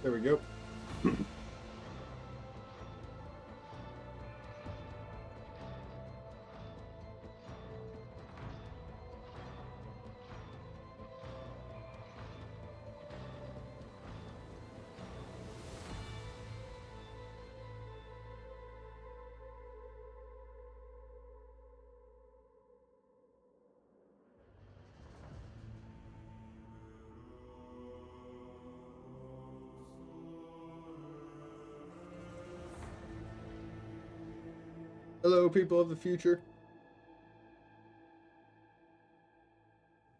There we go. Hello, people of the future.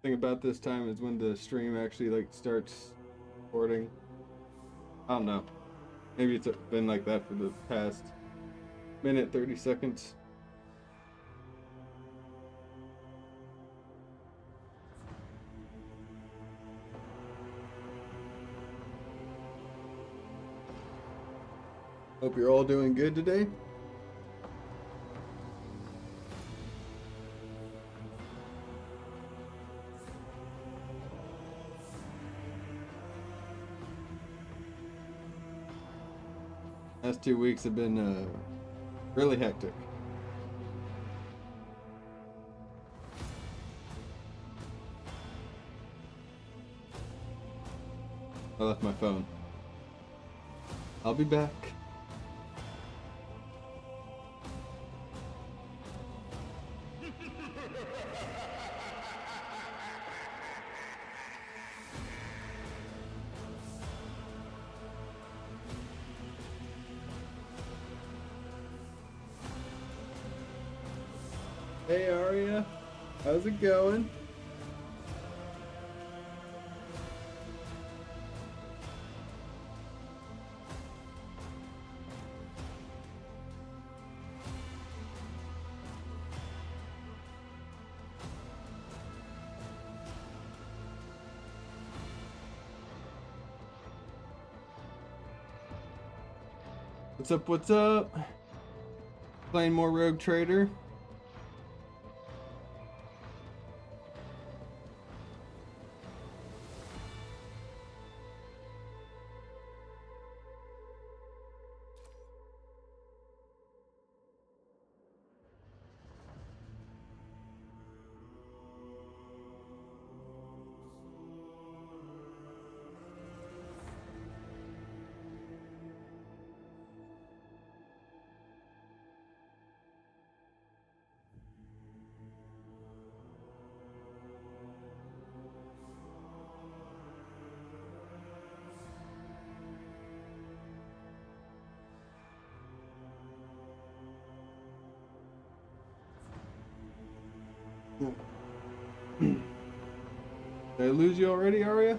Thing about this time is when the stream actually like starts recording. I don't know. Maybe it's been like that for the past minute 30 seconds. Hope you're all doing good today. Last 2 weeks have been really hectic. I left my phone. I'll be back. Hey Aria, how's it going? What's up, what's up? Playing more Rogue Trader. Did I lose you already, Aria?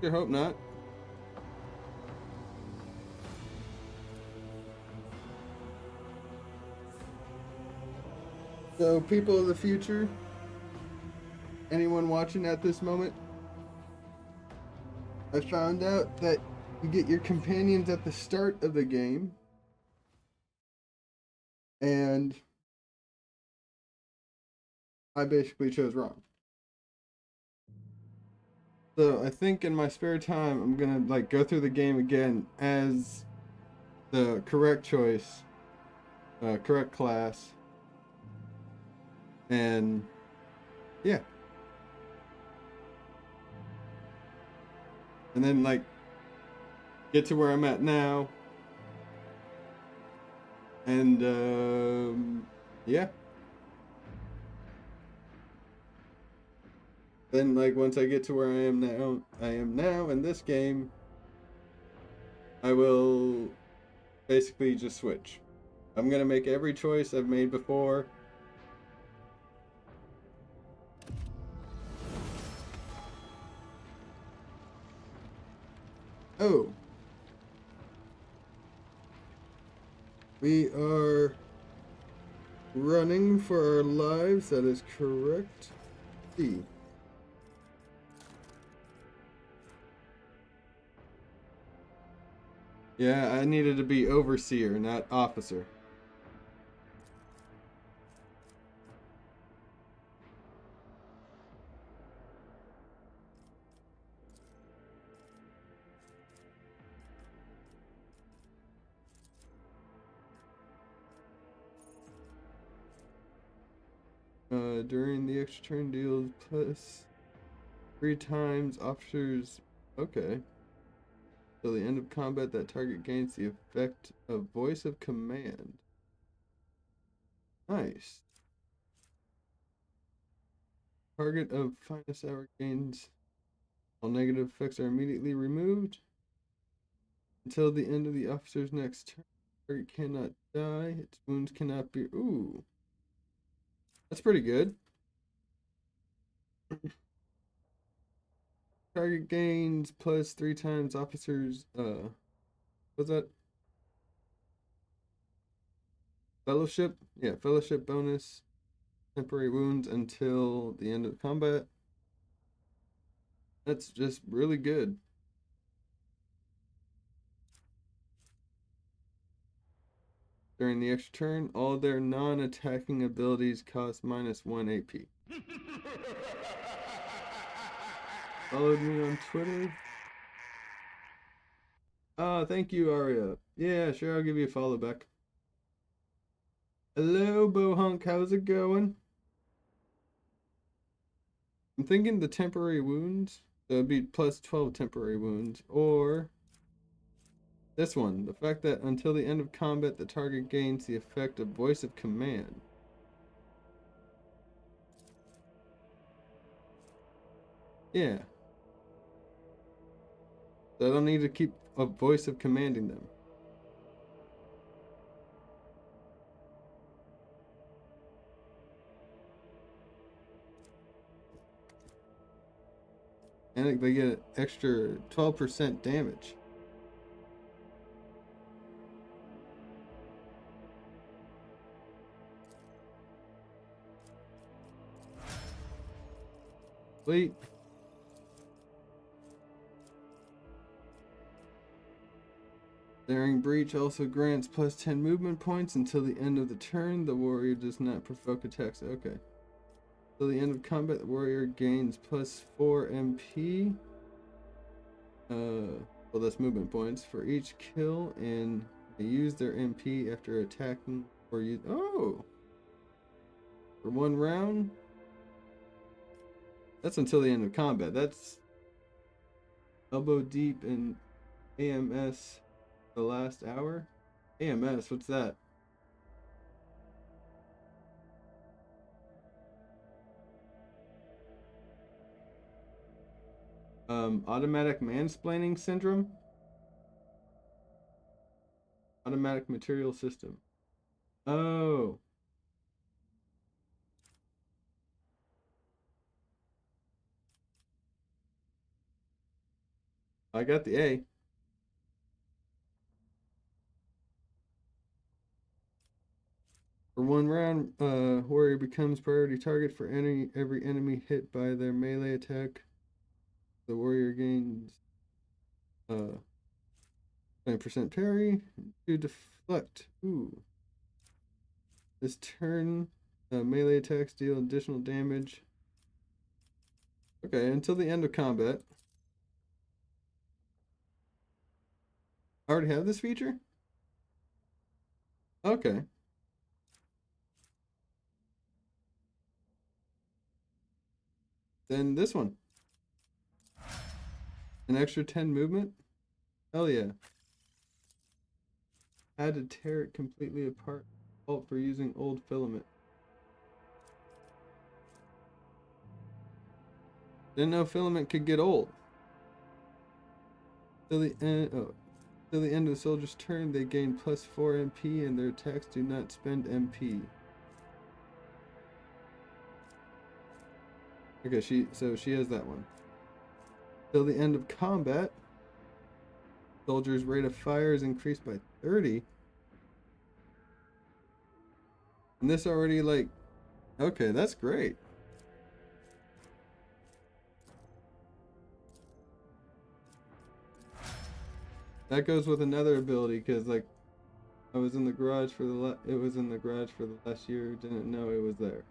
I hope not. So, people of the future, anyone watching at this moment, I found out that you get your companions at the start of the game, and I basically chose wrong. So I think in my spare time I'm gonna like go through the game again as the correct choice, correct class, and yeah. And then like get to where I'm at now, and yeah. Then like once I get to where I am now in this game, I will basically just switch. I'm gonna make every choice I've made before. Oh. We are running for our lives, that is correct. C. Yeah, I needed to be overseer, not officer. During the extra turn deals plus 3 times officers. Okay. Till the end of combat, that target gains the effect of voice of command. Nice. Target of finest hour gains. All negative effects are immediately removed. Until the end of the officer's next turn, target cannot die. Its wounds cannot be. Ooh. That's pretty good. Target gains plus 3 times officers. What's that? Fellowship? Yeah, fellowship bonus. Temporary wounds until the end of combat. That's just really good. During the extra turn, all their non-attacking abilities cost -1 AP. Followed me on Twitter. Oh, thank you, Aria. Yeah, sure, I'll give you a follow back. Hello, Bohunk. How's it going? I'm thinking the temporary wounds. So it'd be plus 12 temporary wounds. Or this one. The fact that until the end of combat, the target gains the effect of voice of command. Yeah. So I don't need to keep a voice of commanding them. And they get extra 12% damage. Sweet. Daring Breach also grants plus 10 movement points until the end of the turn. The warrior does not provoke attacks. Okay. Till the end of combat, the warrior gains plus 4 MP. Well, that's movement points for each kill, and they use their MP after attacking or use. Oh! For 1 round? That's until the end of combat. That's elbow deep in AMS the last hour? AMS, what's that? Automatic mansplaining syndrome? Automatic material system. Oh. I got the A. For 1 round, warrior becomes priority target for every enemy hit by their melee attack. The warrior gains 20% parry to deflect. Ooh. This turn, melee attacks deal additional damage. Okay, until the end of combat. I already have this feature? Okay. Then this one. An extra 10 movement? Hell yeah. Had to tear it completely apart. Fault for using old filament. Didn't know filament could get old. Till the end. Oh, till the end of the soldier's turn, they gain plus 4 MP, and their attacks do not spend MP. Okay, she has that one. Till the end of combat, soldier's rate of fire is increased by 30. And this already like, okay, that's great. That goes with another ability because like I was in the garage for it was in the garage for the last year. Didn't know it was there.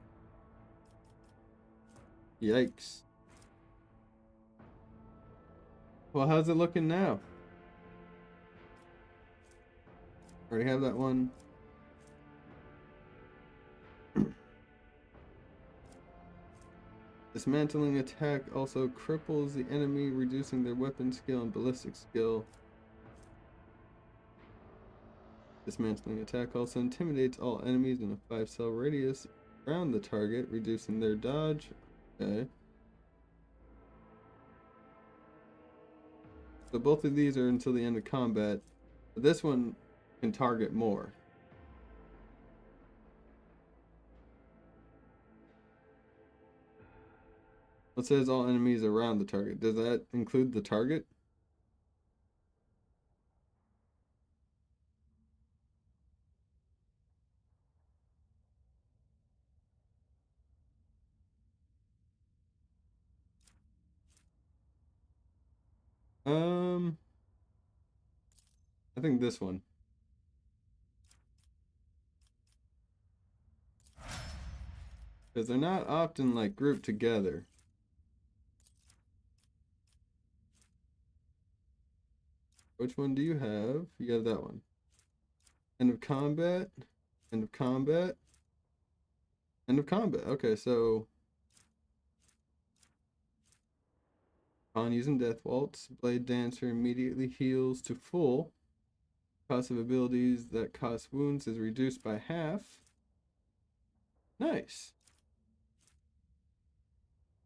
Yikes. Well, how's it looking now? Already have that one. Dismantling attack also cripples the enemy, reducing their weapon skill and ballistic skill. Dismantling attack also intimidates all enemies in a 5-cell radius around the target, reducing their dodge. Okay. So both of these are until the end of combat, but this one can target more. It says all enemies around the target. Does that include the target? I think this one. Because they're not often like grouped together. Which one do you have? You have that one. End of combat. End of combat. End of combat. Okay, so upon using Death Waltz, Blade Dancer immediately heals to full. Cost of abilities that cost wounds is reduced by half. Nice.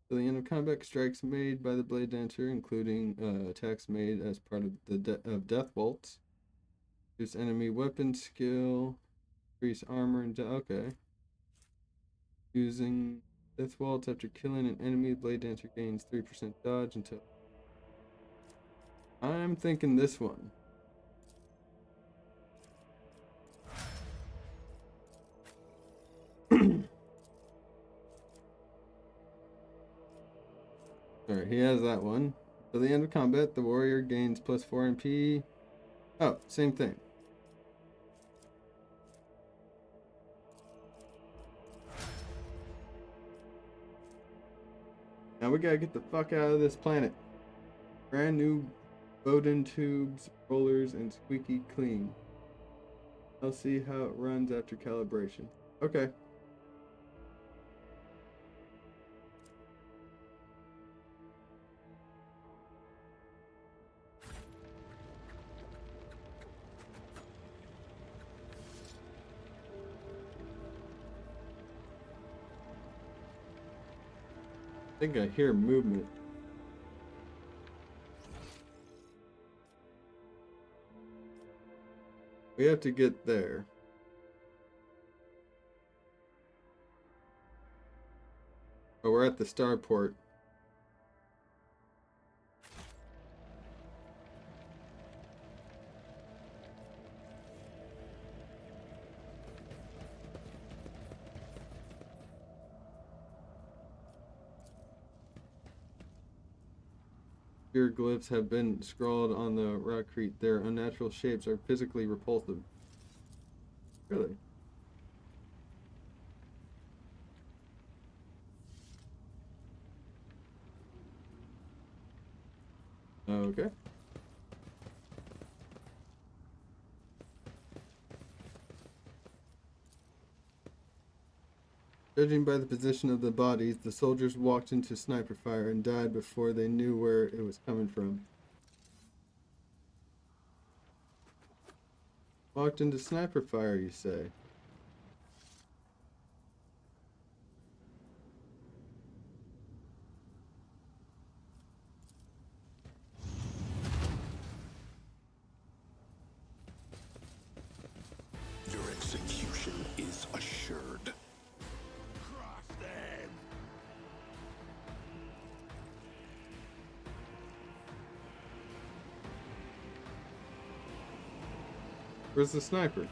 So the end of combat strikes made by the Blade Dancer, including attacks made as part of the Death Waltz. Reduce enemy weapon skill. Increase armor and okay. Using Death Waltz after killing an enemy, Blade Dancer gains 3% dodge until. I'm thinking this one. Alright, he has that one. Till the end of combat, the warrior gains plus 4 MP. Oh, same thing. Now we gotta get the fuck out of this planet. Brand new Bowden tubes, rollers, and squeaky clean. I'll see how it runs after calibration. Okay. I think I hear movement. We have to get there. Oh, we're at the starport. Your glyphs have been scrawled on the rockcrete. Their unnatural shapes are physically repulsive. Really? Okay. Judging by the position of the bodies, the soldiers walked into sniper fire and died before they knew where it was coming from. Walked into sniper fire, you say? Your execution is assured. Cross them! Where's the sniper?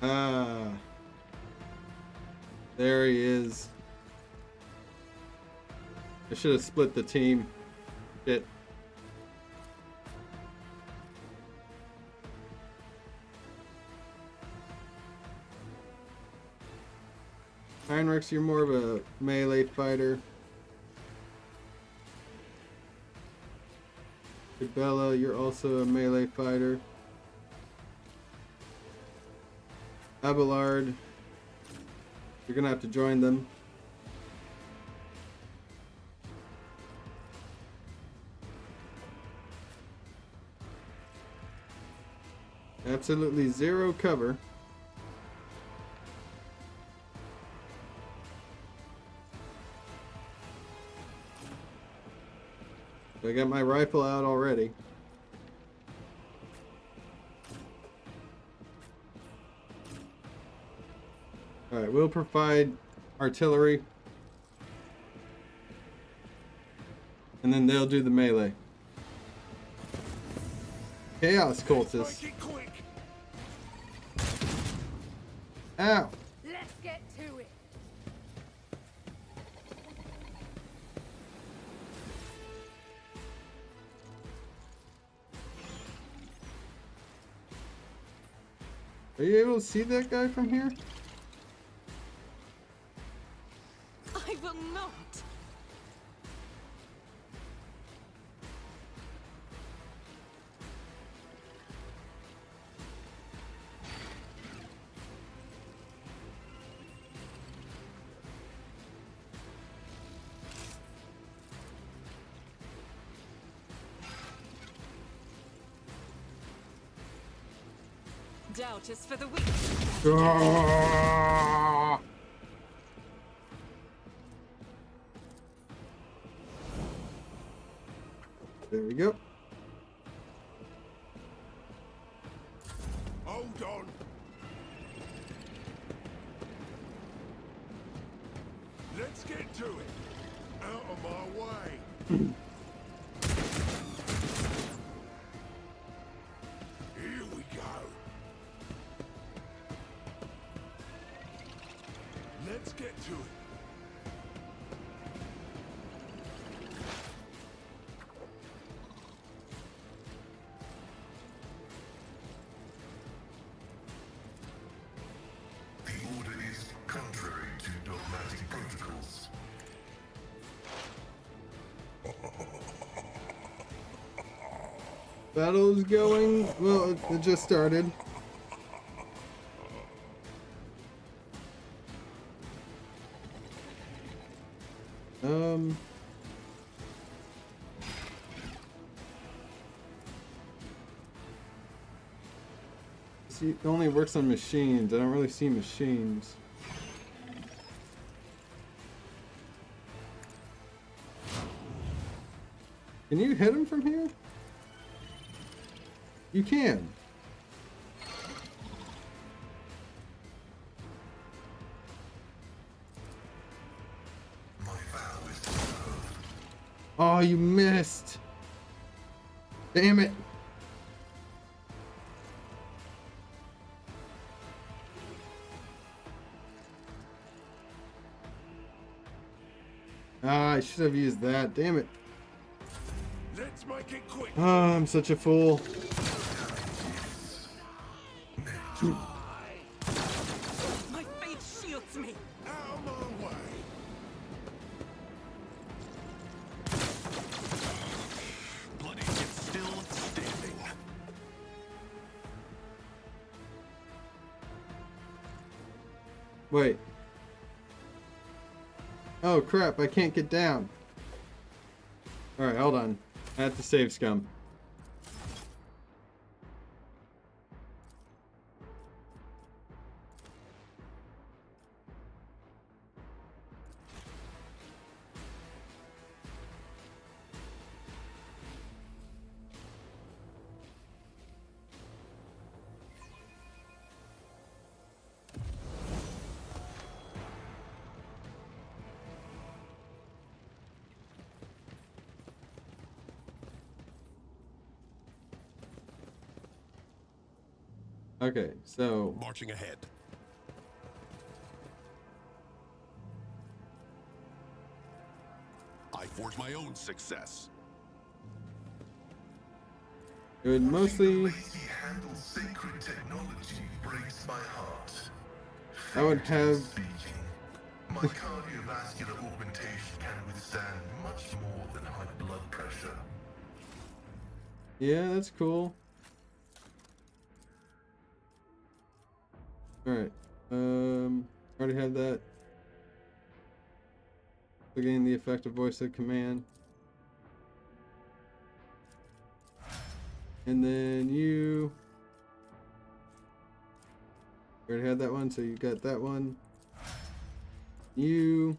Ah. There he is. I should have split the team. Shit. Heinrichs, you're more of a melee fighter. Bella, you're also a melee fighter. Abelard. You're gonna have to join them. Absolutely zero cover. I got my rifle out already. Alright, we'll provide artillery. And then they'll do the melee. Chaos cultists. Ow! Let's get to it. Are you able to see that guy from here? I will not. Doubt is for the weak. Ah! There we go. Hold on. Let's get to it. Out of my way. Here we go. Let's get to it. The order is contrary to dogmatic protocols. Battle's going. Well, it just started. See, it only works on machines. I don't really see machines. Can you hit him from here? You can. My vow is to serve. Oh, you missed. Damn it. Ah, I should have used that. Damn it. Let's make it quick. Oh, I'm such a fool. My faith shields me. Out of my way. Bloody get still standing. Wait. Oh crap, I can't get down. Alright, hold on. I have to save scum. Okay, so Marching ahead. I forge my own success. it would mostly The way he handles sacred technology breaks my heart. I would have Speaking, my cardiovascular augmentation can withstand much more than high blood pressure. yeah, that's cool. Alright. Already had that. Again, the effective voice of command. And then you already had that one, so you got that one. You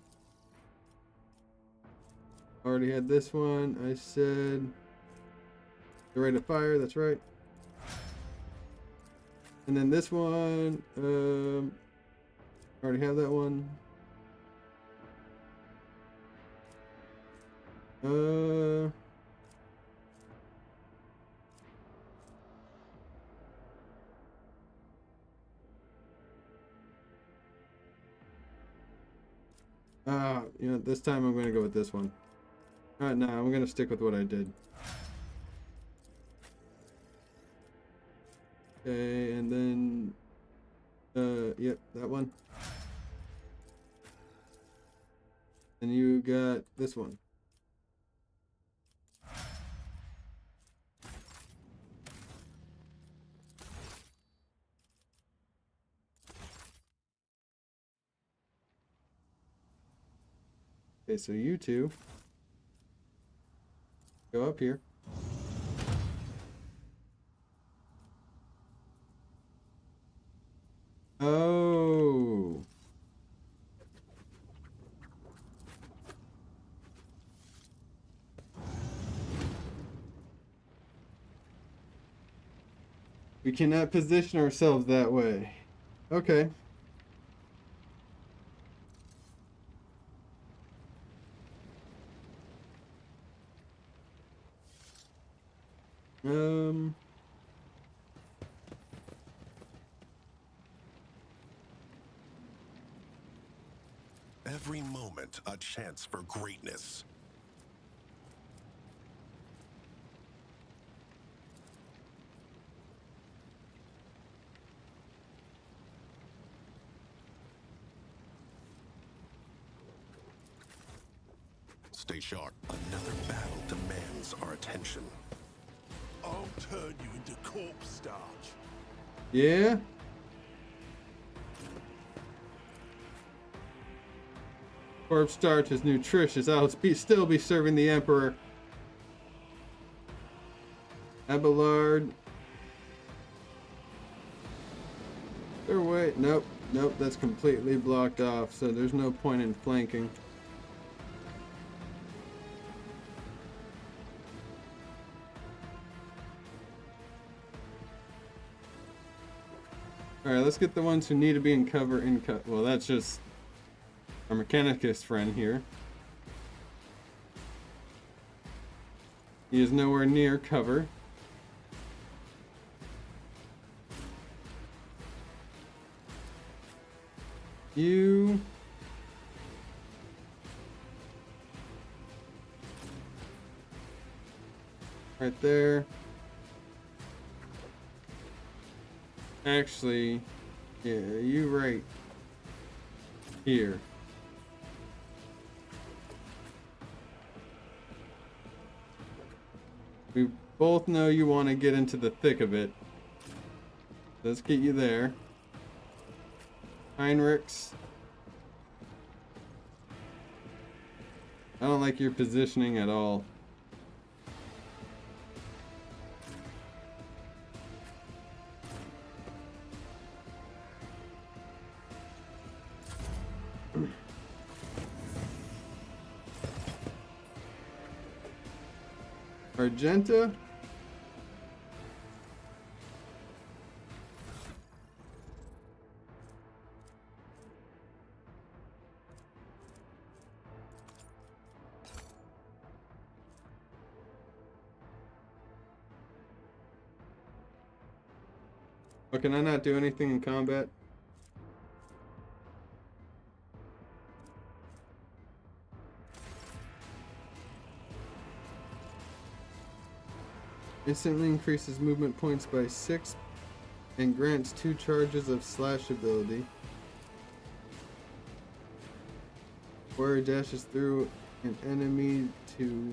already had this one. I said the rate of fire, that's right. And then this one, already have that one. You know, this time I'm gonna go with this one. Alright, no, I'm gonna stick with what I did. Okay, and then, yep, that one. And you got this one. Okay, so you two go up here. Oh. We cannot position ourselves that way. Okay. Every moment a chance for greatness. Stay sharp. Another battle demands our attention. I'll turn you into corpse starch. Yeah. Corpse starch is nutritious. I'll still be serving the Emperor. Abelard. Or wait, nope, nope, that's completely blocked off, so there's no point in flanking. Alright, let's get the ones who need to be in cover in cut. Well, that's just our Mechanicus friend here. He is nowhere near cover. You... right there. Actually, yeah, you right here. We both know you want to get into the thick of it. Let's get you there. Heinrichs. I don't like your positioning at all. Argenta. Oh, can I not do anything in combat? Instantly increases movement points by 6 and grants 2 charges of slash ability. Warrior dashes through an enemy to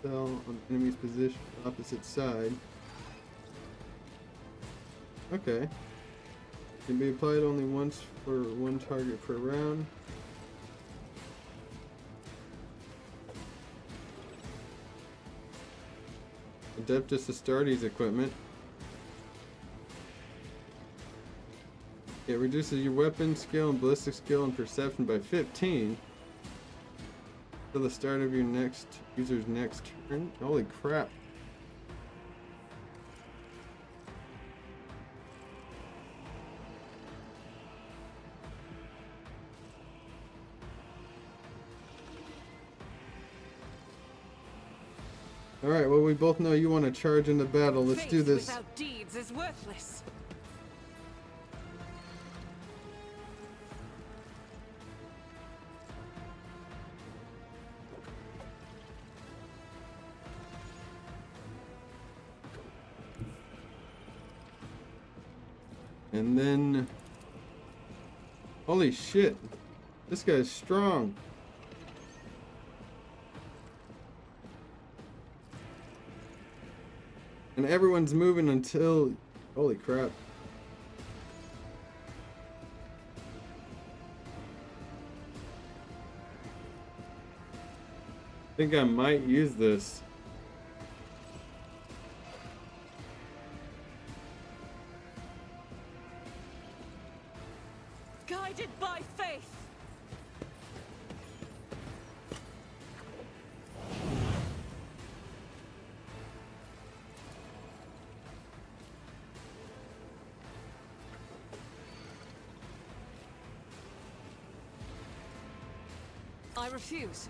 fell on enemy's position opposite side. Okay. Can be applied only once for one target per round. Adeptus Astartes equipment. It reduces your weapon skill and ballistic skill and perception by 15 till the start of your user's next turn. Holy crap. Alright, well we both know you want to charge into battle. Let's do Faith this. without deeds is worthless. And then... Holy shit. This guy's strong. And everyone's moving until... Holy crap. I think I might use this. Guided by faith. I refuse.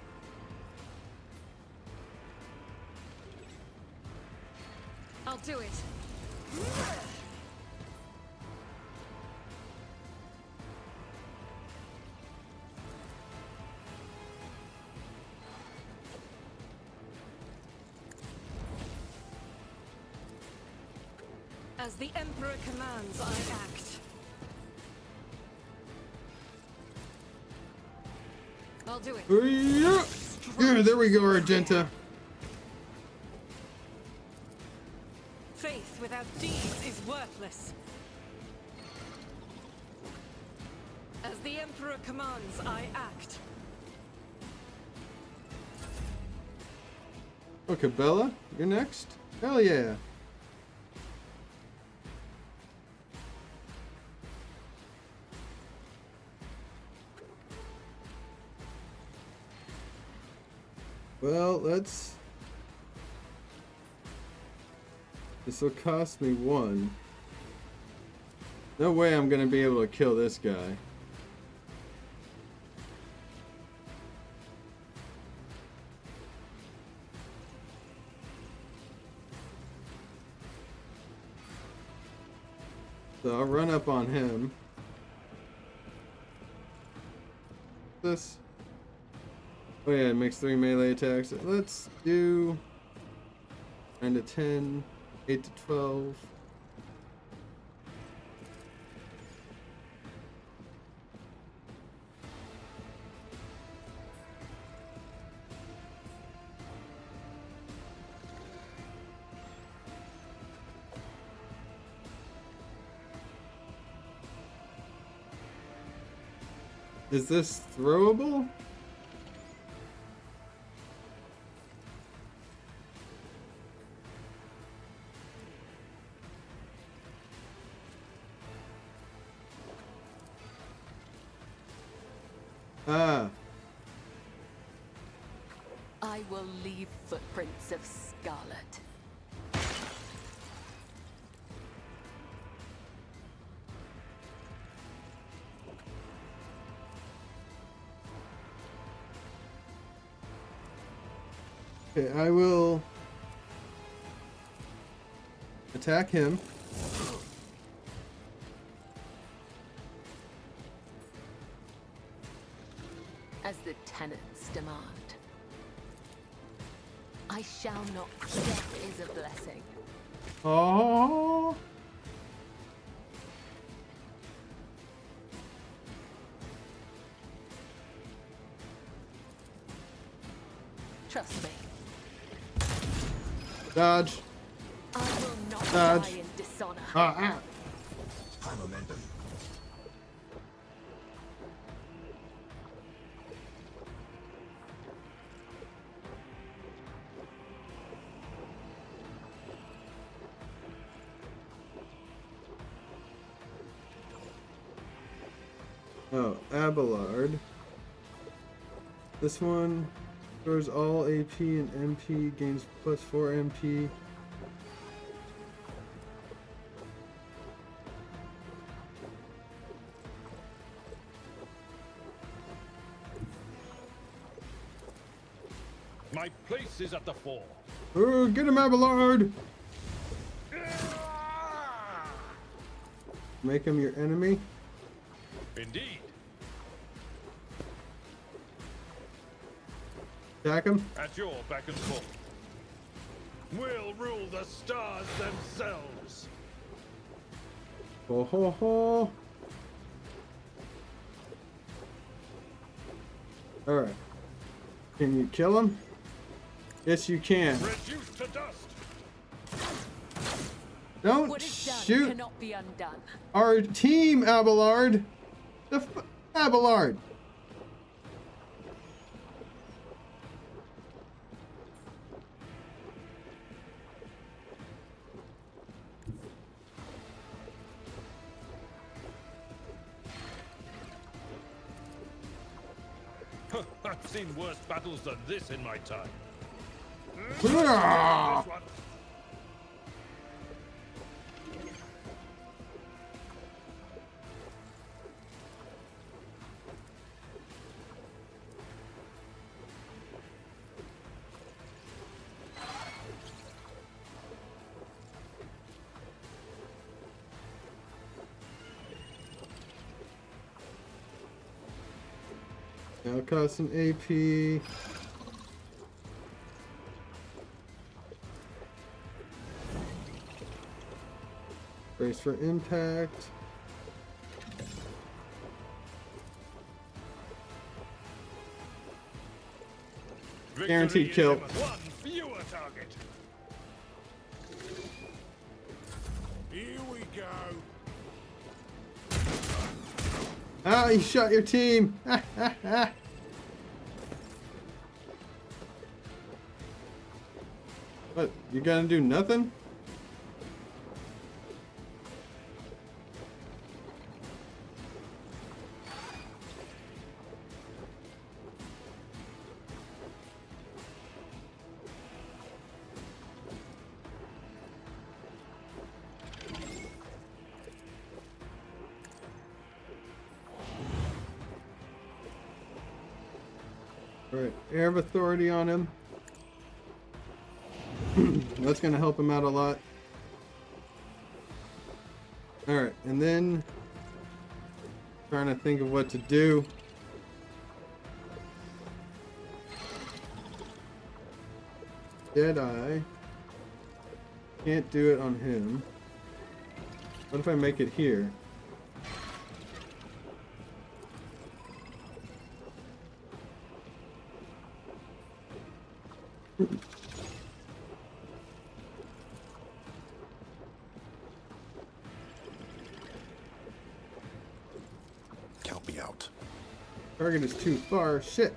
I'll do it. As the Emperor commands, I act. I'll do it. Yeah. Yeah, there we go, Argenta. Faith without deeds is worthless. As the Emperor commands, I act. Okay, Bella, you're next. Hell yeah. Well, let's... This will cost me 1. No way I'm gonna be able to kill this guy. So I'll run up on him. This. Oh yeah, it makes 3 melee attacks. Let's do 9 to 10, 8 to 12. Is this throwable? Ah. I will leave footprints of scarlet. Okay, I will attack him. As the tenants demand. I shall not. Death is a blessing. Oh. Trust me. Dodge. I will not Dodge. die in dishonor. Ah, ah. High momentum. Oh, Abelard. This one restores all AP and MP, gains plus 4 MP. My place is at the fore. Oh, get him, Abelard! Make him your enemy. Indeed. Attack him. At your beck and call. We'll rule the stars themselves. Ho ho ho! Alright. Can you kill him? Yes, you can. Reduced to dust. Don't What is done shoot cannot be undone. our team, Abelard! Abelard! I've seen worse battles than this in my time. Ah! This one. Now cost an AP. Brace for impact. Guaranteed Victory kill. is one fewer target. Here we go. Ah, you shot your team. What? You gonna do nothing? Alright, Air of Authority on him. That's gonna help him out a lot. Alright, and then trying to think of what to do. Deadeye. Can't do it on him. What if I make it here? Count me out. Target is too far. Shit.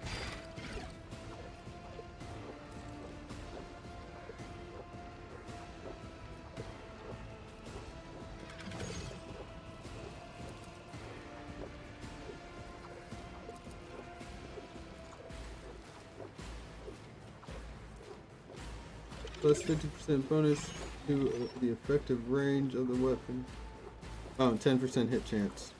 Plus 50% bonus to the effective range of the weapon. Oh, 10% hit chance.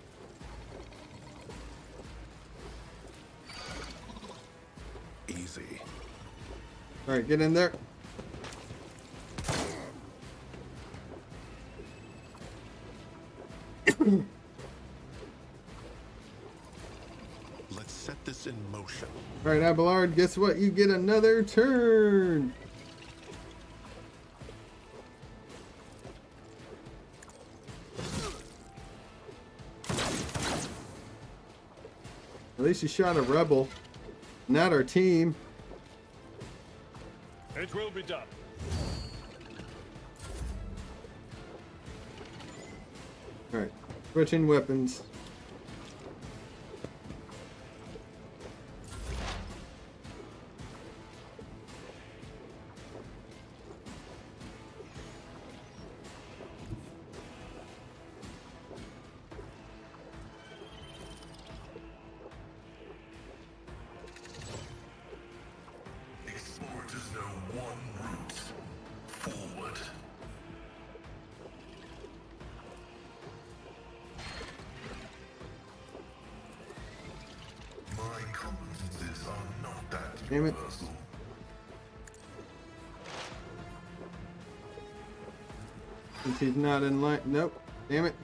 Easy. Alright, get in there. Let's set this in motion. Alright, Abelard, guess what? You get another turn. At least you shot a rebel, not our team. It will be done. Alright, switching weapons. Damn it. Universal. Since he's not in line. Nope. Damn it.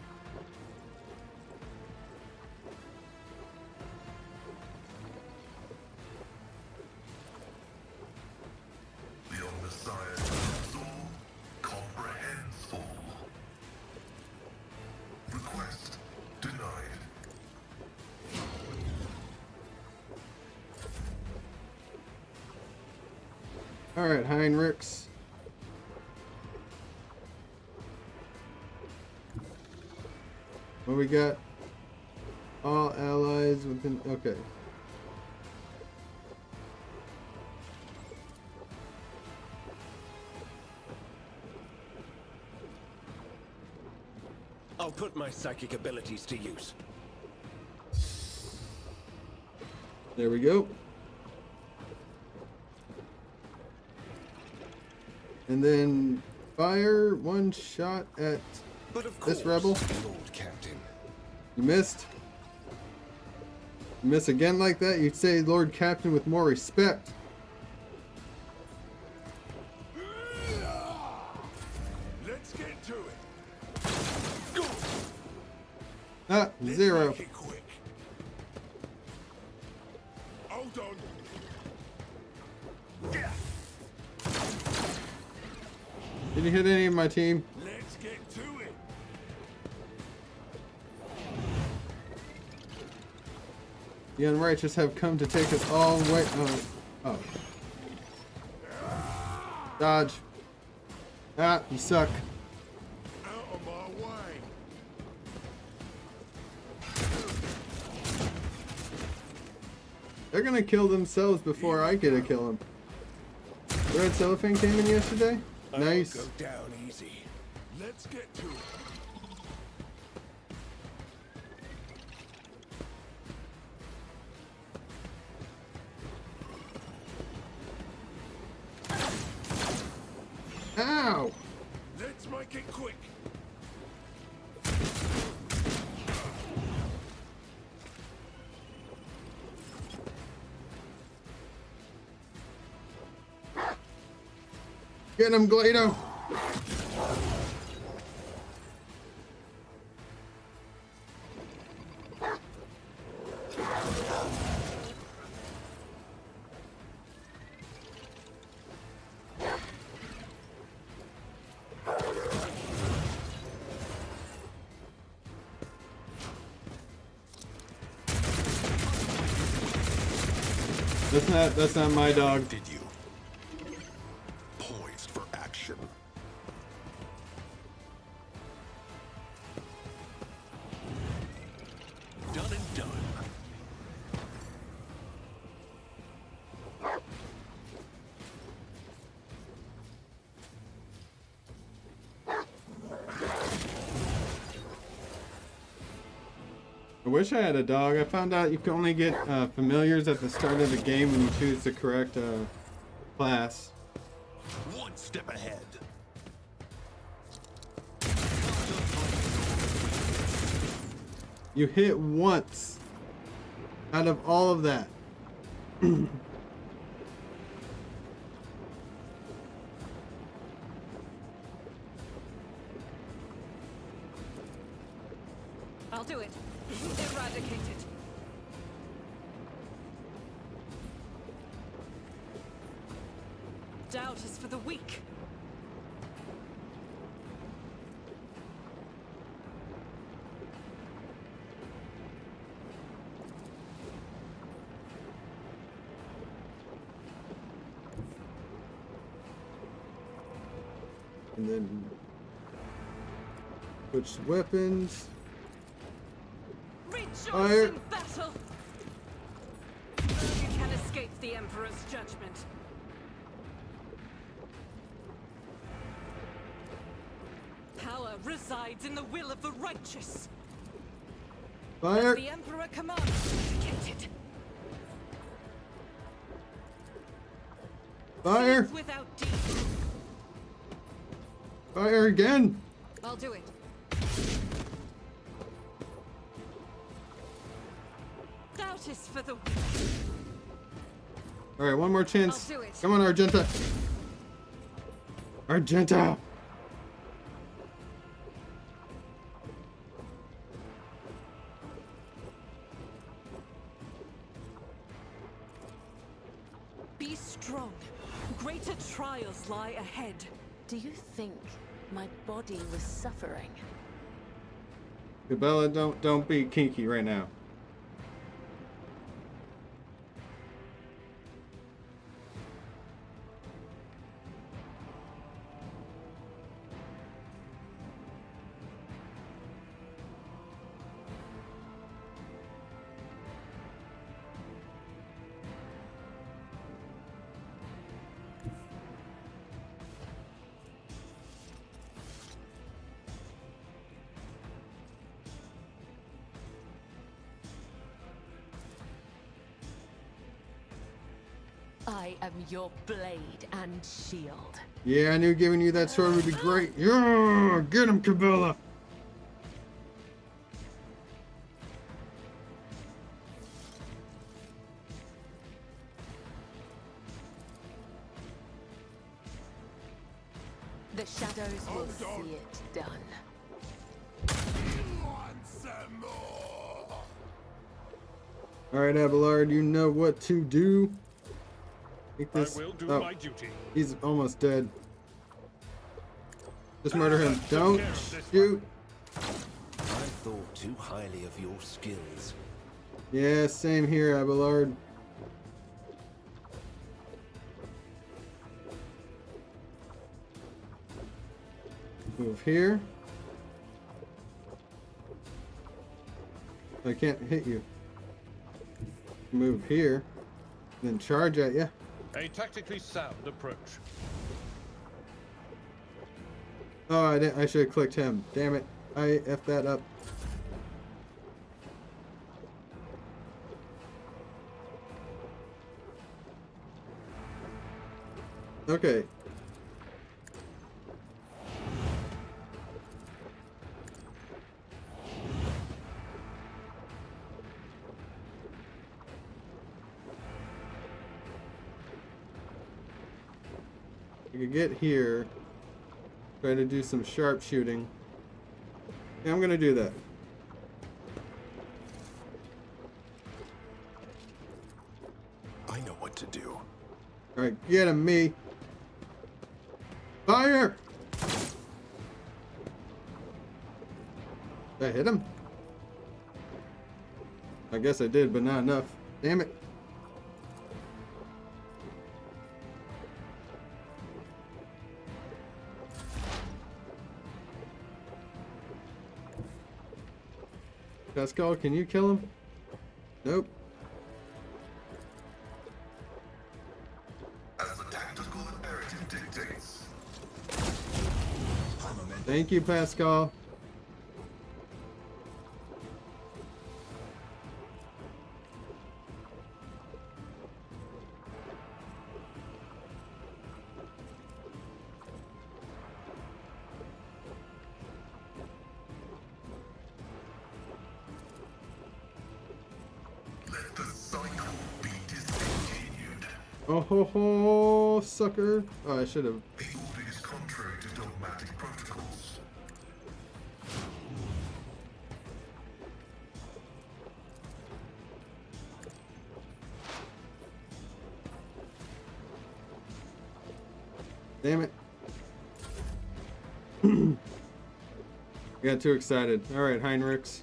The Omnissiah Council comprehends all. Request denied. Alright, Heinrichs. What we got? All allies within. Okay. I'll put my psychic abilities to use. There we go. And then fire one shot at But of this rebel. Lord Captain. You missed. You miss again like that, you'd say Lord Captain with more respect. Let's get to it. Ah, Let's zero. make it quick. Hold on. Yeah. Did you hit any of my team? Let's get to it. The unrighteous have come to take us all away. Oh. Dodge. Ah, you suck. Out of my way. They're gonna kill themselves before I get to kill them. Red Cellophane came in yesterday? Nice. Go down easy. Let's get to it. Ow! Let's make it quick. Get him, Glado! That's not my dog. Did you? Poised for action. Done and done. I wish I had a dog. I found out you can only get familiars at the start of the game when you choose the correct class. One step ahead. You hit once out of all of that. I'll do it. Eradicate it. Doubt is for the weak. And then switch weapons. Rejoice Fire. in battle! You can escape the Emperor's judgment. Power resides in the will of the righteous. Fire! The Emperor commands. Vindicated. Fire! Deeds without deed. Fire again! I'll do it. Doubt is for the weak. All right, one more chance. I'll do it. Come on, Argenta. Argenta. Be strong. Greater trials lie ahead. Do you think my body was suffering? Cabela, don't be kinky right now. I am your blade and shield. Yeah, I knew giving you that sword would be great. Yeah, get him, Cabela. The shadows will see it done. All right, Abelard, you know what to do. Take this. I will do Oh, my duty. he's almost dead. Just murder him. Took Don't care of this shoot. I thought too highly of your skills. Yeah, same here, Abelard. Move here. I can't hit you. Move here. Then charge at you. A tactically sound approach. Oh, I should have clicked him. Damn it. I effed that up. Okay. I could get here, try to do some sharpshooting. Yeah, I'm gonna do that. I know what to do. Alright, get him, me. Fire! Did I hit him? I guess I did, but not enough. Damn it. Pascal, can you kill him? Nope. As the tactical imperative dictates. Thank you, Pascal. Let the cycle be discontinued. Oh ho ho, sucker. Oh, I should have. The order is contrary to dogmatic protocols. Damn it. Got too excited. Alright, Heinrichs.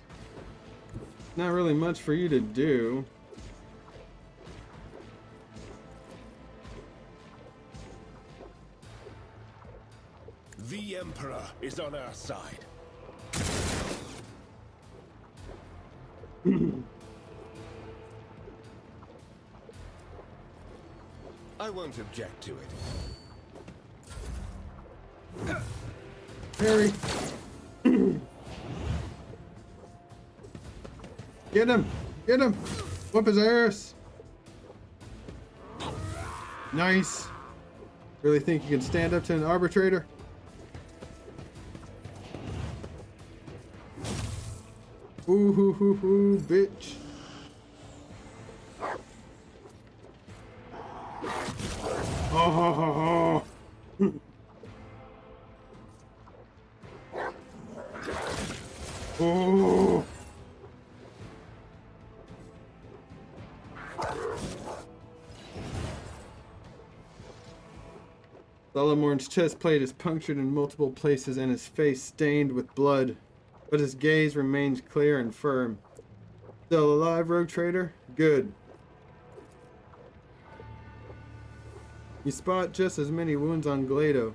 Not really much for you to do. The Emperor is on our side. I won't object to it. Harry. Get him! Get him! Whip his ass! Nice! Really think you can stand up to an arbitrator? Ooh hoo hoo hoo, bitch. Oh. Oh. Salamorn's chest plate is punctured in multiple places and his face stained with blood, but his gaze remains clear and firm. Still alive, rogue trader? Good. You spot just as many wounds on Glido.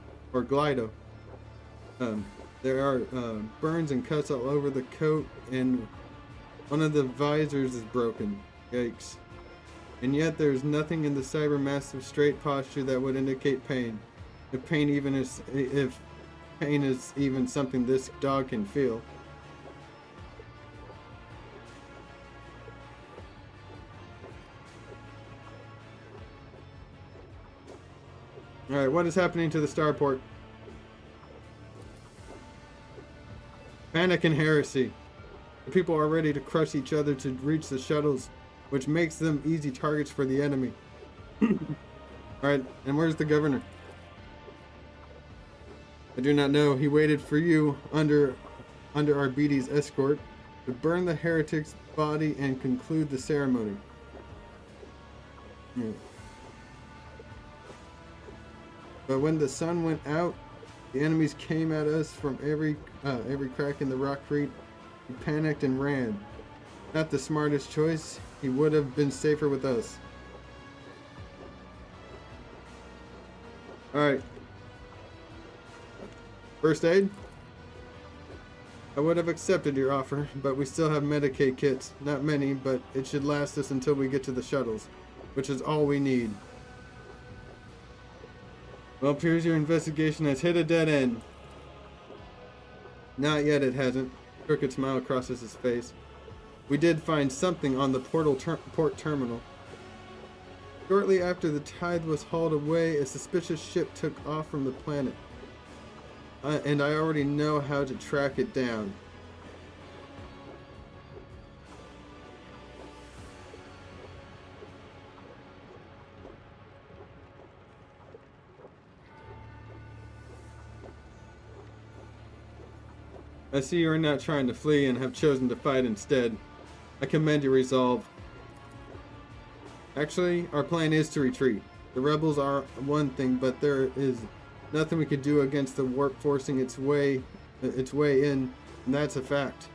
There are burns and cuts all over the coat, and one of the visors is broken. Yikes. And yet there's nothing in the Cybermaster's straight posture that would indicate pain. If pain is even something this dog can feel. Alright, what is happening to the starport? Panic and heresy. The people are ready to crush each other to reach the shuttles, which makes them easy targets for the enemy. Alright, and where's the governor? I do not know. He waited for you under Arbides' escort to burn the heretic's body and conclude the ceremony. But when the sun went out, the enemies came at us from every crack in the rockcrete. He panicked and ran. Not the smartest choice. He would have been safer with us. Alright. First aid? I would have accepted your offer, but we still have Medicaid kits. Not many, but it should last us until we get to the shuttles, which is all we need. Well, appears your investigation has hit a dead end. Not yet, it hasn't. Crooked smile crosses his face. We did find something on the port terminal. Shortly after the tithe was hauled away, a suspicious ship took off from the planet. And I already know how to track it down. I see you are not trying to flee and have chosen to fight instead. I commend your resolve. Actually, our plan is to retreat. The rebels are one thing, but there is nothing we could do against the warp forcing its way in, and that's a fact.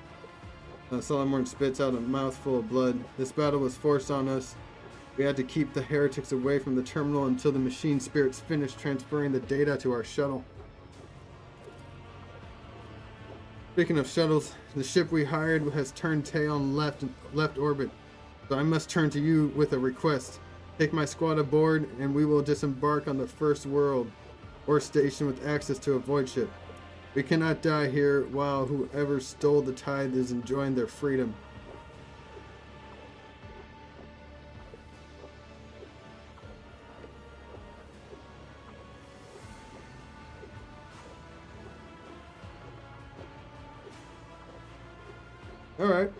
Salamorn spits out a mouthful of blood. This battle was forced on us. We had to keep the heretics away from the terminal until the machine spirits finished transferring the data to our shuttle. Speaking of shuttles, the ship we hired has turned tail and left orbit. So I must turn to you with a request. Take my squad aboard and we will disembark on the first world or station with access to a void ship. We cannot die here while whoever stole the tithe is enjoying their freedom. Alright.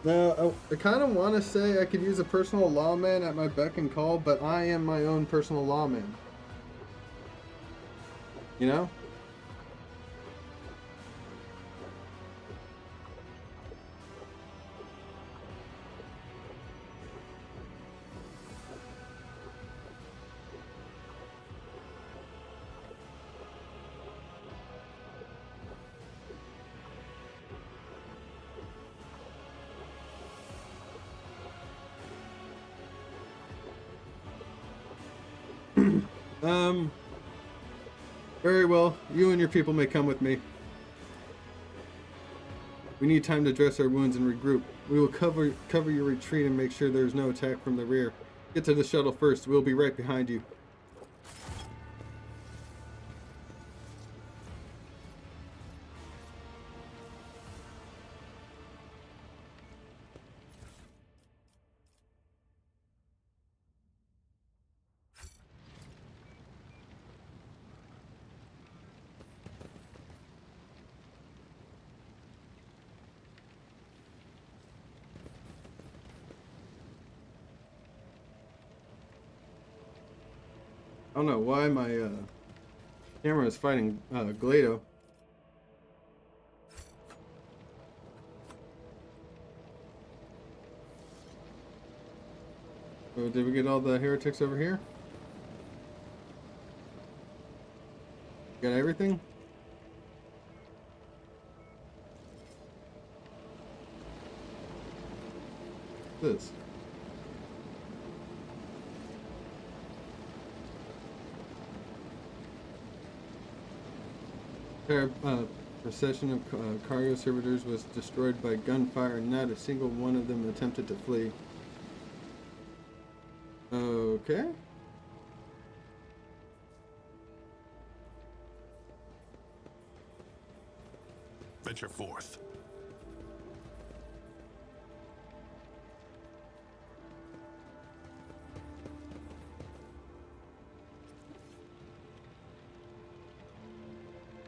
Now, I kind of want to say I could use a personal lawman at my beck and call, but I am my own personal lawman. You know? Very well. You and your people may come with me. We need time to dress our wounds and regroup. We will cover your retreat and make sure there is no attack from the rear. Get to the shuttle first. We'll be right behind you. I don't know why my camera is fighting Glado. So did we get all the heretics over here? Got everything? What's this? Procession of cargo servitors was destroyed by gunfire, and not a single one of them attempted to flee. Okay. Venture forth.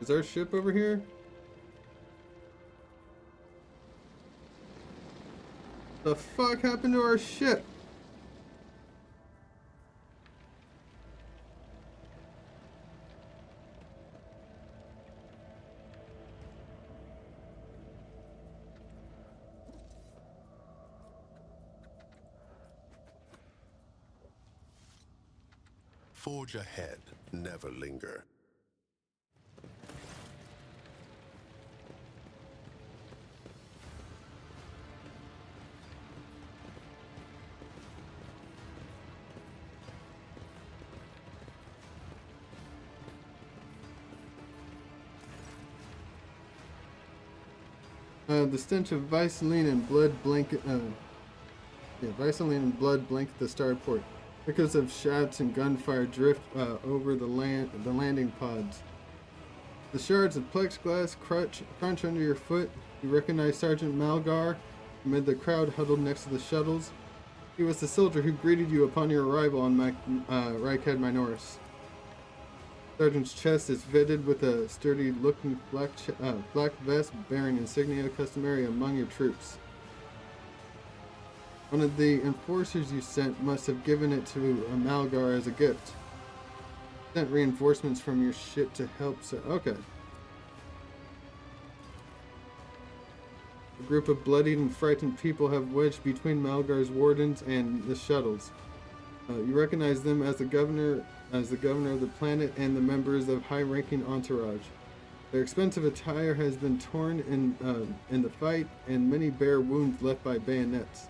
Is our ship over here? The fuck happened to our ship? Forge ahead, never linger. The stench of Visaline and blood blanket. Visaline and blood blanket the starport. Echoes of shouts and gunfire drift over the landing pods. The shards of plexiglass crunch under your foot. You recognize Sergeant Malgar amid the crowd huddled next to the shuttles. He was the soldier who greeted you upon your arrival on Rykad Minoris. Sergeant's chest is fitted with a sturdy-looking black vest bearing insignia customary among your troops. One of the enforcers you sent must have given it to Malgar as a gift. Sent reinforcements from your ship to help. Okay. A group of bloodied and frightened people have wedged between Malgar's wardens and the shuttles. You recognize them as the governor of the planet and the members of high-ranking entourage. Their expensive attire has been torn in the fight, and many bear wounds left by bayonets.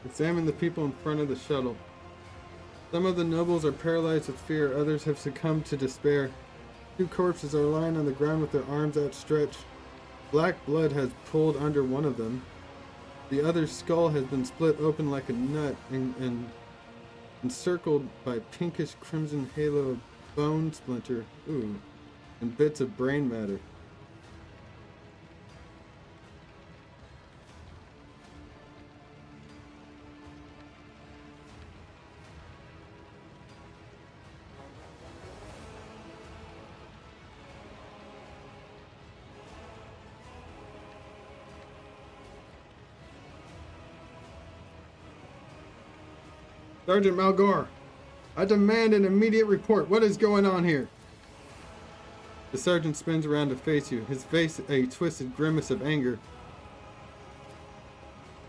Examine the people in front of the shuttle. Some of the nobles are paralyzed with fear, others have succumbed to despair. 2 corpses are lying on the ground with their arms outstretched. Black blood has pooled under one of them. The other's skull has been split open like a nut and encircled by pinkish crimson halo of bone splinter, and bits of brain matter. Sergeant Malgar, I demand an immediate report. What is going on here? The sergeant spins around to face you, his face a twisted grimace of anger.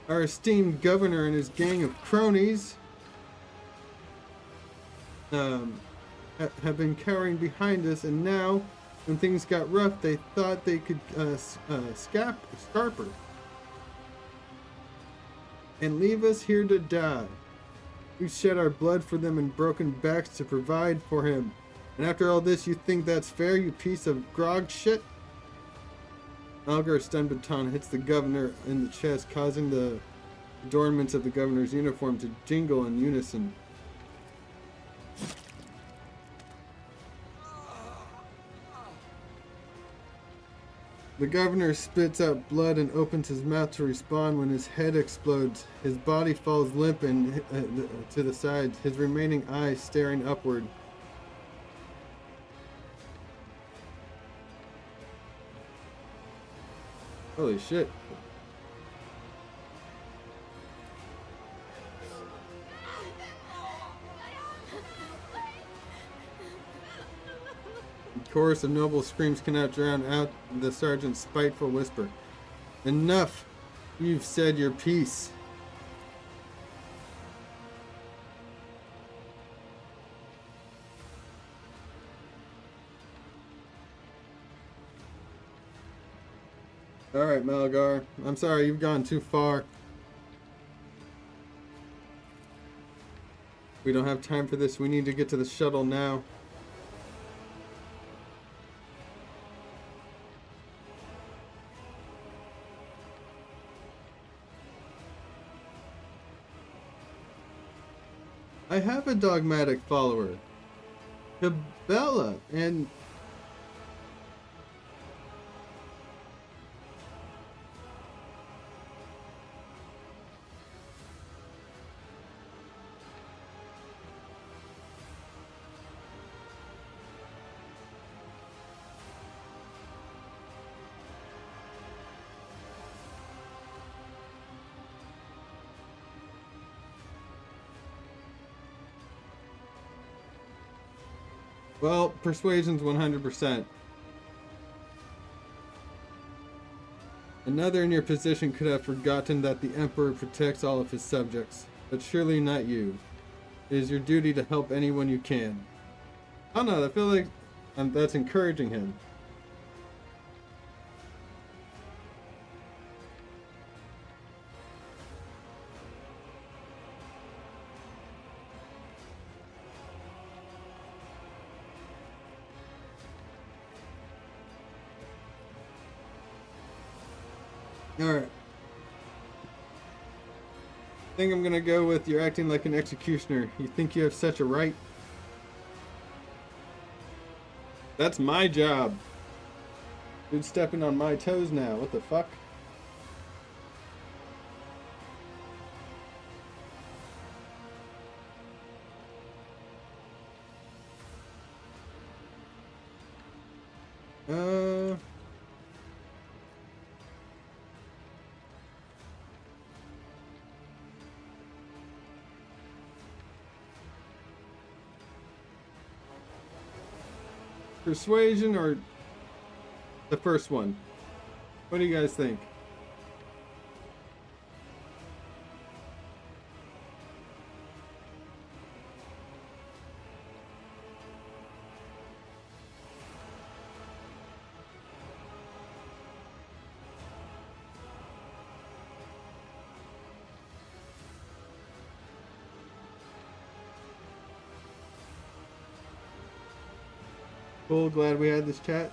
Our esteemed governor and his gang of cronies have been cowering behind us, and now, when things got rough, they thought they could scarper and leave us here to die. We shed our blood for them and broken backs to provide for him. And after all this, you think that's fair, you piece of grog shit? Malgar's stun baton hits the governor in the chest, causing the adornments of the governor's uniform to jingle in unison. The governor spits out blood and opens his mouth to respond when his head explodes. His body falls limp and to the side, his remaining eyes staring upward. Holy shit. A chorus of noble screams cannot drown out the sergeant's spiteful whisper. Enough! You've said your piece. Alright, Malgar. I'm sorry, you've gone too far. We don't have time for this. We need to get to the shuttle now. I have a dogmatic follower, Cabela, and well, persuasion's 100%. Another in your position could have forgotten that the Emperor protects all of his subjects, but surely not you. It is your duty to help anyone you can. I don't know, I feel like that's encouraging him. Alright. I think I'm gonna go with you're acting like an executioner. You think you have such a right? That's my job. Dude's stepping on my toes now. What the fuck? Persuasion or the first one? What do you guys think? Cool, glad we had this chat.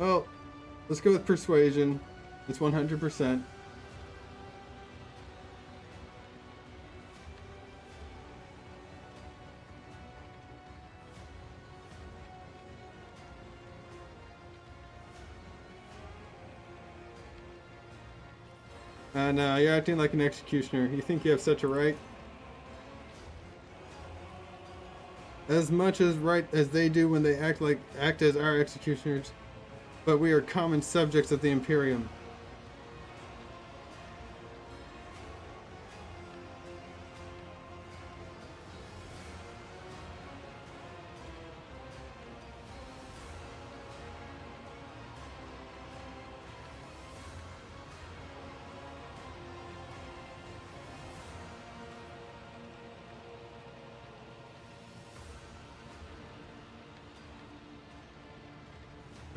Well, let's go with persuasion. It's 100%. No, you're acting like an executioner. You think you have such a right? As much as right as they do when they act as our executioners, but we are common subjects of the Imperium.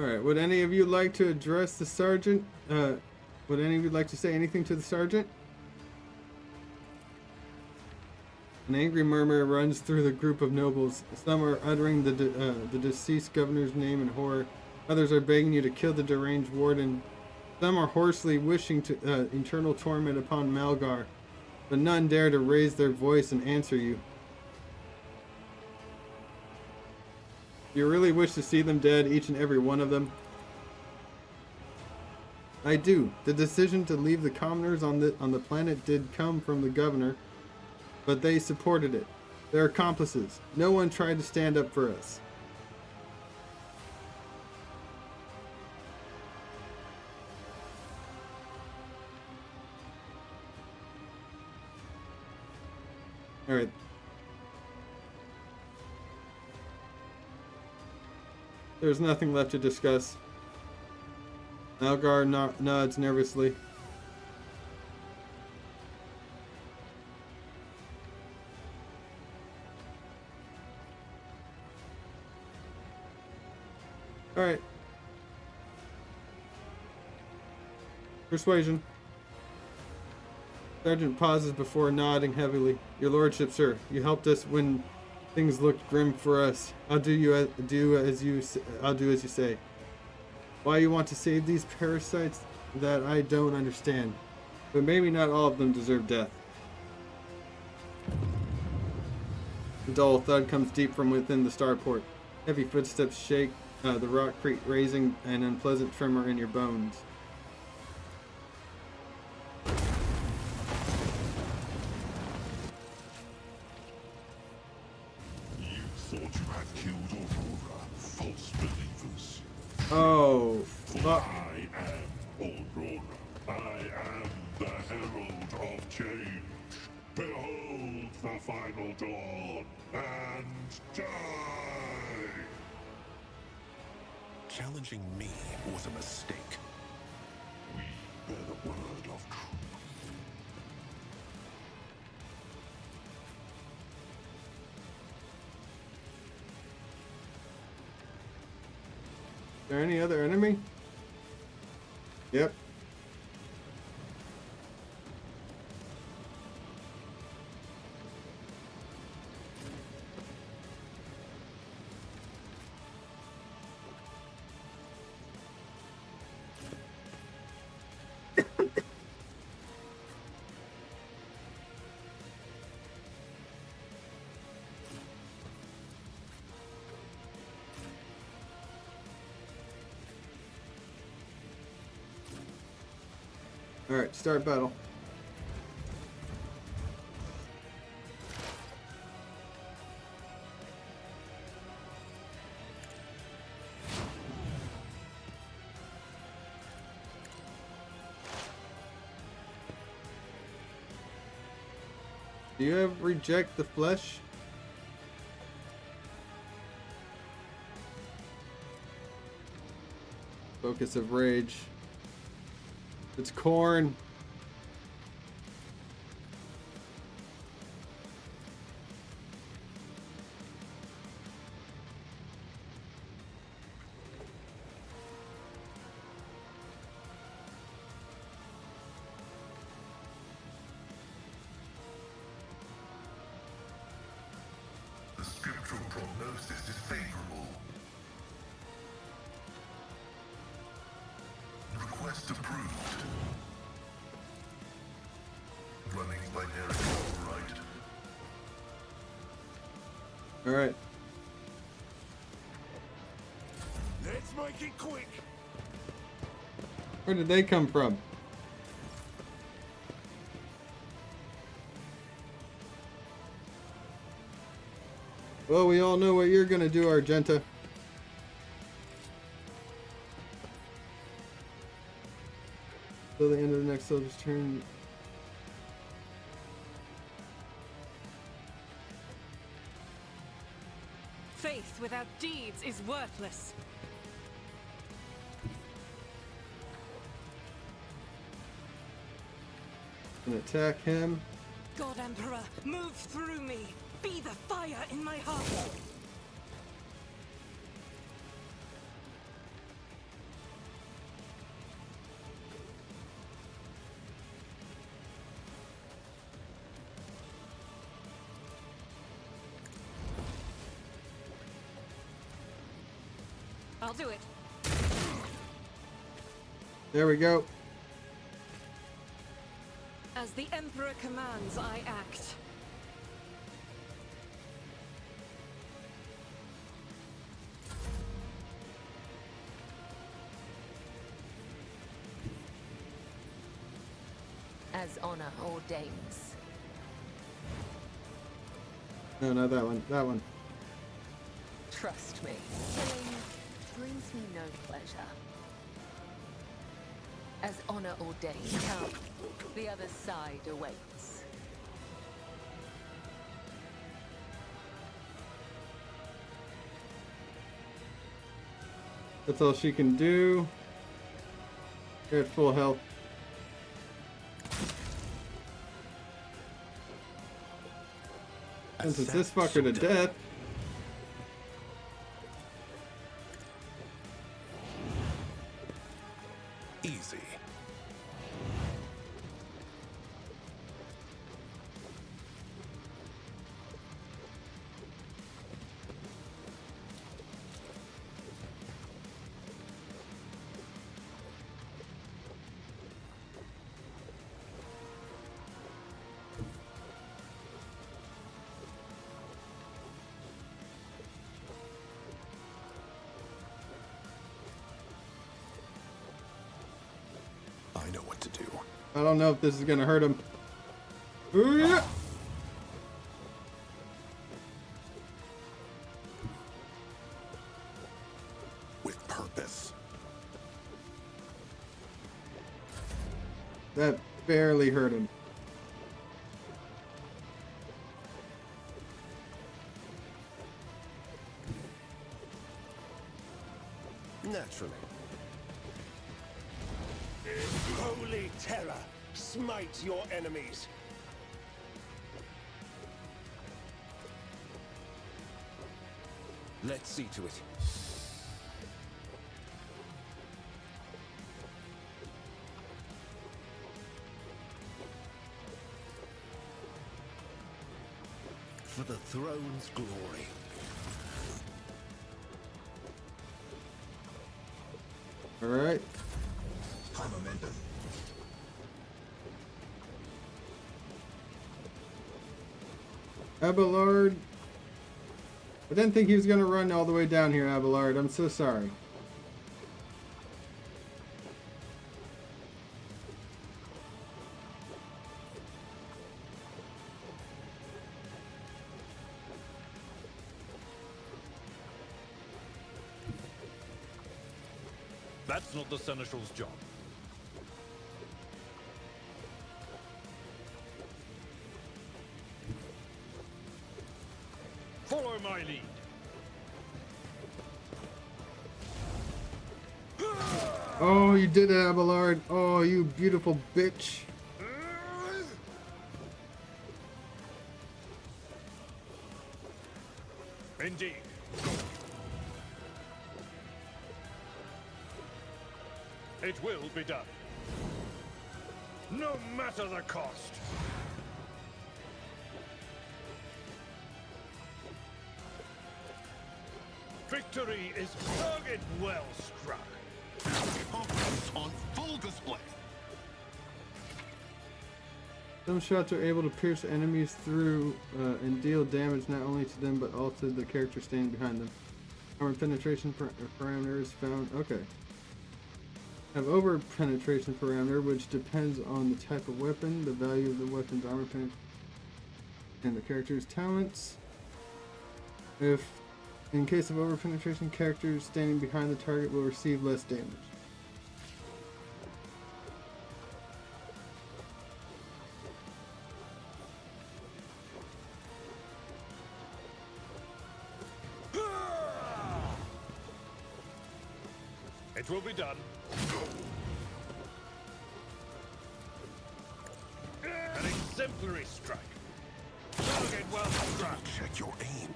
Alright, would any of you like to address the sergeant? Would any of you like to say anything to the sergeant? An angry murmur runs through the group of nobles. Some are uttering the deceased governor's name in horror. Others are begging you to kill the deranged warden. Some are hoarsely wishing to eternal torment upon Malgar, but none dare to raise their voice and answer you. You really wish to see them dead, each and every one of them? I do. The decision to leave the commoners on the planet did come from the governor, but they supported it. They're accomplices. No one tried to stand up for us. Alright. There's nothing left to discuss. Malgar nods nervously. Alright. Persuasion. Sergeant pauses before nodding heavily. Your lordship, sir, you helped us when things looked grim for us. I'll do as you say. Why you want to save these parasites, that I don't understand. But maybe not all of them deserve death. A dull thud comes deep from within the starport. Heavy footsteps shake the rockcrete, raising an unpleasant tremor in your bones. You thought you had killed Aurora, false believers. Oh, fuck. I am Aurora. I am the herald of change. Behold the final dawn and die! Challenging me was a mistake. We bear the word of truth. Is there any other enemy? Yep. Alright, start battle. Do you have reject the flesh? Focus of rage. It's corn. The scriptural prognosis is favorable. Request approved. Running binary override. Alright. Let's make it quick. Where did they come from? Well, we all know what you're gonna do, Argenta. Till the end of the next soldier's turn. Faith without deeds is worthless. And attack him. God Emperor, move through me. Be the fire in my heart. I'll do it. There we go. As the Emperor commands, I act. As honor ordains. No, not that one. That one. Trust me, killing brings me no pleasure. As honor ordains, come, the other side awaits. That's all she can do. You're at full health. Since it's this fucker to death. Easy. I know what to do. I don't know if this is gonna hurt him. Ooh, yeah. With purpose. That barely hurt him. Naturally. Holy terror! Smite your enemies! Let's see to it. For the throne's glory. All right. High momentum. Abelard. I didn't think he was gonna run all the way down here, Abelard. I'm so sorry. That's not the Seneschal's job. Follow my lead. Oh, you did it, Abelard. Oh, you beautiful bitch. Indeed. It will be done. No matter the cost. Victory is target well struck. Confidence on full display. Some shots are able to pierce enemies through and deal damage not only to them but also to the character standing behind them. Armor penetration parameters found. Okay. Have over penetration parameter, which depends on the type of weapon, the value of the weapon's armor penetration, and the character's talents. If in case of over penetration, characters standing behind the target will receive less damage. It will be done. An exemplary strike. Target well struck. Check your aim.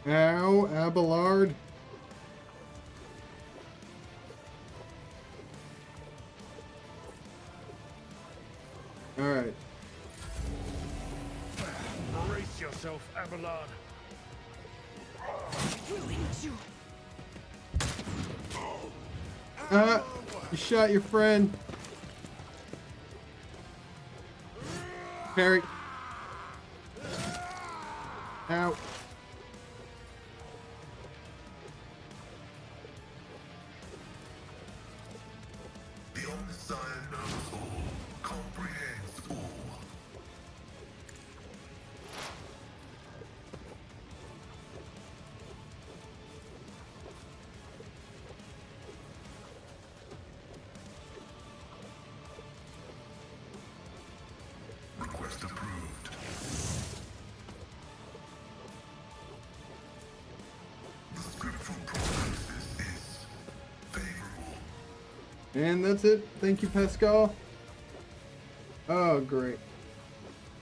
Ow, Abelard. Alright. Brace yourself, Abelard. Will eat you. You shot your friend. Parry. Ow. The Omnissiah knows all, comprehends all. Request approved. The scriptural prognosis is favorable. And that's it. Thank you, Pascal. Oh, great.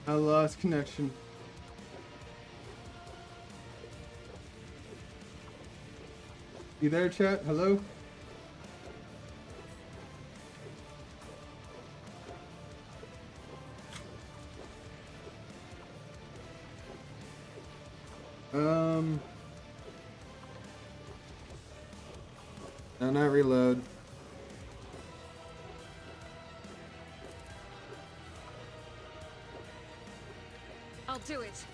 I lost connection. You there, chat? Hello? No, not reload. I'll do it.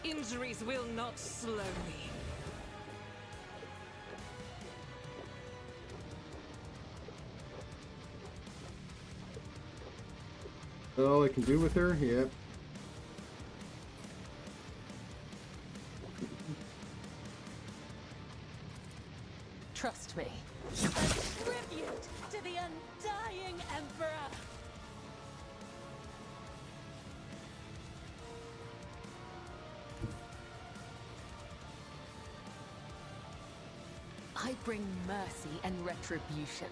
Injuries will not slow me. That's all I can do with her? Yep. Trust me. A tribute to the undying Emperor. I bring mercy and retribution.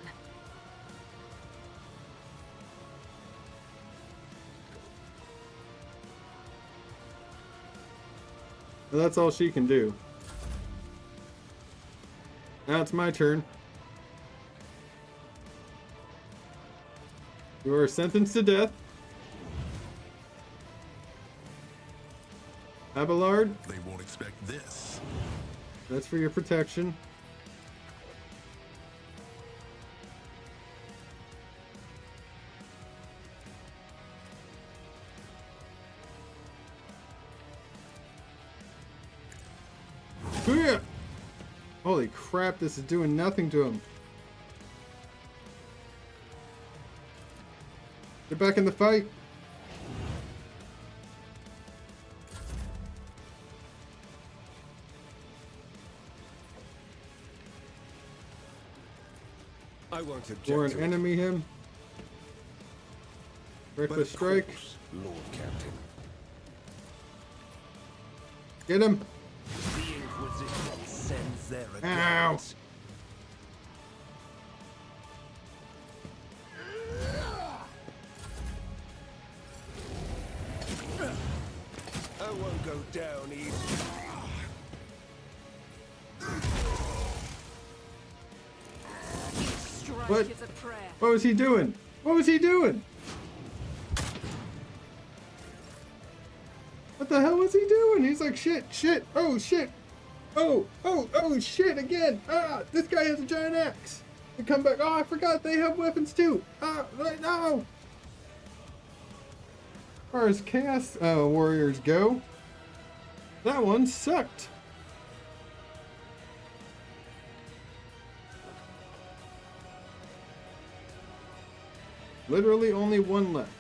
Well, that's all she can do. Now it's my turn. You are sentenced to death. Abelard, They won't expect this. that's for your protection. Booyah! Holy crap, this is doing nothing to him. Get back in the fight. I won't object Or an to it. enemy him. But Reckless of strike. course, Lord Captain. Get him. The Inquisition sends their Ow. regards. I won't go down easy. Each strike What? is a prayer. What was he doing? What was he doing? What the hell was he doing? He's like, shit, shit, oh, shit. Oh, shit, again. Ah, this guy has a giant axe. They come back. Oh, I forgot they have weapons too. Ah, right now. As far as Chaos Warriors go, that one sucked. Literally only one left.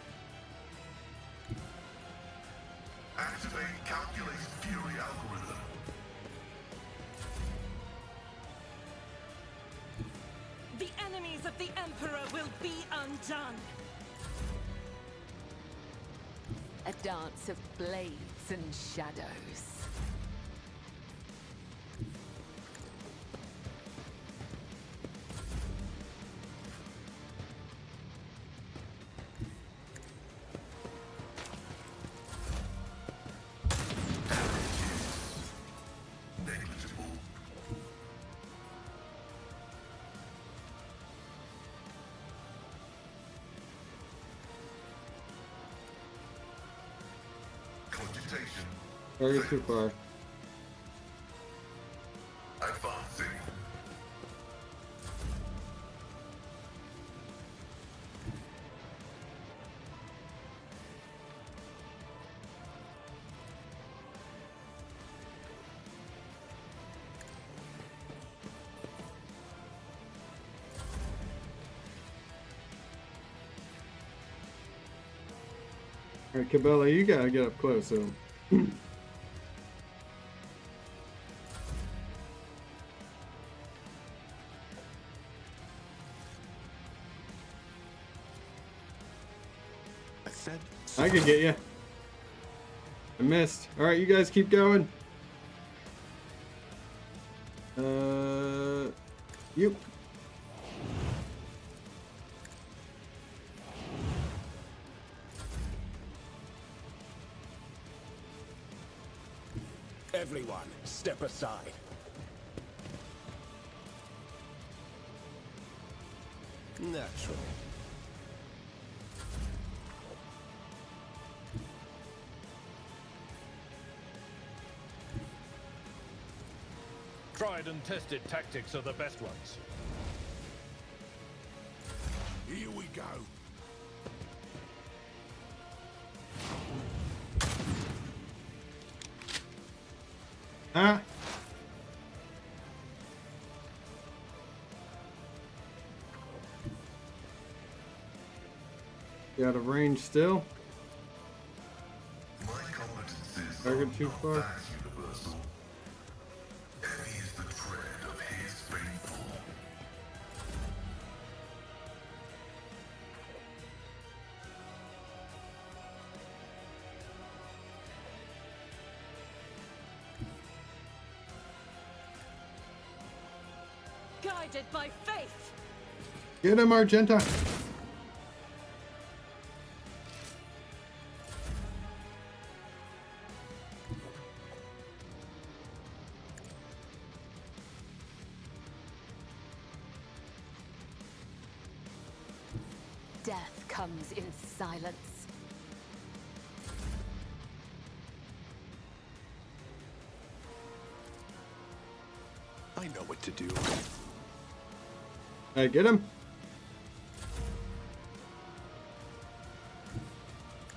Activate calculated fury algorithm. The enemies of the Emperor will be undone. A dance of blades and shadows. Negligible. cogitation. Target too far. Advancing. Alright, Cabela, you gotta get up close, so. I said I could get you. I missed. Alright, you guys keep going. You. everyone, step aside. Naturally. Tried and tested tactics are the best ones. Here we go. Ah. You out of range still? My competencies Target are too not far. that universal. Heavy is the tread of his faithful. Guided by faith. Get him, Argenta! Death comes in silence. I know what to do. Alright, get him!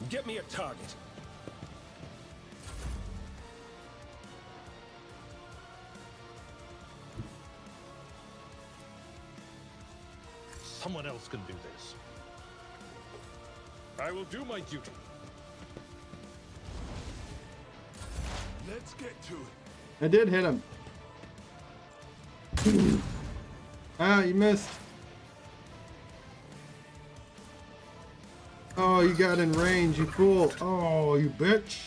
Get me a target. Someone else can do this. I will do my duty. Let's get to it. I did hit him. Ah, you missed. Oh, you got in range, you fool. Oh, you bitch.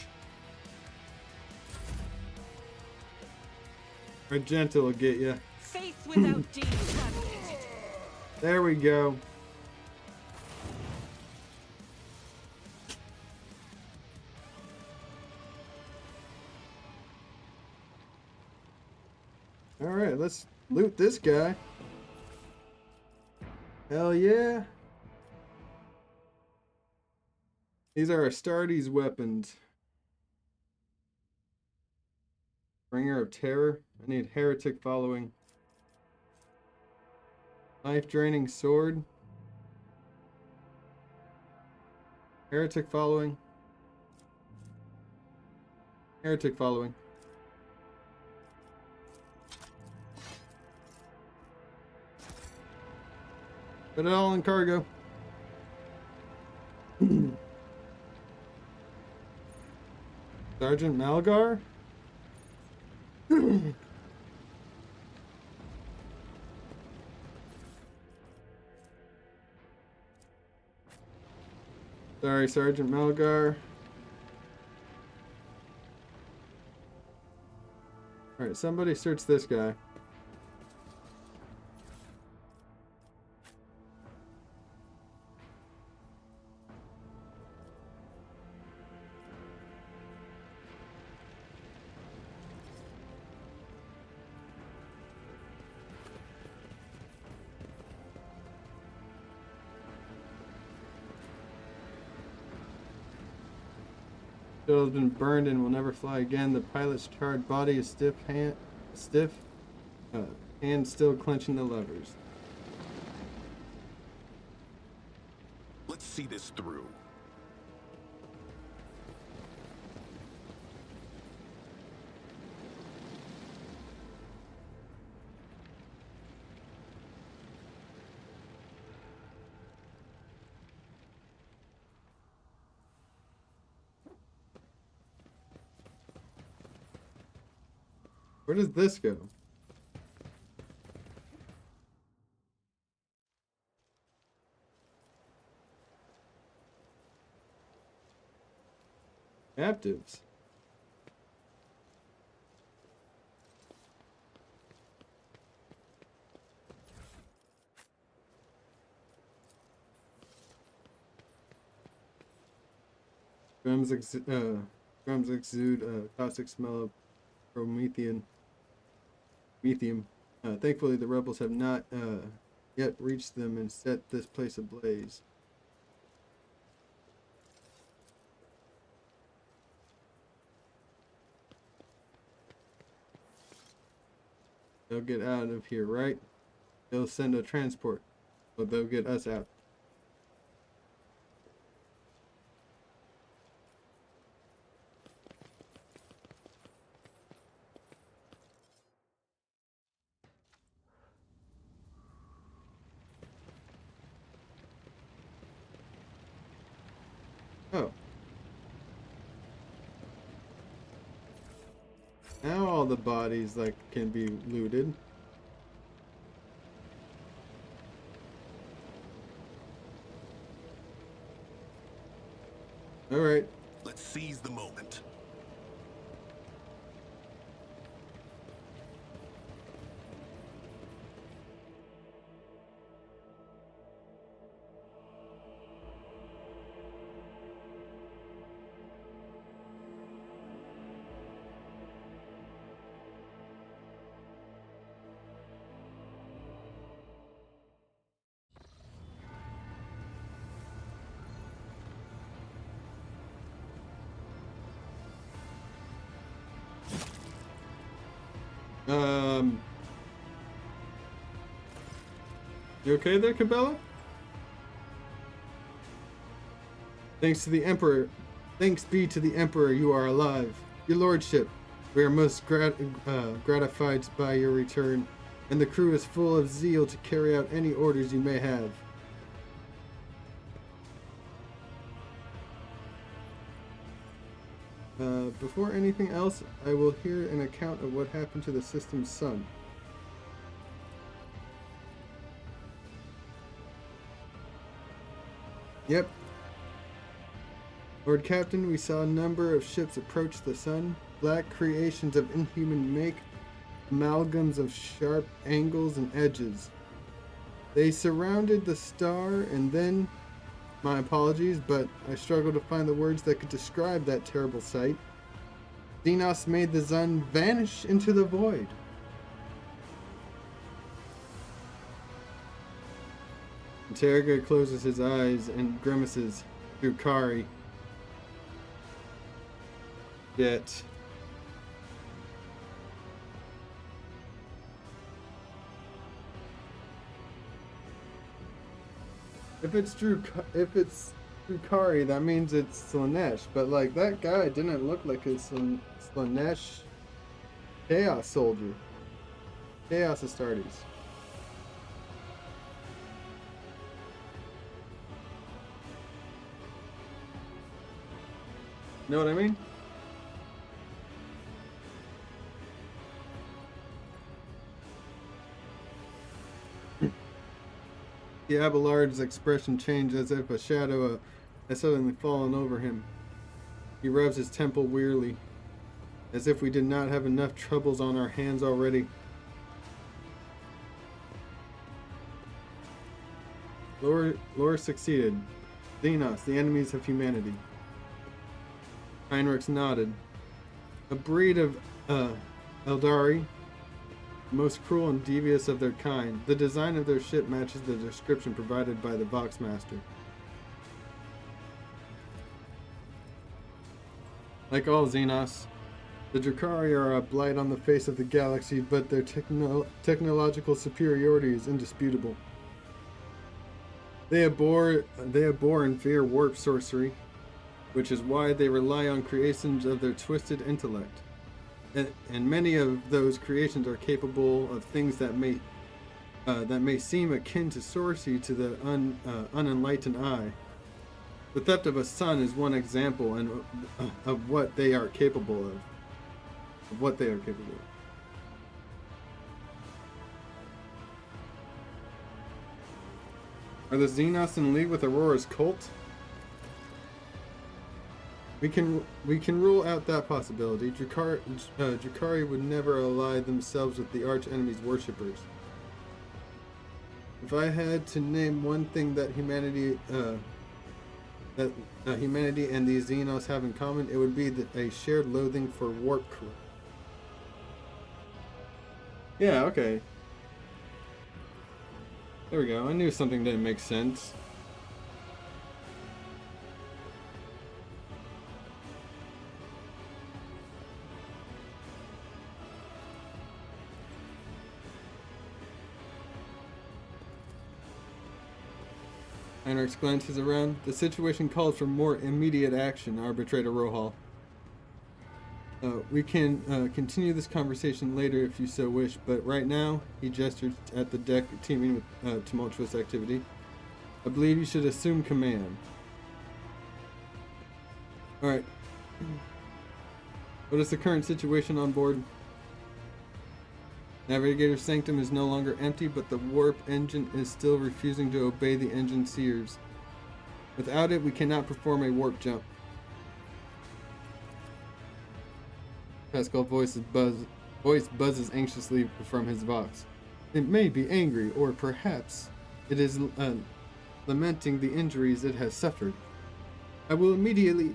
Argenta will get you. Faith without deeds eradicated. There we go. Alright, let's loot this guy. Hell yeah. These are Astartes weapons. Bringer of Terror. I need Heretic following. Life draining sword. Heretic following. Heretic following. Put it all in cargo. Sergeant Malgar? Sorry, Sergeant Malgar. Alright, somebody search this guy. Shuttle has been burned and will never fly again. The pilot's charred body is stiff, hand still clenching the levers. Let's see this through. Where does this go? Captives. Drums exude a caustic smell of Promethean. Thankfully, the rebels have not yet reached them and set this place ablaze. They'll get out of here, right? They'll send a transport, but they'll get us out. Oh. Now all the bodies like can be looted. All right. Let's seize the moment. You okay there, Cabela? Thanks to the Emperor. Thanks be to the Emperor, you are alive. Your Lordship, we are most gratified by your return, and the crew is full of zeal to carry out any orders you may have. Before anything else, I will hear an account of what happened to the system's son. Yep. Lord Captain, we saw a number of ships approach the sun. Black creations of inhuman make, amalgams of sharp angles and edges. They surrounded the star and then, my apologies, but I struggle to find the words that could describe that terrible sight. Xenos made the sun vanish into the void. Terraga closes his eyes and grimaces through Kari. Yet. If it's Kari, that means it's Slaanesh. But like that guy didn't look like a Slaanesh Chaos soldier. Chaos Astartes. Know what I mean? The Abelard's expression changed as if a shadow had suddenly fallen over him. He rubs his temple wearily, as if we did not have enough troubles on our hands already. Lore succeeded. Xenos, the enemies of humanity. Heinrichs nodded. A breed of Eldari, most cruel and devious of their kind. The design of their ship matches the description provided by the Voxmaster. Like all Xenos, the Drukhari are a blight on the face of the galaxy, but their technological superiority is indisputable. They abhor and fear warp sorcery, which is why they rely on creations of their twisted intellect. And many of those creations are capable of things that may seem akin to sorcery to the unenlightened eye. The theft of a sun is one example of what they are capable of. Are the Xenos in league with Aurora's cult? We can rule out that possibility. Drukhari would never ally themselves with the arch enemy's worshippers. If I had to name one thing that humanity and the Xenos have in common, it would be a shared loathing for warp corruption. Yeah, okay. There we go. I knew something didn't make sense. Anarch's glances around. The situation calls for more immediate action, Arbitrator Rohal. We can continue this conversation later if you so wish, but right now, he gestured at the deck teeming with tumultuous activity. I believe you should assume command. Alright. What is the current situation on board? Navigator Sanctum is no longer empty, but the warp engine is still refusing to obey the engine seers. Without it, we cannot perform a warp jump. Pascal's voice buzzes anxiously from his vox. It may be angry, or perhaps it is lamenting the injuries it has suffered. I will immediately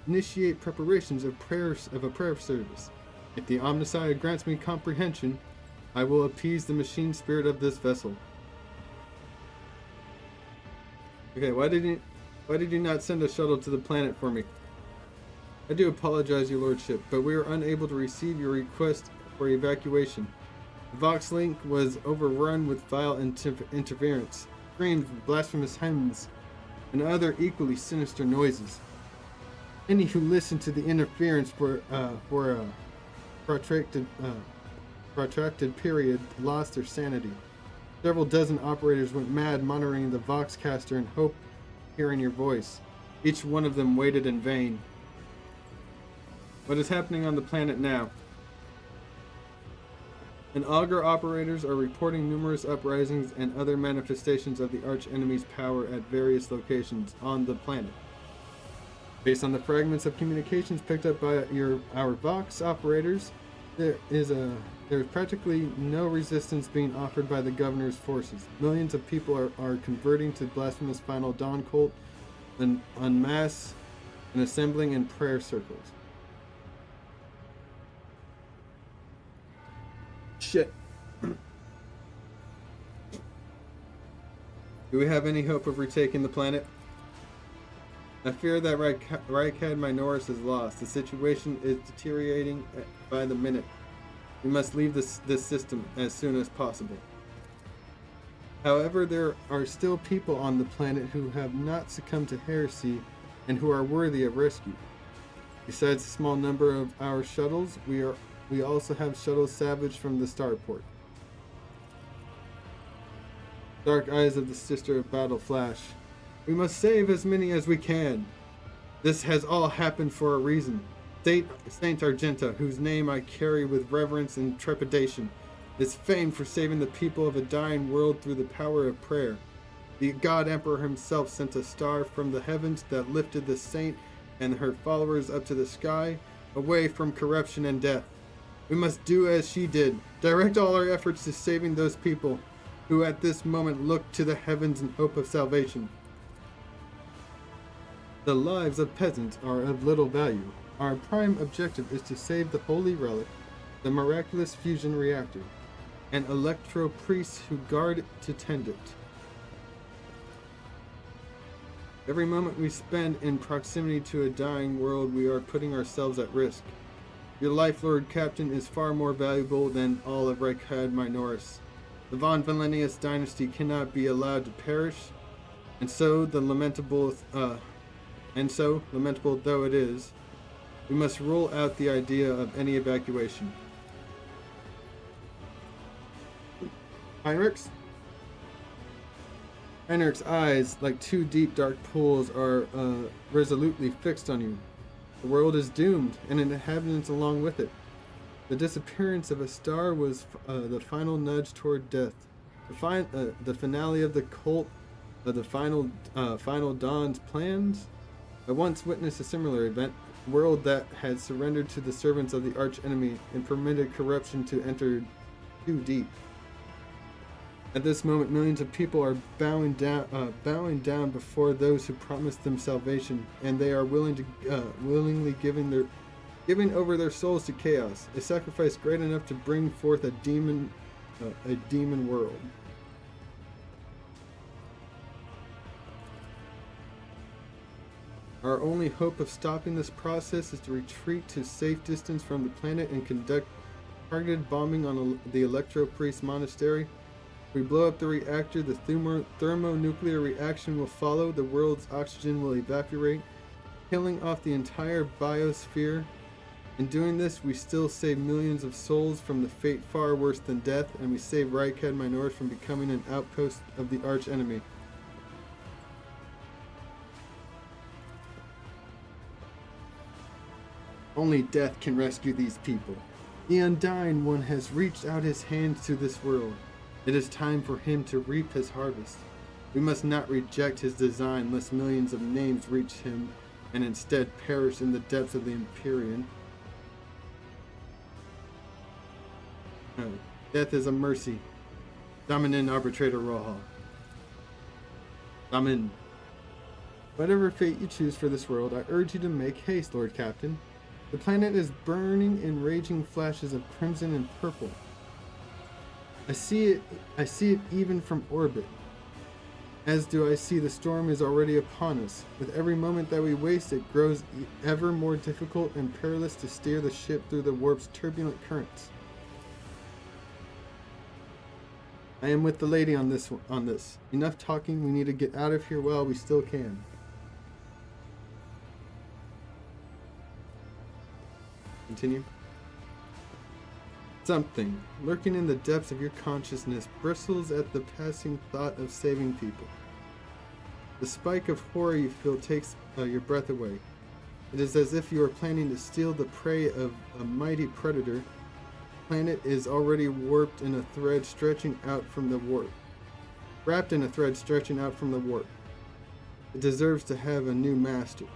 initiate preparations of a prayer service. If the Omnissiah grants me comprehension, I will appease the machine spirit of this vessel. Okay, why did you not send a shuttle to the planet for me? I do apologize, your lordship, but we were unable to receive your request for evacuation. The Vox Link was overrun with vile interference, screams, blasphemous hymns, and other equally sinister noises. Any who listened to the interference for a protracted period lost their sanity. Several dozen operators went mad monitoring the Voxcaster in hope of hearing your voice. Each one of them waited in vain. What is happening on the planet now? And Augur operators are reporting numerous uprisings and other manifestations of the arch enemy's power at various locations on the planet. Based on the fragments of communications picked up by our Vox operators, there is practically no resistance being offered by the governor's forces. Millions of people are converting to blasphemous Final Dawn cult en masse and assembling in prayer circles. Shit. Do we have any hope of retaking the planet? I fear that Rykad Minoris is lost. The situation is deteriorating by the minute. We must leave this system as soon as possible. However, there are still people on the planet who have not succumbed to heresy and who are worthy of rescue. Besides a small number of our shuttles, we also have shuttles salvaged from the starport. Dark eyes of the Sister of Battle flash. We must save as many as we can. This has all happened for a reason. Saint Argenta, whose name I carry with reverence and trepidation, is famed for saving the people of a dying world through the power of prayer. The God Emperor himself sent a star from the heavens that lifted the saint and her followers up to the sky, away from corruption and death. We must do as she did, direct all our efforts to saving those people who at this moment look to the heavens in hope of salvation. The lives of peasants are of little value. Our prime objective is to save the Holy Relic, the miraculous fusion reactor, and electro priests who guard to tend it. Every moment we spend in proximity to a dying world, we are putting ourselves at risk. Your life, Lord Captain, is far more valuable than all of Reichad Minoris. The Von Valenius dynasty cannot be allowed to perish, and so lamentable though it is, we must rule out the idea of any evacuation. Heinrich's eyes, like two deep dark pools, are resolutely fixed on you. The world is doomed, and inhabitants along with it. The disappearance of a star was the final nudge toward death. The finale of the cult, the final dawn's plans. I once witnessed a similar event, a world that had surrendered to the servants of the arch-enemy and permitted corruption to enter too deep. At this moment, millions of people are bowing down before those who promised them salvation, and they are willingly giving over their souls to chaos, a sacrifice great enough to bring forth a demon world. Our only hope of stopping this process is to retreat to safe distance from the planet and conduct targeted bombing on the Electro Priest Monastery. If we blow up the reactor, the thermonuclear reaction will follow, the world's oxygen will evaporate, killing off the entire biosphere. In doing this, we still save millions of souls from the fate far worse than death, and we save Reichad Minoris from becoming an outpost of the arch-enemy. Only death can rescue these people. The Undying One has reached out his hands to this world. It is time for him to reap his harvest. We must not reject his design lest millions of names reach him and instead perish in the depths of the Empyrean. Death is a mercy. Damin Arbitrator Rohal. Damin. Whatever fate you choose for this world, I urge you to make haste, Lord Captain. The planet is burning in raging flashes of crimson and purple. I see it even from orbit. As do I see the storm is already upon us. With every moment that we waste, it grows ever more difficult and perilous to steer the ship through the warp's turbulent currents. I am with the lady on this. Enough talking, we need to get out of here while we still can. Continue. Something, lurking in the depths of your consciousness, bristles at the passing thought of saving people. The spike of horror you feel takes your breath away. It is as if you are planning to steal the prey of a mighty predator. The planet is already warped in a thread stretching out from the warp. Wrapped in a thread stretching out from the warp. It deserves to have a new master.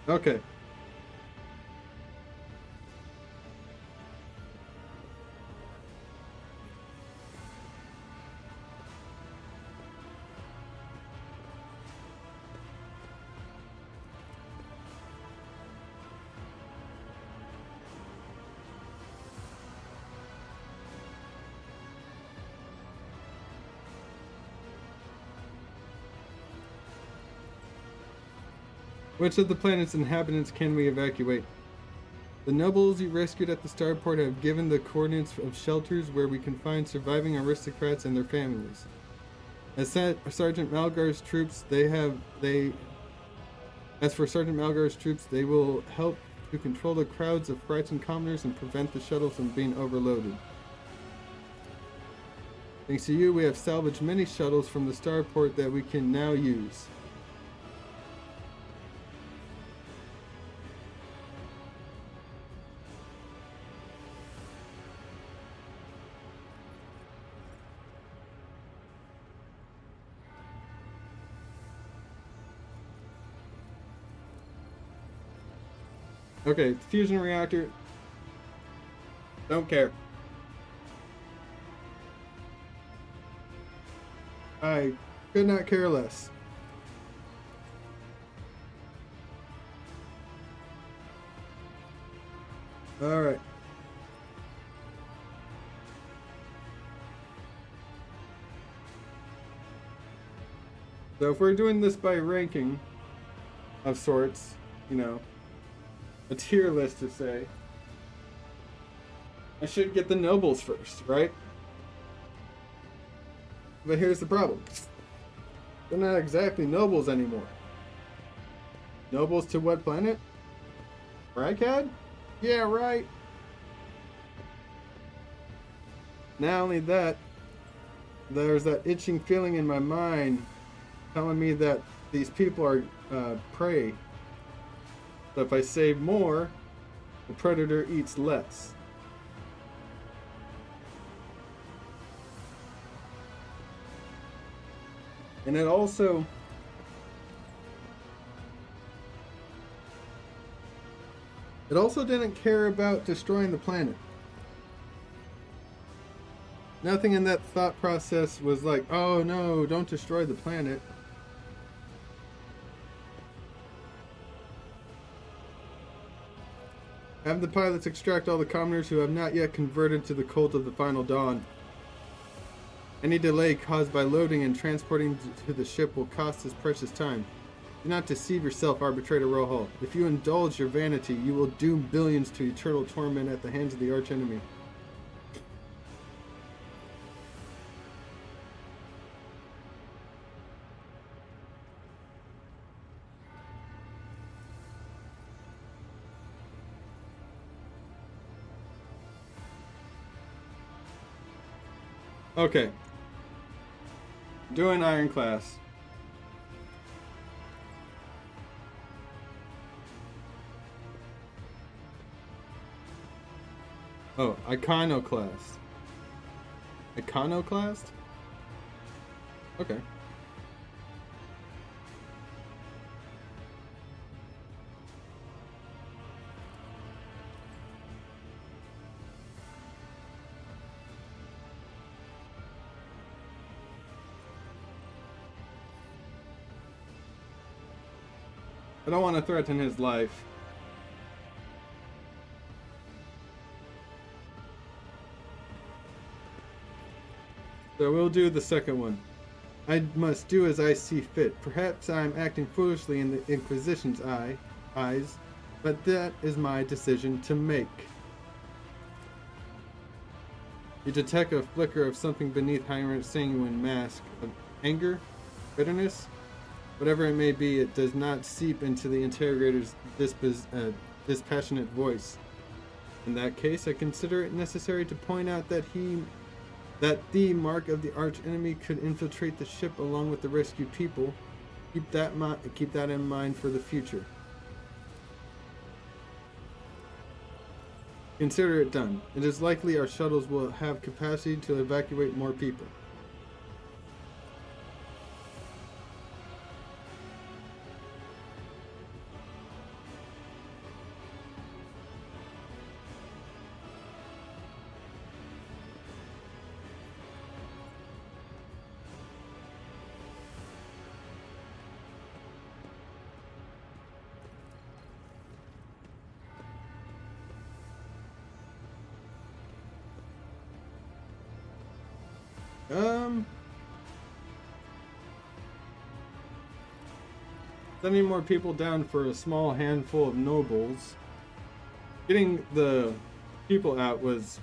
Okay. Which of the planet's inhabitants can we evacuate? The nobles you rescued at the starport have given the coordinates of shelters where we can find surviving aristocrats and their families. As Sergeant Malgar's troops, they will help to control the crowds of frightened commoners and prevent the shuttles from being overloaded. Thanks to you, we have salvaged many shuttles from the starport that we can now use. Okay, fusion reactor. Don't care. I could not care less. Alright. So if we're doing this by ranking of sorts, you know, a tier list to say, I should get the nobles first, right? But here's the problem. They're not exactly nobles anymore. Nobles to what planet? Rykad? Yeah, right. Not only that, there's that itching feeling in my mind telling me that these people are prey. So if I save more, the predator eats less. And it also didn't care about destroying the planet. Nothing in that thought process was like, oh no, don't destroy the planet. Have the pilots extract all the commoners who have not yet converted to the cult of the Final Dawn. Any delay caused by loading and transporting to the ship will cost us precious time. Do not deceive yourself, Arbitrator Rohal. If you indulge your vanity, you will doom billions to eternal torment at the hands of the archenemy. Okay. Doing Iron Class. Oh, Iconoclast. Iconoclast? Okay. I don't want to threaten his life. So we'll do the second one. I must do as I see fit. Perhaps I am acting foolishly in the Inquisition's eyes, but that is my decision to make. You detect a flicker of something beneath Hyrant's sanguine mask of anger, bitterness. Whatever it may be, it does not seep into the interrogator's dispassionate voice. In that case, I consider it necessary to point out that the mark of the archenemy could infiltrate the ship along with the rescued people. Keep that in mind for the future. Consider it done. It is likely our shuttles will have capacity to evacuate more people. Sending more people down for a small handful of nobles. Getting the people out was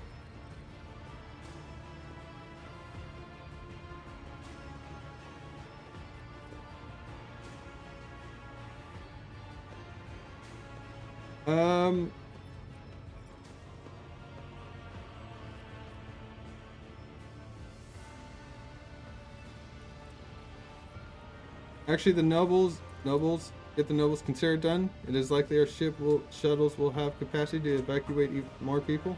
actually the nobles, get the nobles considered done. It is likely our shuttles will have capacity to evacuate more people.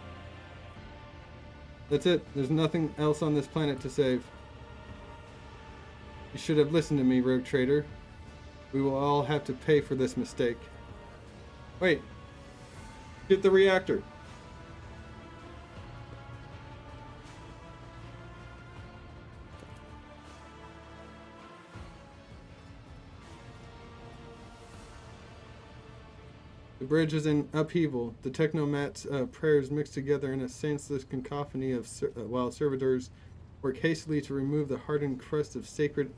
That's it. There's nothing else on this planet to save. You should have listened to me, rogue trader. We will all have to pay for this mistake. Wait. Get the reactor. The bridge is in upheaval. The technomat's prayers mix together in a senseless cacophony of while servitors work hastily to remove the hardened crust of sacred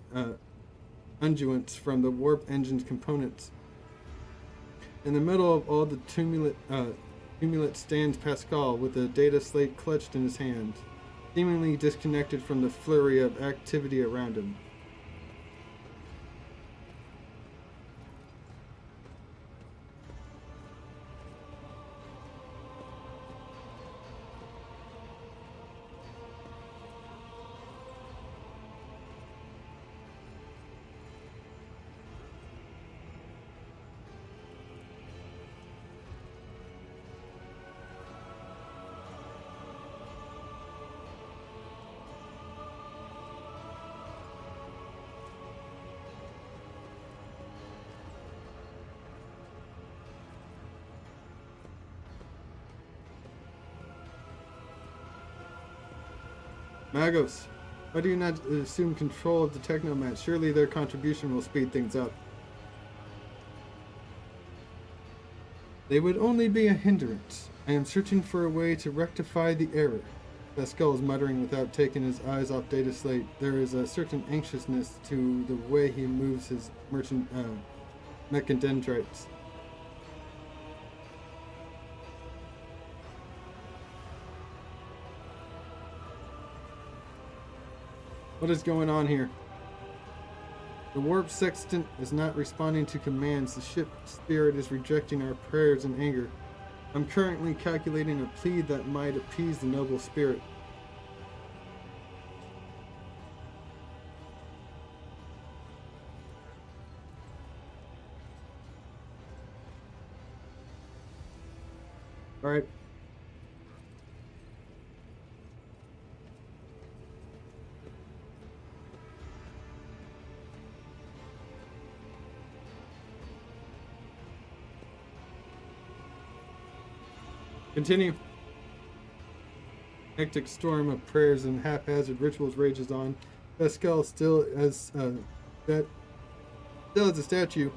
unguents from the warp engine's components. In the middle of all the tumult stands Pascal with the data slate clutched in his hand, seemingly disconnected from the flurry of activity around him. Magos, why do you not assume control of the Technomat? Surely their contribution will speed things up. They would only be a hindrance. I am searching for a way to rectify the error. Pascal is muttering without taking his eyes off Data Slate. There is a certain anxiousness to the way he moves his mechadendrites. What is going on here? The warp sextant is not responding to commands. The ship spirit is rejecting our prayers in anger. I'm currently calculating a plea that might appease the noble spirit. All right. Continue. Hectic storm of prayers and haphazard rituals rages on. Pascal still as a statue,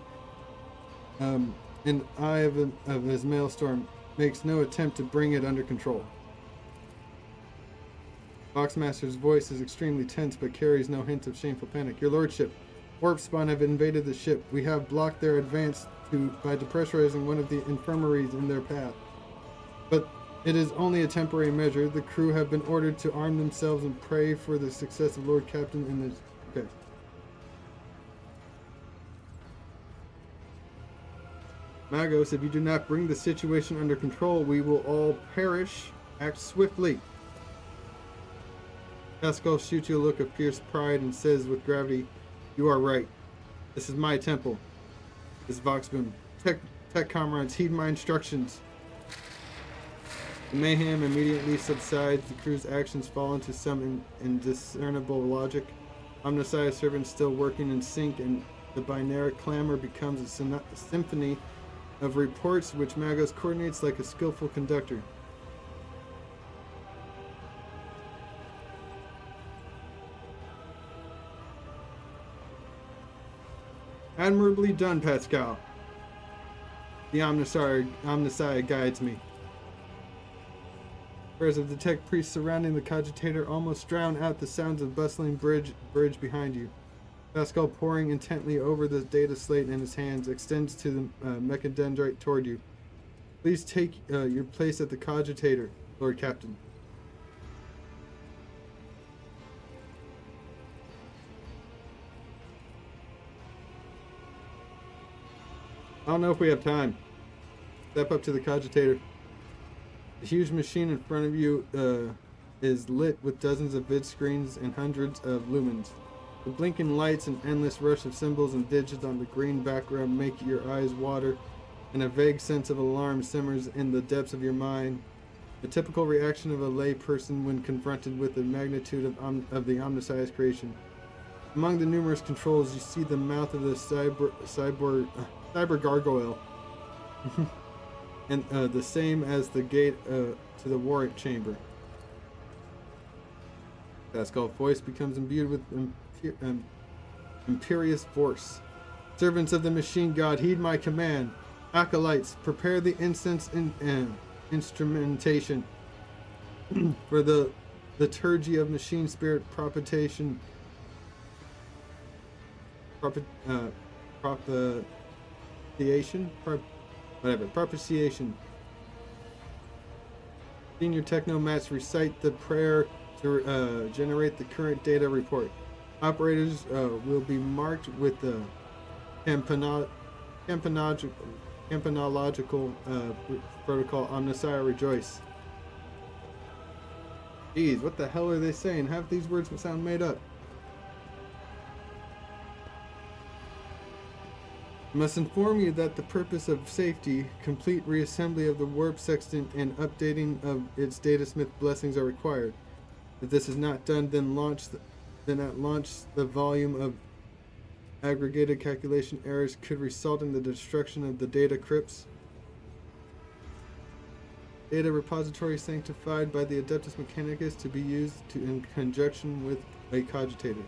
in the eye of his maelstrom, makes no attempt to bring it under control. Boxmaster's voice is extremely tense but carries no hint of shameful panic. Your lordship, warp spawn have invaded the ship. We have blocked their advance by depressurizing one of the infirmaries in their path. But it is only a temporary measure. The crew have been ordered to arm themselves and pray for the success of Lord Captain in the... Okay. Magos, if you do not bring the situation under control, we will all perish. Act swiftly. Pascal shoots you a look of fierce pride and says with gravity, you are right. This is my temple. This Voxboom. Tech comrades, heed my instructions. The mayhem immediately subsides. The crew's actions fall into some indiscernible logic. Omnissiah's servants still working in sync, and the binary clamor becomes a symphony of reports which Magos coordinates like a skillful conductor. Admirably done, Pascal. The Omnissiah guides me. Prayers of the tech priests surrounding the cogitator almost drown out the sounds of bustling bridge behind you. Pascal, poring intently over the data slate in his hands, extends to the mechadendrite toward you. Please take your place at the cogitator, Lord Captain. I don't know if we have time. Step up to the cogitator. The huge machine in front of you is lit with dozens of vid screens and hundreds of lumens. The blinking lights and endless rush of symbols and digits on the green background make your eyes water, and a vague sense of alarm simmers in the depths of your mind. The typical reaction of a lay person when confronted with the magnitude of the Omnissiah's creation. Among the numerous controls, you see the mouth of the cyber gargoyle. And the same as the gate to the warrant chamber. Pascal's voice becomes imbued with imperious force. Servants of the machine god, heed my command. Acolytes, prepare the incense instrumentation for the liturgy of machine spirit propitiation. Propitiation. Senior Technomats recite the prayer to generate the current data report. Operators will be marked with the campanological protocol Omnissiah Rejoice. Jeez, what the hell are they saying? Half these words sound made up. I must inform you that the purpose of safety, complete reassembly of the warp sextant, and updating of its datasmith blessings are required. If this is not done, then at launch the volume of aggregated calculation errors could result in the destruction of the data crypts. Data repository sanctified by the Adeptus Mechanicus to be used in conjunction with a cogitator.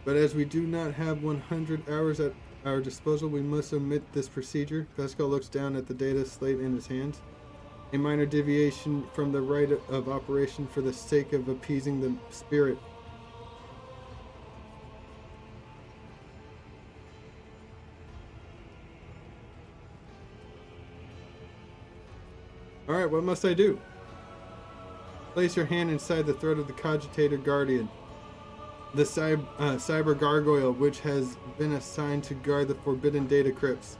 But as we do not have 100 hours at our disposal, we must omit this procedure. Pascal looks down at the data slate in his hands. A minor deviation from the right of operation for the sake of appeasing the spirit. Alright, what must I do? Place your hand inside the throat of the Cogitator Guardian, the cyber gargoyle which has been assigned to guard the forbidden data crypts.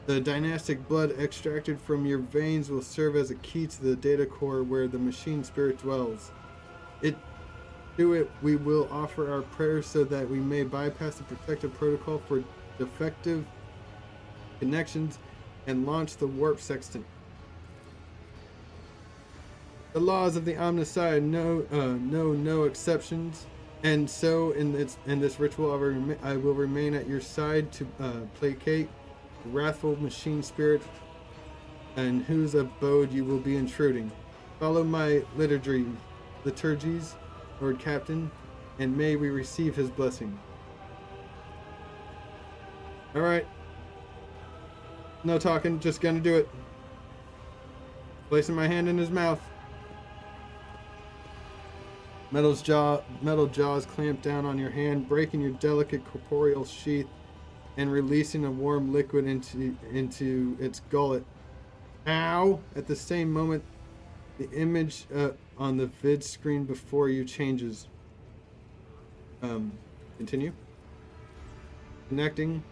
The dynastic blood extracted from your veins will serve as a key to the data core where the machine spirit dwells. To it we will offer our prayers so that we may bypass the protective protocol for defective connections and launch the warp sextant. The laws of the Omnissiah know no exceptions, and so in this ritual I will remain at your side to placate the wrathful machine spirit in whose abode you will be intruding. Follow my liturgies, Lord Captain, and may we receive his blessing. Alright. No talking, just gonna do it. Placing my hand in his mouth. Metal jaws clamp down on your hand, breaking your delicate corporeal sheath and releasing a warm liquid into its gullet. Ow! At the same moment, the image on the vid screen before you changes. Continue. Connecting.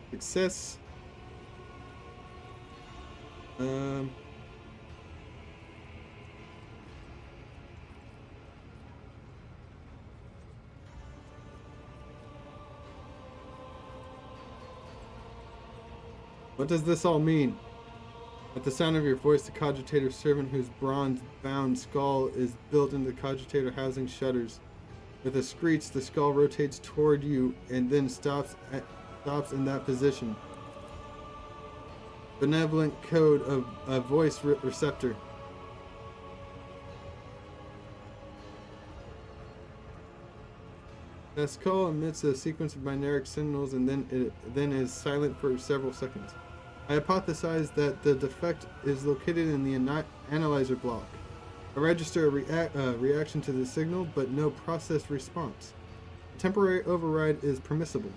Success. What does this all mean? At the sound of your voice, the cogitator servant whose bronze-bound skull is built into the cogitator housing shudders. With a screech, the skull rotates toward you and then stops in that position. Benevolent code of a voice receptor. The skull emits a sequence of binary signals and then is silent for several seconds. I hypothesize that the defect is located in the analyzer block. I register a reaction to the signal, but no processed response. A temporary override is permissible.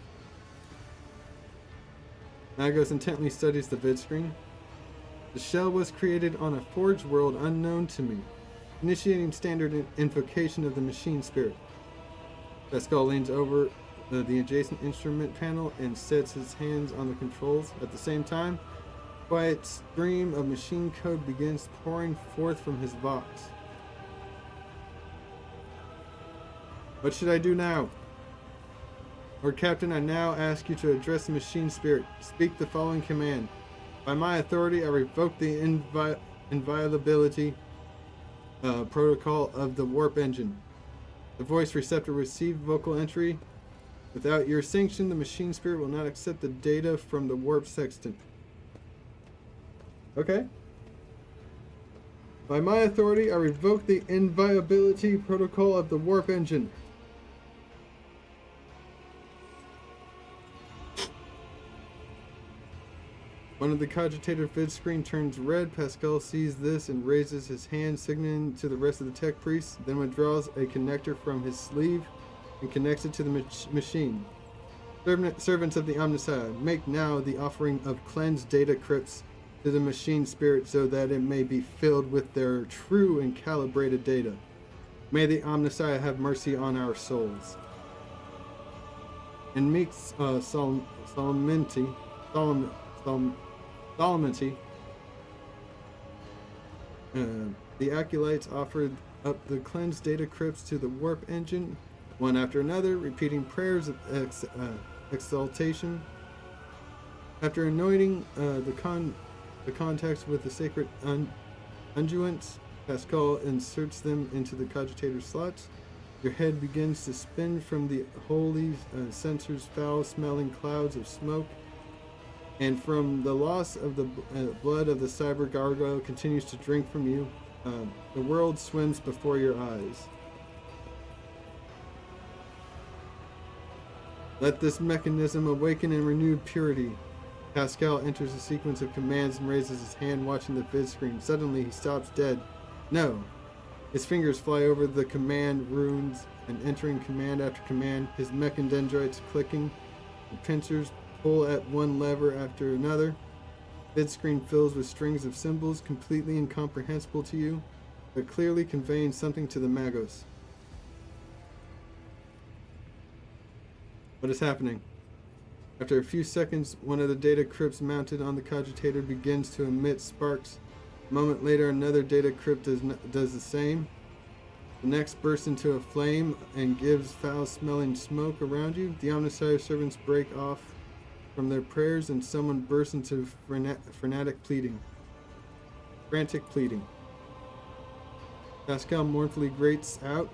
Magos intently studies the vid screen. The shell was created on a forge world unknown to me, initiating standard invocation of the machine spirit. Pascal leans over the adjacent instrument panel and sets his hands on the controls. At the same time, a quiet stream of machine code begins pouring forth from his vox. What should I do now? Lord Captain, I now ask you to address the machine spirit. Speak the following command. By my authority, I revoke the inviolability protocol of the warp engine. The voice receptor received vocal entry. Without your sanction, the machine spirit will not accept the data from the warp sextant. Okay. By my authority, I revoke the inviolability protocol of the warp engine. One of the cogitator vid screen turns red. Pascal sees this and raises his hand, signaling to the rest of the tech priests, then withdraws a connector from his sleeve and connects it to the machine. Servants of the Omnissiah, make now the offering of cleansed data crypts to the machine spirit so that it may be filled with their true and calibrated data. May the Omnissiah have mercy on our souls. In meek solemnity, the acolytes offered up the cleansed data crypts to the warp engine, one after another, repeating prayers of exaltation. After anointing the contacts with the sacred unguents, Pascal inserts them into the cogitator slots. Your head begins to spin from the holy sensors, foul-smelling clouds of smoke, and from the loss of the blood of the cyber gargoyle continues to drink from you. The world swims before your eyes. Let this mechanism awaken in renewed purity. Pascal enters a sequence of commands and raises his hand, watching the vid screen. Suddenly, he stops dead. No. His fingers fly over the command runes and entering command after command, his mechadendrites clicking, and pincers pull at one lever after another. Vid screen fills with strings of symbols completely incomprehensible to you, but clearly conveying something to the Magos. What is happening? After a few seconds, one of the data crypts mounted on the cogitator begins to emit sparks. A moment later, another data crypt does the same. The next bursts into a flame and gives foul-smelling smoke around you. The Omnissiah servants break off from their prayers and someone bursts into frantic pleading. Pascal mournfully grates out.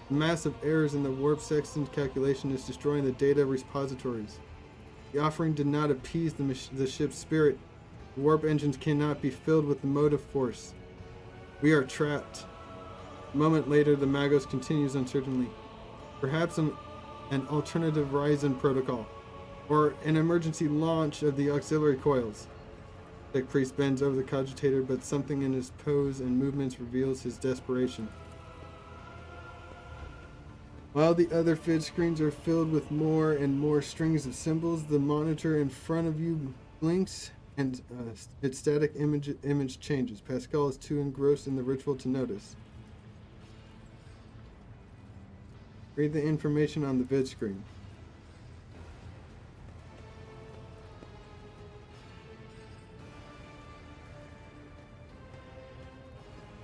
The massive errors in the warp sextant calculation is destroying the data repositories. The offering did not appease the ship's spirit. The warp engines cannot be filled with the motive force. We are trapped. A moment later, the Magos continues uncertainly. Perhaps an alternative Ryzen protocol, or an emergency launch of the auxiliary coils. Tech Priest bends over the cogitator, but something in his pose and movements reveals his desperation. While the other vid screens are filled with more and more strings of symbols, the monitor in front of you blinks and its static image changes. Pascal is too engrossed in the ritual to notice. Read the information on the vid screen.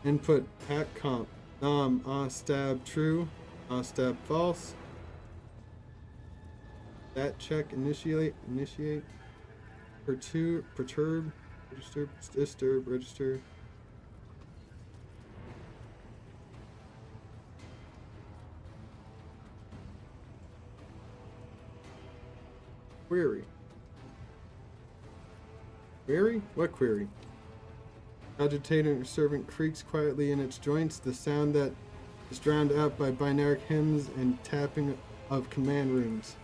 Input pack comp dom stab true, stab false. That check initiate perturb register disturb register. Query. Query? What query? Cogitator servant creaks quietly in its joints, the sound that is drowned out by binaric hymns and tapping of command runes.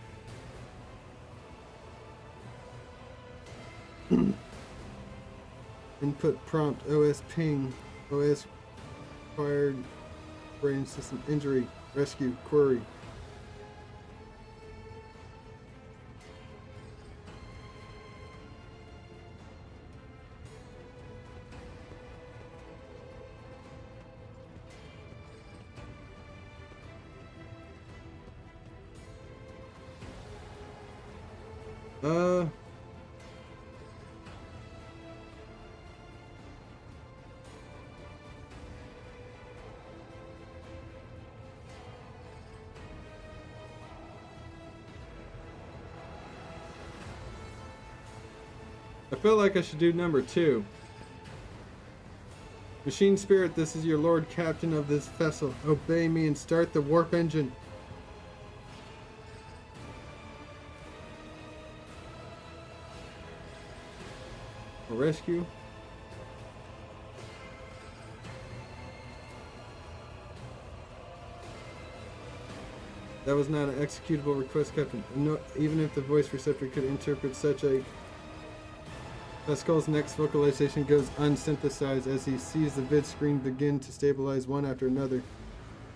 Input prompt OS ping, OS acquired brain system injury, rescue, query. I felt like I should do number 2. Machine Spirit, this is your Lord Captain of this vessel. Obey me and start the warp engine. A rescue. That was not an executable request, Captain. No, even if the voice receptor could interpret such a Pascal's next vocalization goes unsynthesized as he sees the vid screen begin to stabilize one after another.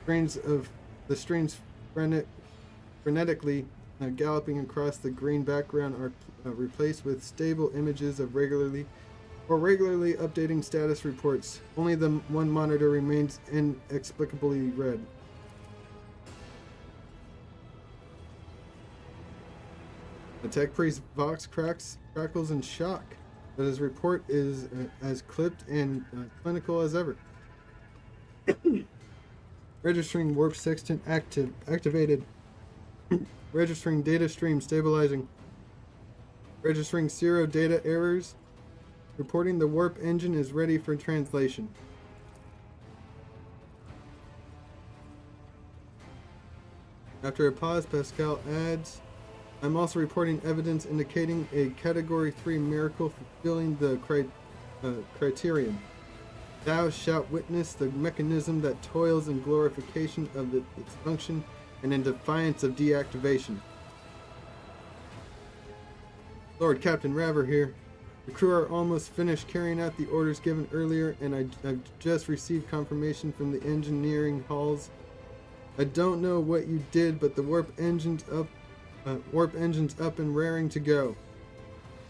The strings frenetically galloping across the green background are replaced with stable images of regularly updating status reports. Only the one monitor remains inexplicably red. The tech priest Vox crackles in shock, but his report is as clipped and clinical as ever. Registering warp sextant activated. Registering data stream stabilizing. Registering zero data errors. Reporting the warp engine is ready for translation. After a pause, Pascal adds, I'm also reporting evidence indicating a Category 3 miracle fulfilling the criterion. Thou shalt witness the mechanism that toils in glorification of its function and in defiance of deactivation. Lord Captain Raver here. The crew are almost finished carrying out the orders given earlier, and I've just received confirmation from the engineering halls. I don't know what you did, but the warp engine's up and raring to go.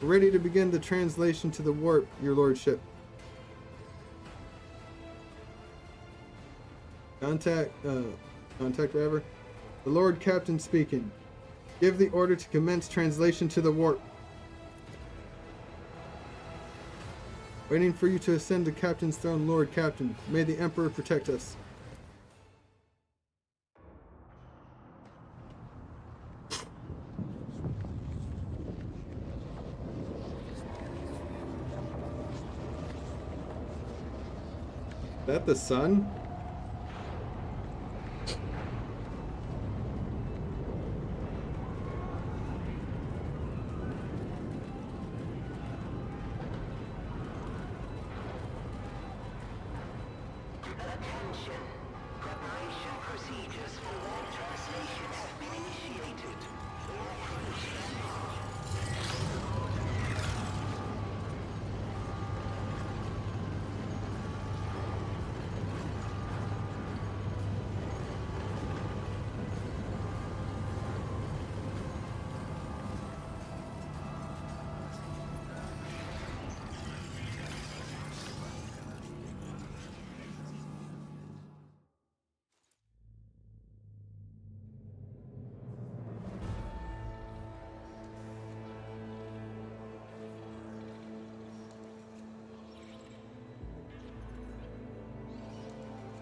We're ready to begin the translation to the warp, your lordship. Contact Raver. The Lord Captain speaking. Give the order to commence translation to the warp. Waiting for you to ascend to Captain's throne, Lord Captain. May the Emperor protect us. Is that the sun?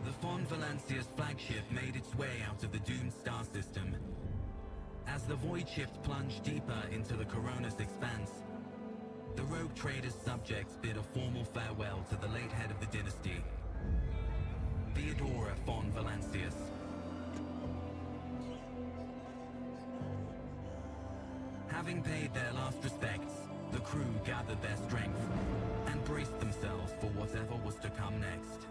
The Fon Valancia's flagship made its way out of the doomed star system. As the void shift plunged deeper into the Coronis expanse, the rogue trader's subjects bid a formal farewell to the late head of the dynasty, Theodora Fon Valancius. Having paid their last respects, the crew gathered their strength and braced themselves for whatever was to come next.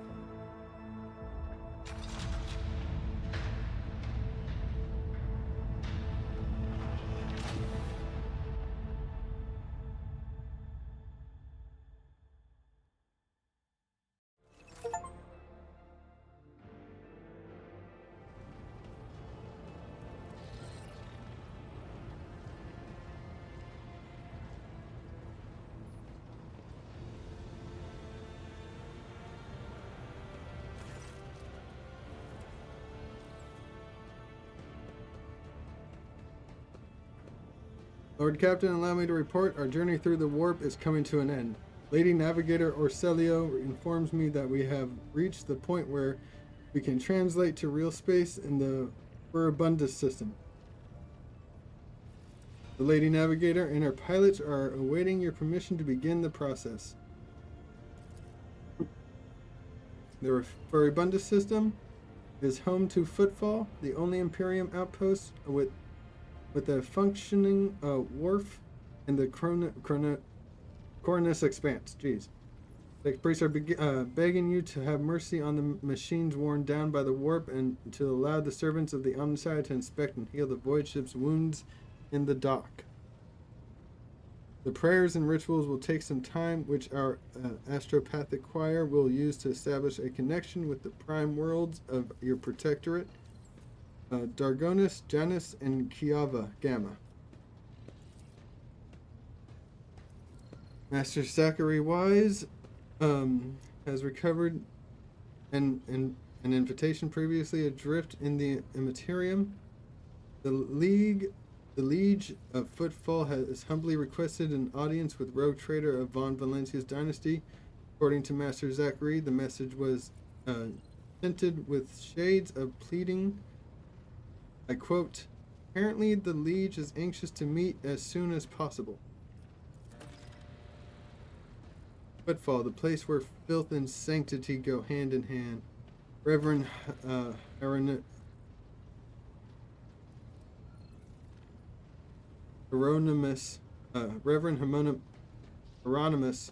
Lord Captain, allow me to report our journey through the warp is coming to an end. Lady Navigator Orselio informs me that we have reached the point where we can translate to real space in the Furibundus system. The Lady Navigator and her pilots are awaiting your permission to begin the process. The Furibundus system is home to Footfall, the only Imperium outpost with a functioning wharf in the Coronis expanse. Jeez. The priests are begging you to have mercy on the machines worn down by the warp and to allow the servants of the Omnicide to inspect and heal the void ship's wounds in the dock. The prayers and rituals will take some time, which our astropathic choir will use to establish a connection with the prime worlds of your protectorate, Dargonis, Janus, and Kiava Gamma. Master Zachary Wise has recovered an invitation previously adrift in the Immaterium. The Liege of Footfall has humbly requested an audience with Rogue Trader of Von Valencia's dynasty. According to Master Zachary, the message was tinted with shades of pleading. I quote, "Apparently the Liege is anxious to meet as soon as possible." Footfall, the place where filth and sanctity go hand in hand. Reverend Hieronymus, Reverend Hieronymus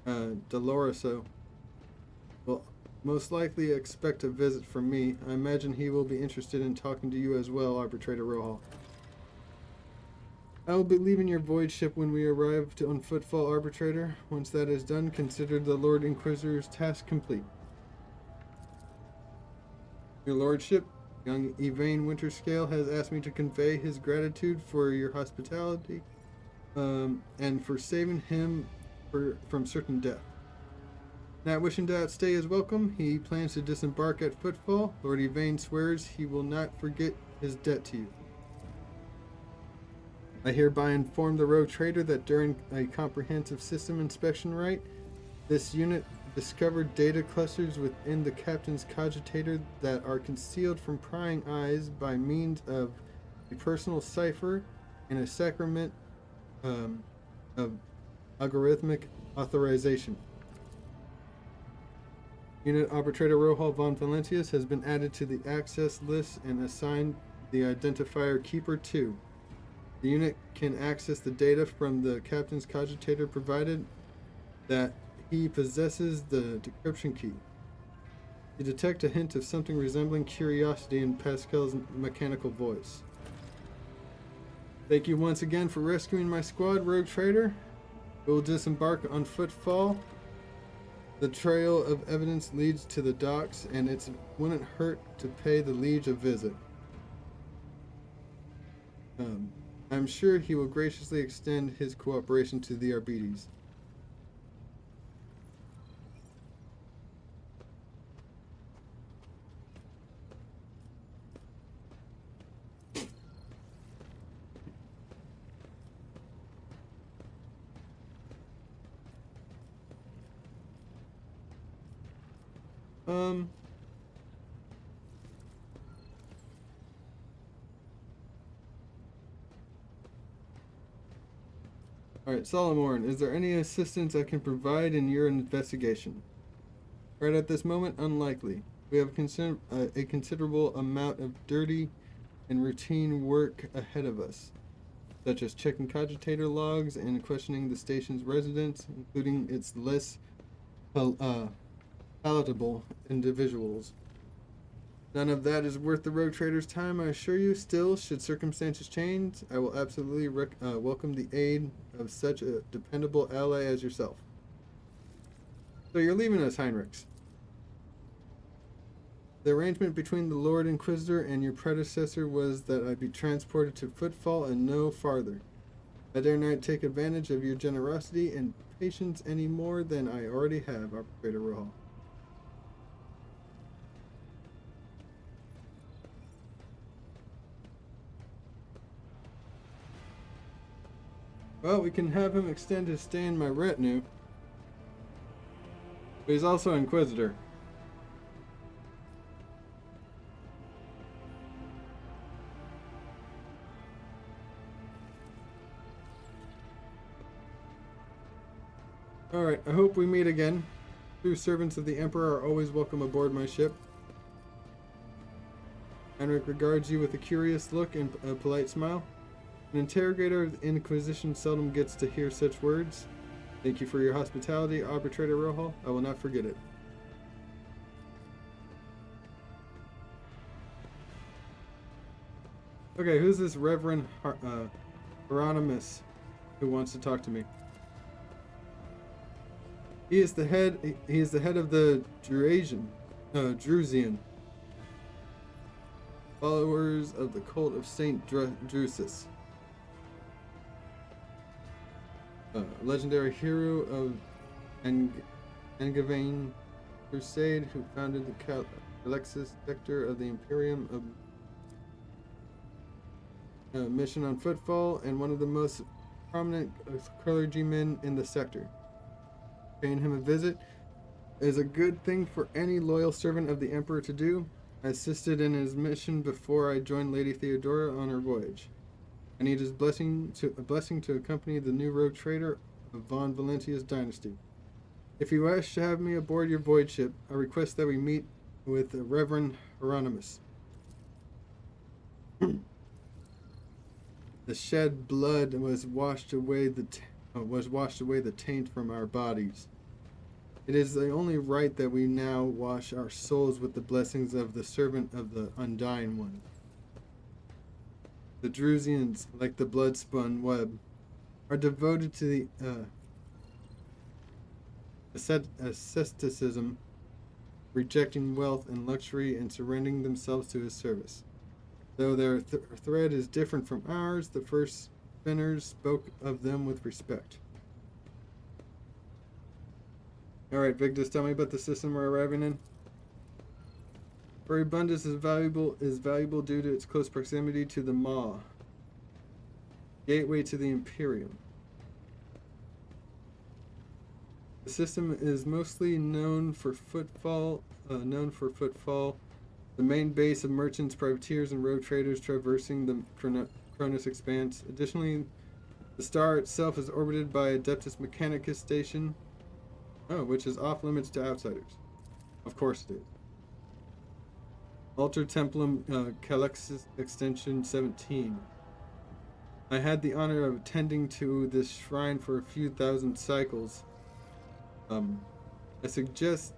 Doloroso will most likely expect a visit from me. I imagine he will be interested in talking to you as well, Arbitrator Rohal. I will be leaving your void ship when we arrive on Footfall, Arbitrator. Once that is done, consider the Lord Inquisitor's task complete. Your Lordship, young Yvain Winterscale has asked me to convey his gratitude for your hospitality and for saving him from certain death. Not wishing to outstay his welcome, he plans to disembark at Footfall. Lord Yvain swears he will not forget his debt to you. I hereby inform the Rogue Trader that during a comprehensive system inspection right, this unit discovered data clusters within the Captain's cogitator that are concealed from prying eyes by means of a personal cipher and a sacrament of algorithmic authorization. Unit Arbitrator Rohal von Valencius has been added to the access list and assigned the identifier Keeper 2. The unit can access the data from the Captain's cogitator provided that he possesses the decryption key. You detect a hint of something resembling curiosity in Pascal's mechanical voice. Thank you once again for rescuing my squad, Rogue Trader. We will disembark on Footfall. The trail of evidence leads to the docks, and it wouldn't hurt to pay the Liege a visit. I'm sure he will graciously extend his cooperation to the Arbites. Alright, Solomorn, is there any assistance I can provide in your investigation? Right at this moment, unlikely. We have a considerable amount of dirty and routine work ahead of us, such as checking cogitator logs and questioning the station's residents, including its less palatable individuals. None of that is worth the Rogue Trader's time, I assure you. Still, should circumstances change, I will absolutely welcome the aid of such a dependable ally as yourself. So you're leaving us, Heinrichs. The arrangement between the Lord Inquisitor and your predecessor was that I be transported to Footfall and no farther. I dare not take advantage of your generosity and patience any more than I already have, Arbitrator Rohal. Well, we can have him extend his stay in my retinue. But he's also Inquisitor. Alright, I hope we meet again. True servants of the Emperor are always welcome aboard my ship. Heinrich regards you with a curious look and a polite smile. An interrogator of the Inquisition seldom gets to hear such words. Thank you for your hospitality, Arbitrator Rohal. I will not forget it. Okay, who's this Reverend Hieronymus who wants to talk to me. He is the head of the Drusian, followers of the cult of Saint Drusus. A legendary hero of Angevin Crusade who founded the Alexis sector of the Imperium of mission on Footfall and one of the most prominent clergymen in the sector. Paying him a visit is a good thing for any loyal servant of the Emperor to do. I assisted in his mission before I joined Lady Theodora on her voyage. I need his blessing to accompany the new rogue trader of Von Valentia's dynasty. If you wish to have me aboard your voyage ship, I request that we meet with Reverend Hieronymus. The shed blood was washed away the taint from our bodies. It is the only right that we now wash our souls with the blessings of the servant of the Undying One. The Drusians, like the blood-spun web, are devoted to the asceticism, rejecting wealth and luxury and surrendering themselves to his service. Though their thread is different from ours, the first spinners spoke of them with respect. Alright, Victus, tell me about the system we're arriving in. Furibundus is valuable due to its close proximity to the Maw, gateway to the Imperium. The system is mostly known for Footfall, the main base of merchants, privateers, and rogue traders traversing the Cronus Expanse. Additionally, the star itself is orbited by Adeptus Mechanicus station, which is off limits to outsiders. Of course it is. Altar Templum Calexis Extension 17. I had the honor of attending to this shrine for a few thousand cycles. I suggest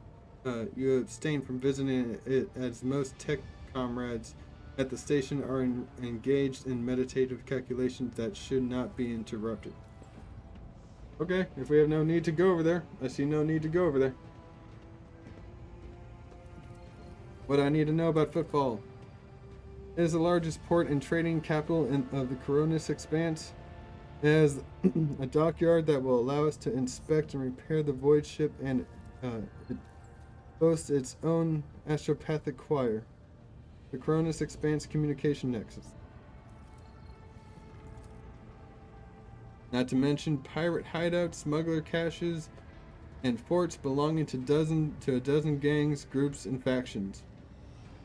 you abstain from visiting it, as most tech comrades at the station are engaged in meditative calculations that should not be interrupted. Okay, if we have no need to go over there, I see no need to go over there. What I need to know about Footfall. It is the largest port and trading capital of the Cronus Expanse. It has a dockyard that will allow us to inspect and repair the void ship, and it boasts its own astropathic choir, the Cronus Expanse Communication Nexus. Not to mention pirate hideouts, smuggler caches, and forts belonging to a dozen gangs, groups, and factions.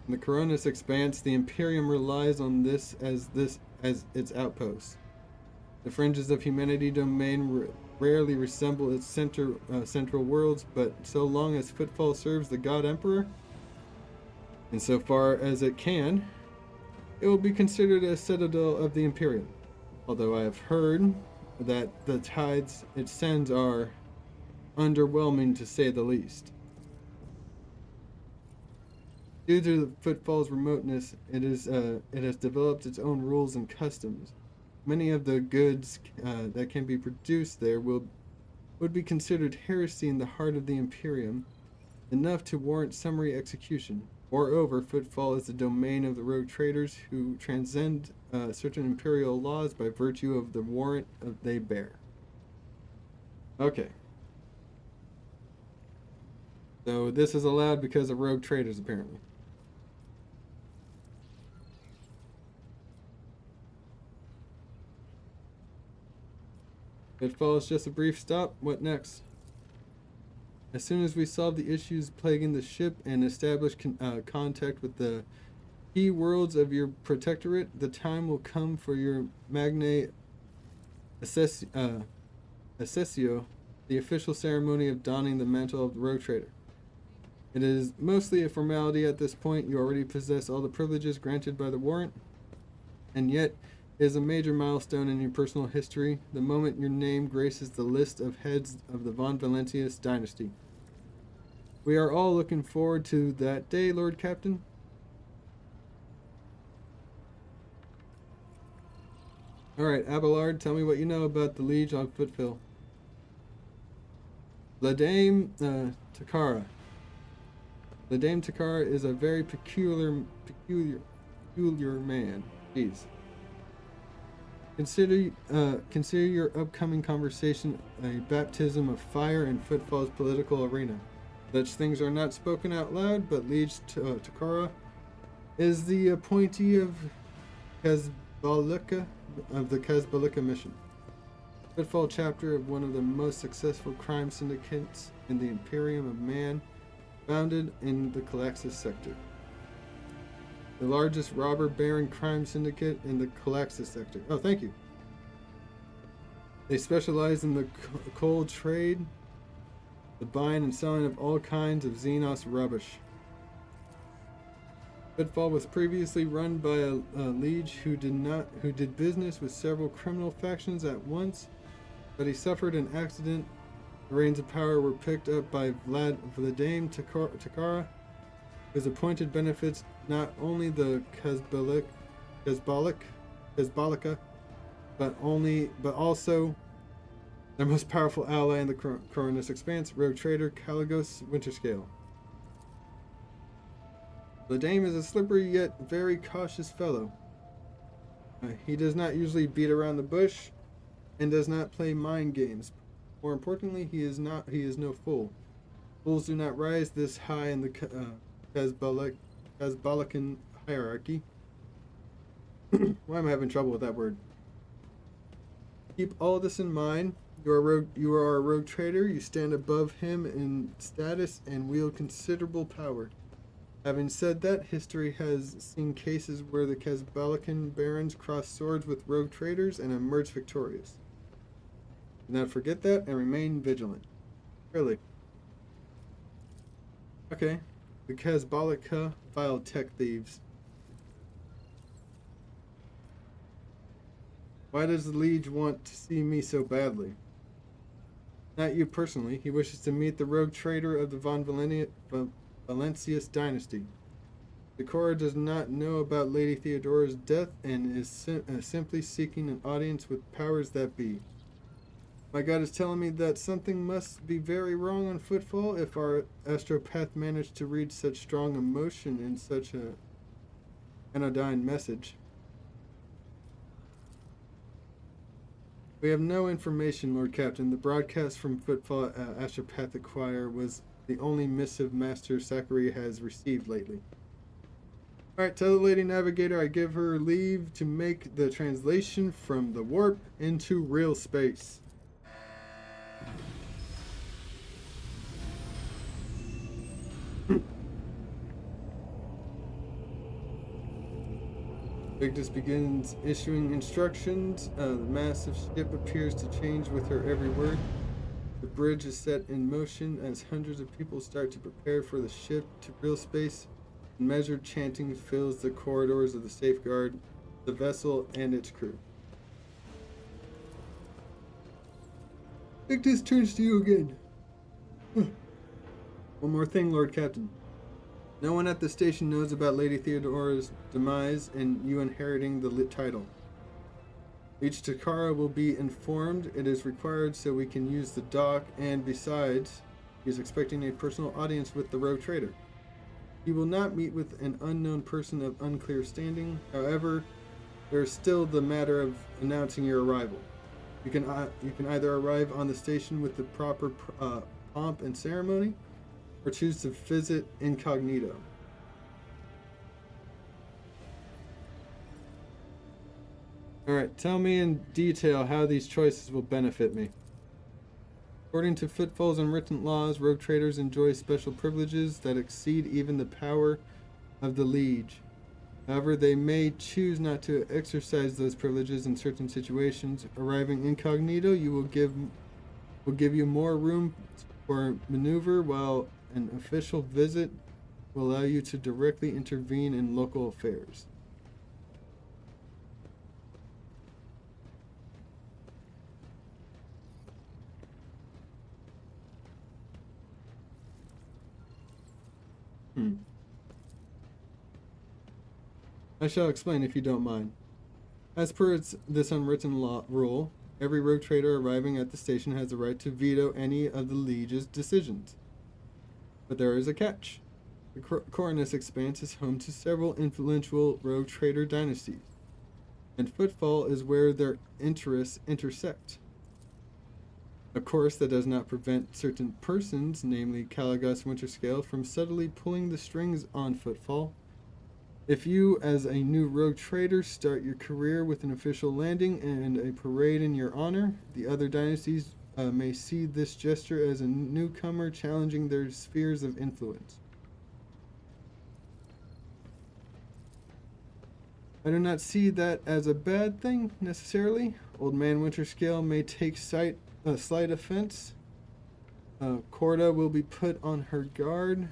In the Cronus Expanse, the Imperium relies on this as its outpost. The fringes of humanity domain rarely resemble its central worlds, but so long as Footfall serves the God Emperor, insofar as it can, it will be considered a citadel of the Imperium. Although I have heard that the tides it sends are underwhelming, to say the least. Due to the Footfall's remoteness, it has developed its own rules and customs. Many of the goods that can be produced there would be considered heresy in the heart of the Imperium, enough to warrant summary execution. Moreover, Footfall is the domain of the rogue traders who transcend certain imperial laws by virtue of the warrant they bear. Okay. So this is allowed because of rogue traders, apparently. Footfall is just a brief stop. What next? As soon as we solve the issues plaguing the ship and establish contact with the key worlds of your protectorate, the time will come for your Magna Accessio, the official ceremony of donning the mantle of the rogue trader. It is mostly a formality at this point. You already possess all the privileges granted by the warrant, and yet it is a major milestone in your personal history, the moment your name graces the list of heads of the Von Valentius dynasty. We are all looking forward to that day, Lord Captain. Alright, Abelard, tell me what you know about the Liege on Foothill. Ladame Takara. Ladame Takara is a very peculiar man. Jeez. Consider your upcoming conversation a baptism of fire in Footfall's political arena. Such things are not spoken out loud, but Liege Takara is the appointee of Kazbalika of the Kazbalika mission. Footfall chapter of one of the most successful crime syndicates in the Imperium of Man, founded in the Calaxis sector. The largest robber baron crime syndicate in the Calaxis sector. Oh, thank you. They specialize in the coal trade, the buying and selling of all kinds of Xenos rubbish. Footfall was previously run by a liege who did business with several criminal factions at once, but he suffered an accident. The reins of power were picked up by Vladame Takara, whose appointed benefits not only the Kazbalika, but also their most powerful ally in the Coronus Expanse, rogue trader Caligos Winterscale. Vladame is a slippery yet very cautious fellow. He does not usually beat around the bush and does not play mind games. More importantly, he is no fool. Fools do not rise this high in the Kazbalikan hierarchy. Why am I having trouble with that word? Keep all this in mind. You are a rogue trader. You stand above him in status and wield considerable power. Having said that, history has seen cases where the Kazbalikan barons crossed swords with rogue traders and emerged victorious. Do not forget that and remain vigilant. Really? Okay. The Kazbalika filed tech thieves. Why does the Liege want to see me so badly? Not you personally. He wishes to meet the rogue trader of the Von Valentius dynasty. Takara does not know about Lady Theodora's death and is simply seeking an audience with powers that be. My God is telling me that something must be very wrong on Footfall if our astropath managed to read such strong emotion in such a anodyne message. We have no information, Lord Captain. The broadcast from Footfall Astropathic Choir was the only missive Master Sakari has received lately. Alright, tell the Lady Navigator I give her leave to make the translation from the warp into real space. Victus begins issuing instructions. The massive ship appears to change with her every word. The bridge is set in motion as hundreds of people start to prepare for the ship to real space. Measured chanting fills the corridors of the safeguard, the vessel, and its crew. Victus turns to you again. One more thing, Lord Captain. No one at the station knows about Lady Theodora's demise and you inheriting the title. Each Takara will be informed. It is required so we can use the dock, and besides, he is expecting a personal audience with the rogue trader. He will not meet with an unknown person of unclear standing. However, there is still the matter of announcing your arrival. You can either arrive on the station with the proper pomp and ceremony, or choose to visit incognito. Alright, tell me in detail how these choices will benefit me. According to Footfall's unwritten laws, rogue traders enjoy special privileges that exceed even the power of the Liege. However, they may choose not to exercise those privileges in certain situations. Arriving incognito, will give you more room for maneuver, while an official visit will allow you to directly intervene in local affairs. I shall explain if you don't mind. As per this unwritten rule, every rogue trader arriving at the station has the right to veto any of the Liege's decisions. But there is a catch. The Coronus Expanse is home to several influential rogue trader dynasties, and Footfall is where their interests intersect. Of course, that does not prevent certain persons, namely Caligus Winterscale, from subtly pulling the strings on Footfall. If you, as a new rogue trader, start your career with an official landing and a parade in your honor, the other dynasties may see this gesture as a newcomer challenging their spheres of influence. I do not see that as a bad thing, necessarily. Old Man Winterscale may take slight offense. Corda will be put on her guard.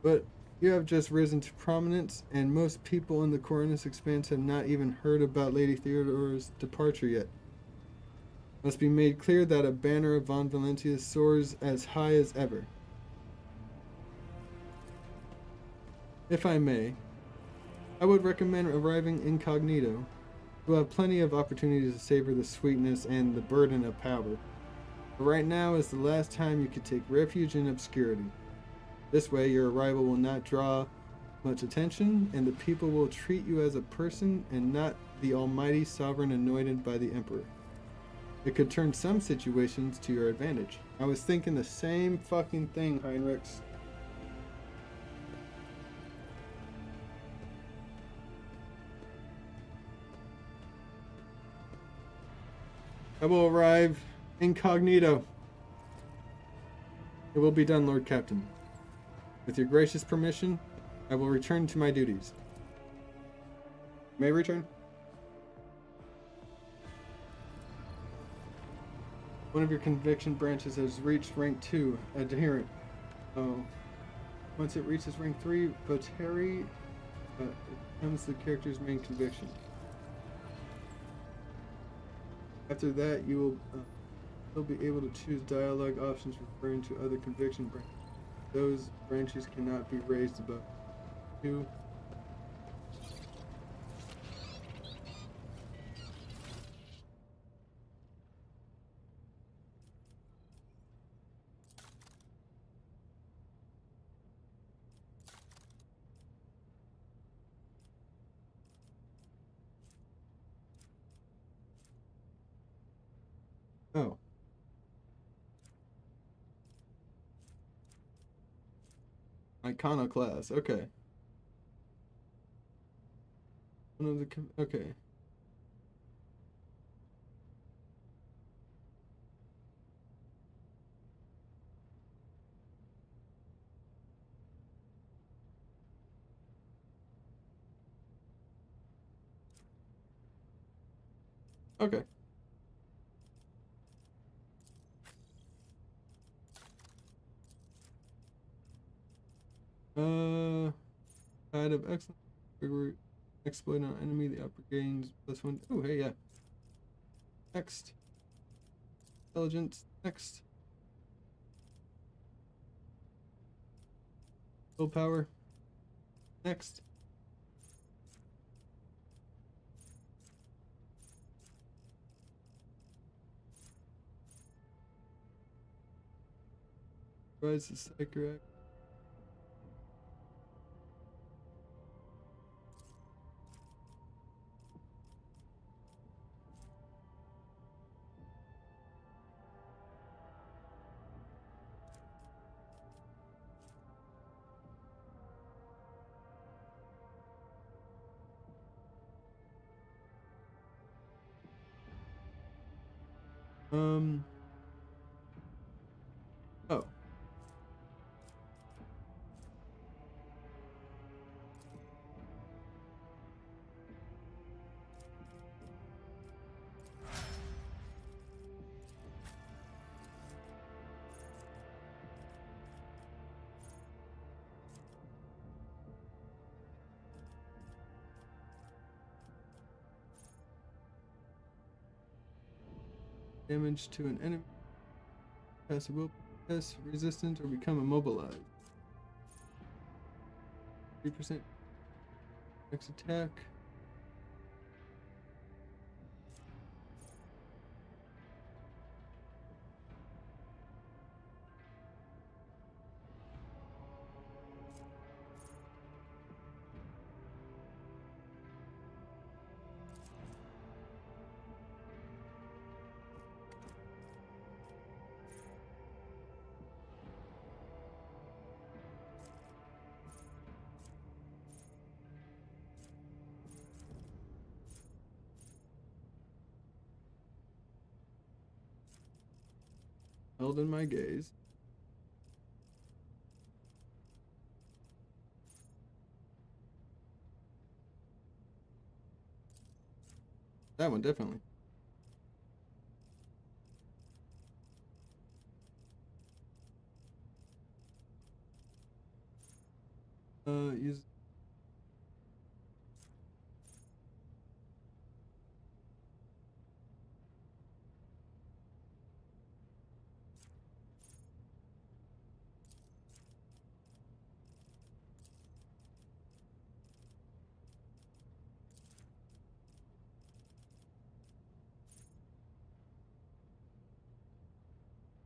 But you have just risen to prominence, and most people in the Coronus Expanse have not even heard about Lady Theodora's departure yet. Must be made clear that a banner of Von Valentia soars as high as ever. If I may, I would recommend arriving incognito. You will have plenty of opportunities to savor the sweetness and the burden of power. But right now is the last time you could take refuge in obscurity. This way, your arrival will not draw much attention, and the people will treat you as a person and not the almighty sovereign anointed by the Emperor. It could turn some situations to your advantage. I was thinking the same fucking thing, Heinrichs. I will arrive incognito. It will be done, Lord Captain. With your gracious permission, I will return to my duties. May I return? One of your conviction branches has reached rank 2, adherent. Oh. Once it reaches rank 3, Votary, it becomes the character's main conviction. After that, you will be able to choose dialogue options referring to other conviction branches. Those branches cannot be raised above 2. Oh. Iconoclast, okay. One of the, okay. Okay. Tide of excellent. We're exploiting an enemy. The upper gains +1. Oh, hey, yeah. Next. Intelligence. Next. Willpower. Next. Rise the Psychic. Oh. Damage to an enemy. Pass a will test, resistant, or become immobilized. 3% next attack. held in my gaze. That one, definitely. Use.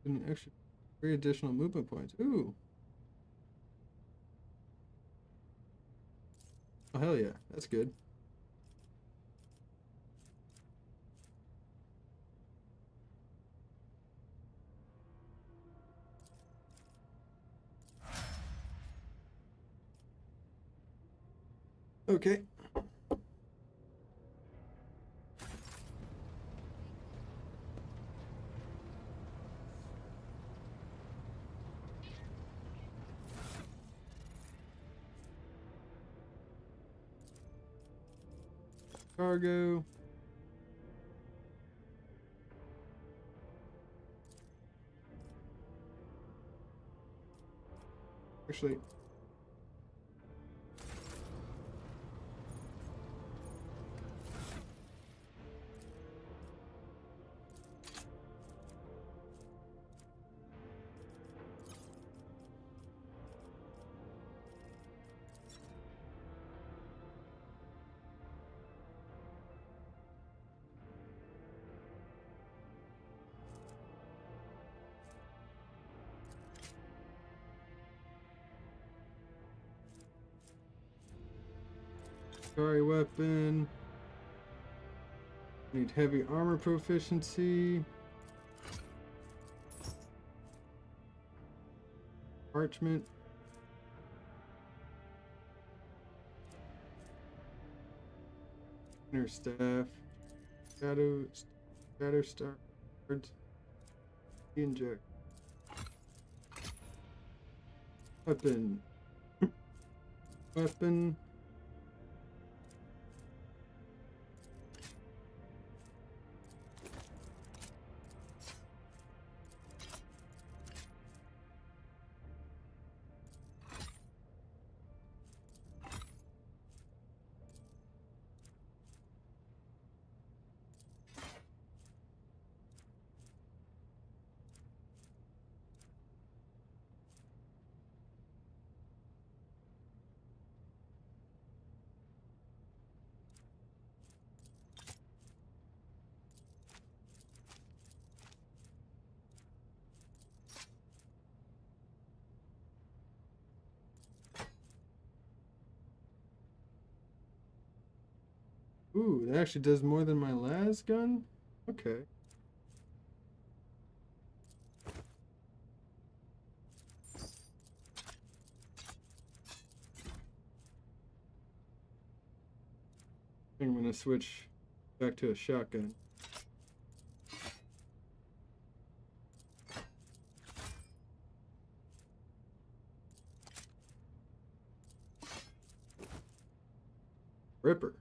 An extra 3 additional movement points. Ooh. Oh, hell yeah. That's good. Okay. Cargo. Actually, Sorry, weapon. Need heavy armor proficiency. Parchment. Inner staff. Shadow star. Inject. Weapon. Weapon. Ooh, that actually does more than my last gun? Okay. I'm gonna switch back to a shotgun. Ripper.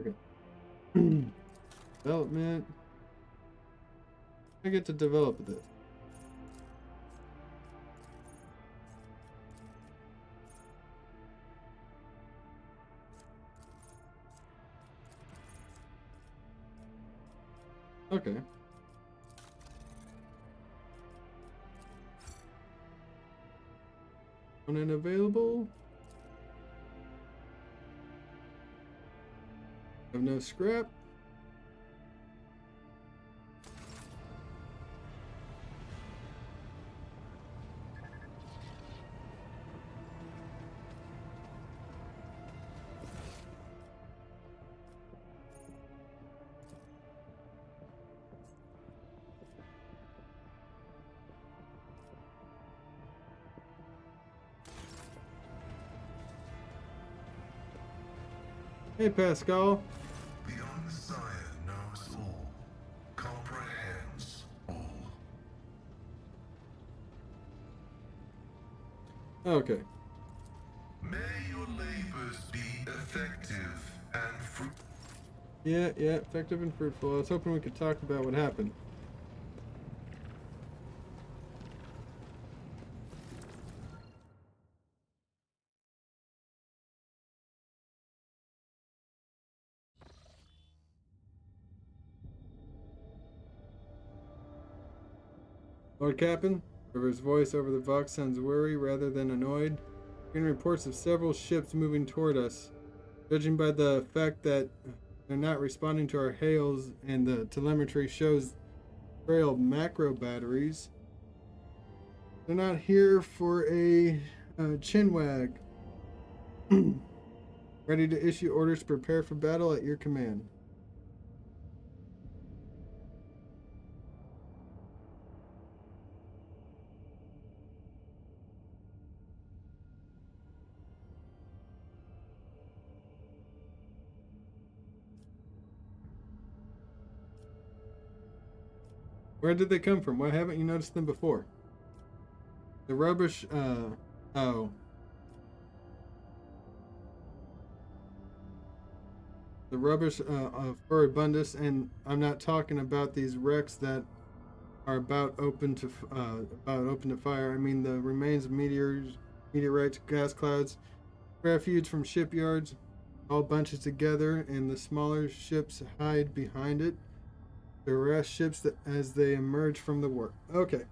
Okay. Development. I get to develop this. Okay. component available. Have no scrap. Hey, Pascal. The Unsire knows all, comprehends all. Okay. May your labors be effective and fruitful. Yeah, effective and fruitful. I was hoping we could talk about what happened. Lord Captain, River's voice over the Vox sounds worried rather than annoyed. Hearing reports of several ships moving toward us. Judging by the fact that they're not responding to our hails and the telemetry shows frail macro batteries, they're not here for a chinwag. Ready to issue orders to prepare for battle at your command. Where did they come from? Why haven't you noticed them before? The rubbish, oh. The rubbish of Furibundus, and I'm not talking about these wrecks that are about open to fire. I mean the remains of meteorites, gas clouds, refuge from shipyards, all bunches together, and the smaller ships hide behind it. To harass ships as they emerge from the work. Okay.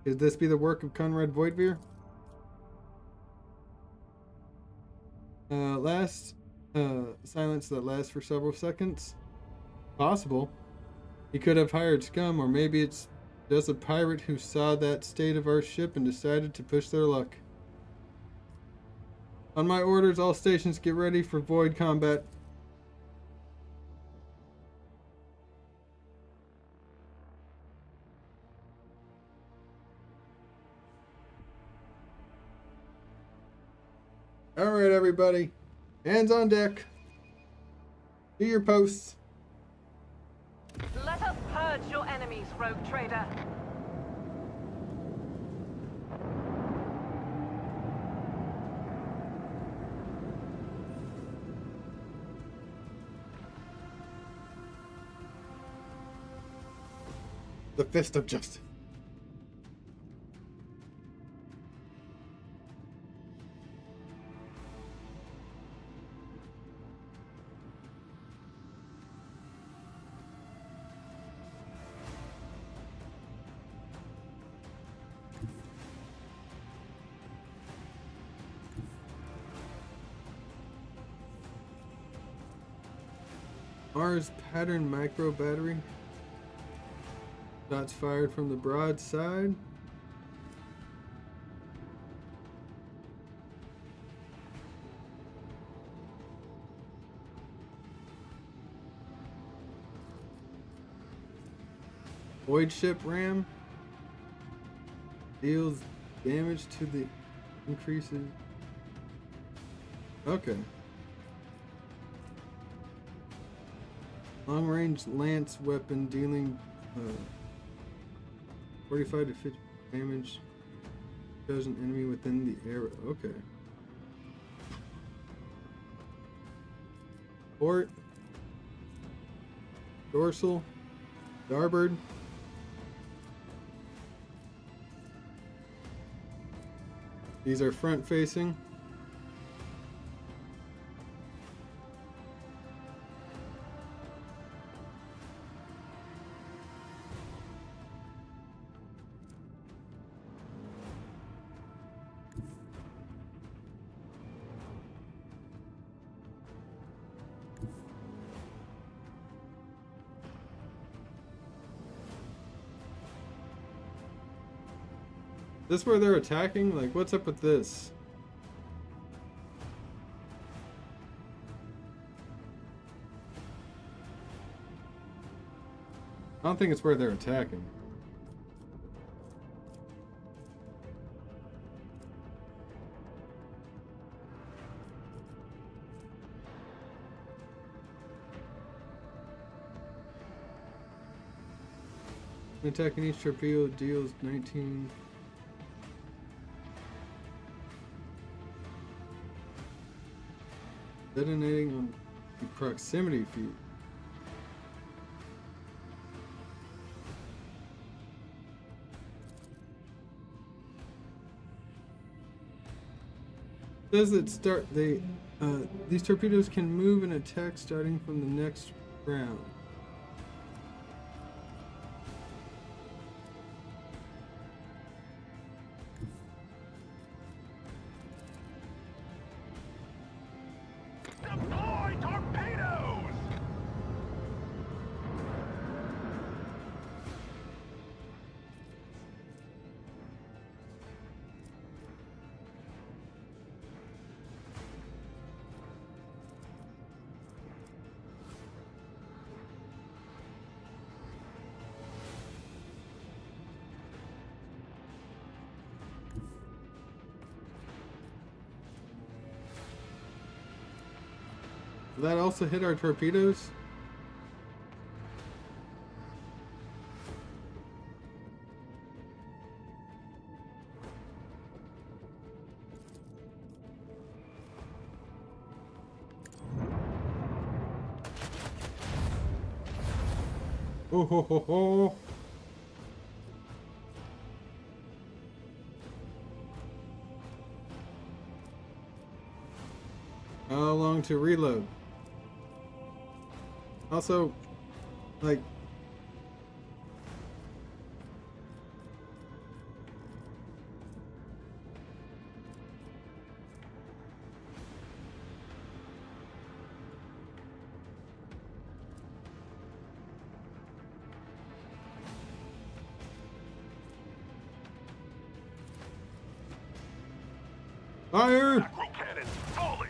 Could this be the work of Conrad Voidveer? Silence that lasts for several seconds. Possible. He could have hired scum, or maybe it's just a pirate who saw that state of our ship and decided to push their luck. On my orders, all stations get ready for void combat. Alright, everybody. Hands on deck. Do your posts. Let us purge your enemies, rogue trader. The Fist of Justice. Mars pattern micro battery. Shots fired from the broadside. Void ship ram. Deals damage to the increases. Okay. Long range lance weapon dealing 45 to 50 damage. Does an enemy within the area. Okay. Port. Dorsal. Starboard. These are front facing. This where they're attacking? Like, what's up with this? I don't think it's where they're attacking. Attacking each torpedo deals 19. Detonating on the proximity feed. Says that these torpedoes can move and attack starting from the next round. Deploy torpedoes! Will that also hit our torpedoes? Oh ho ho ho! How long to reload? Also, like, fire! Macro cannons fully!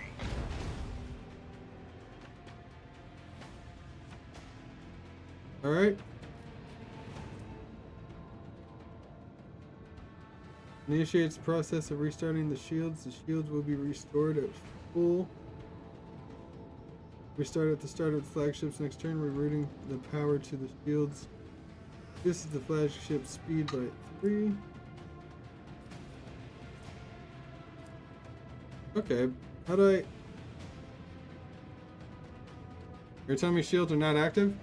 Alright. Initiates the process of restarting the shields. The shields will be restored at full. Restart at the start of the flagship's next turn, rerouting the power to the shields. This is the flagship speed by 3. Okay, how do I... You're telling me shields are not active?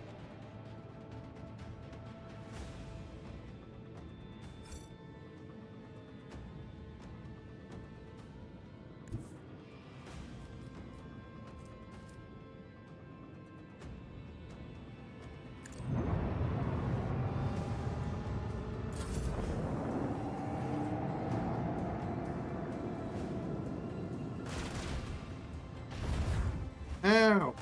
Ow!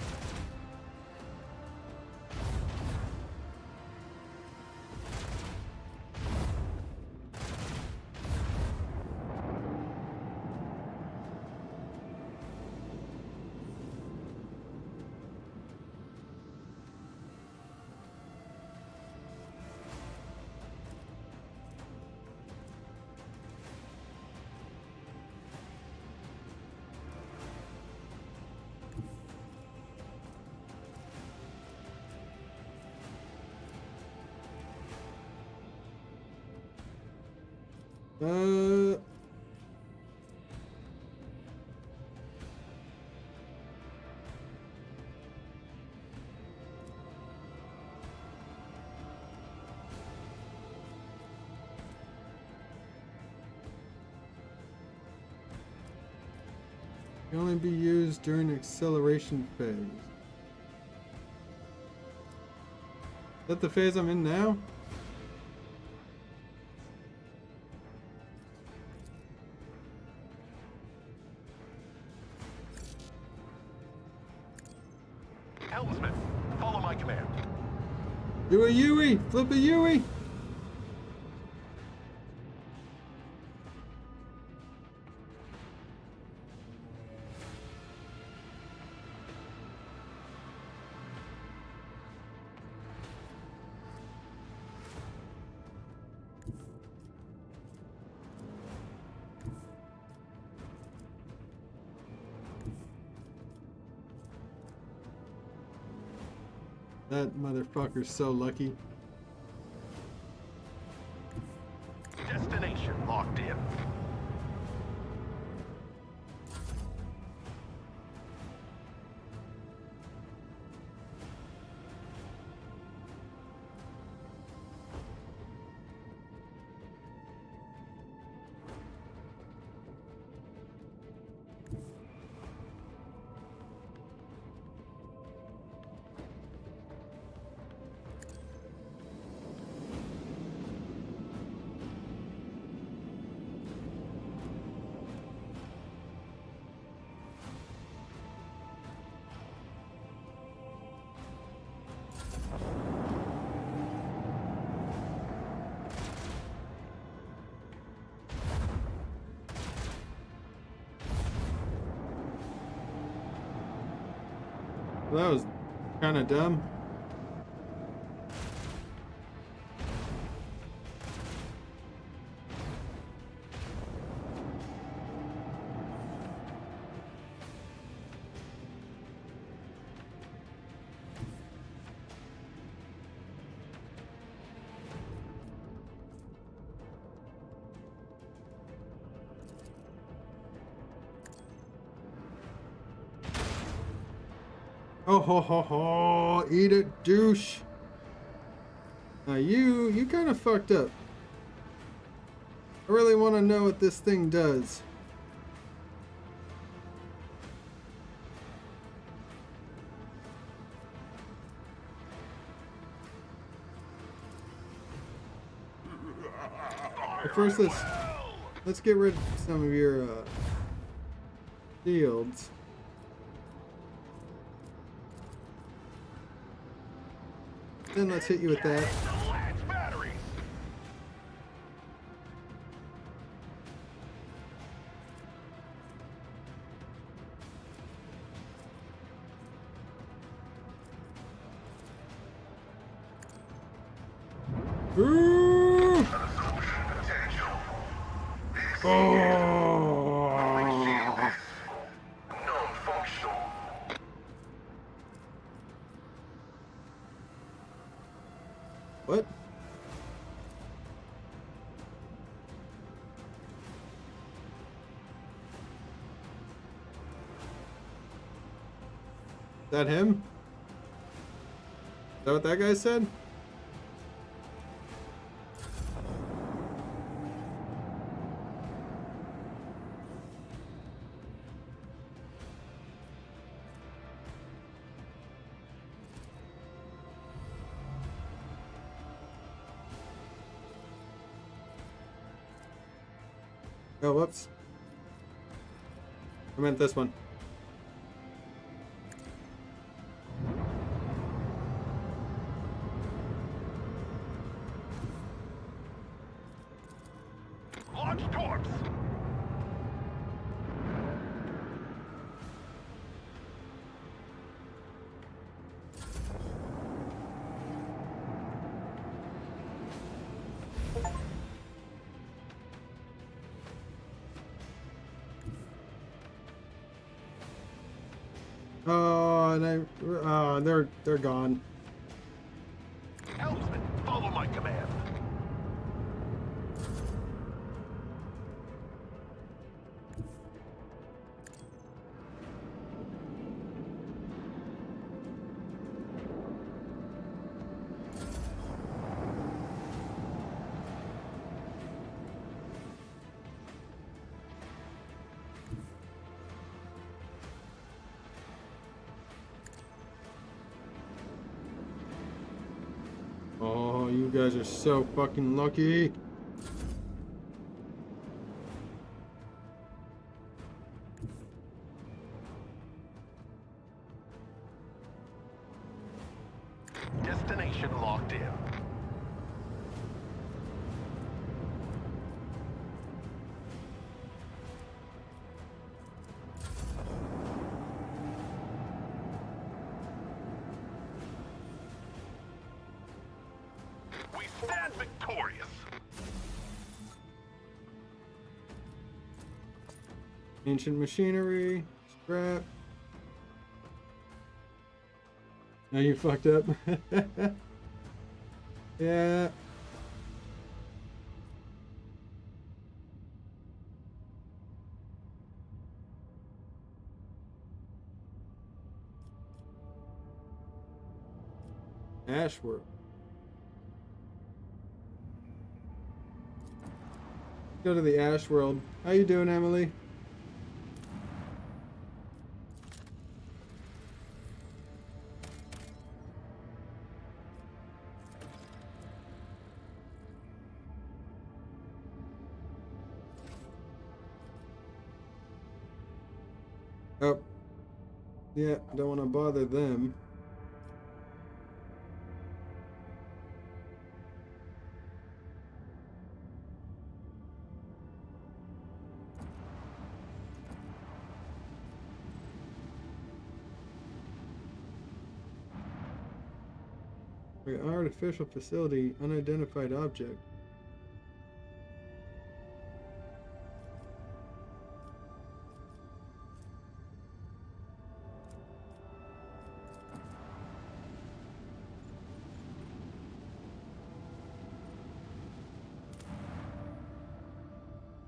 Can only be used during acceleration phase. Is that the phase I'm in now? Helmsman, follow my command. Do a Yui! Flip a Yui! That motherfucker's so lucky. Destination locked in. Well, that was kind of dumb. Oh ho ho ho! Eat it, douche. Now you kind of fucked up. I really want to know what this thing does. But first, let's get rid of some of your shields. Then let's hit you with that. Ooh! Oh! Non-functional. What? Is that him? Is that what that guy said? Oh, whoops. I meant this one. Launch torps. Oh, and they're gone. Helmsman, follow my command. Oh, you guys are so fucking lucky. Destination locked in. We stand victorious. Ancient machinery, scrap. Now you fucked up. Yeah. Ashworld. Go to the Ash World. How you doing, Emily? Oh. Yeah, don't want to bother them. Artificial facility, unidentified object.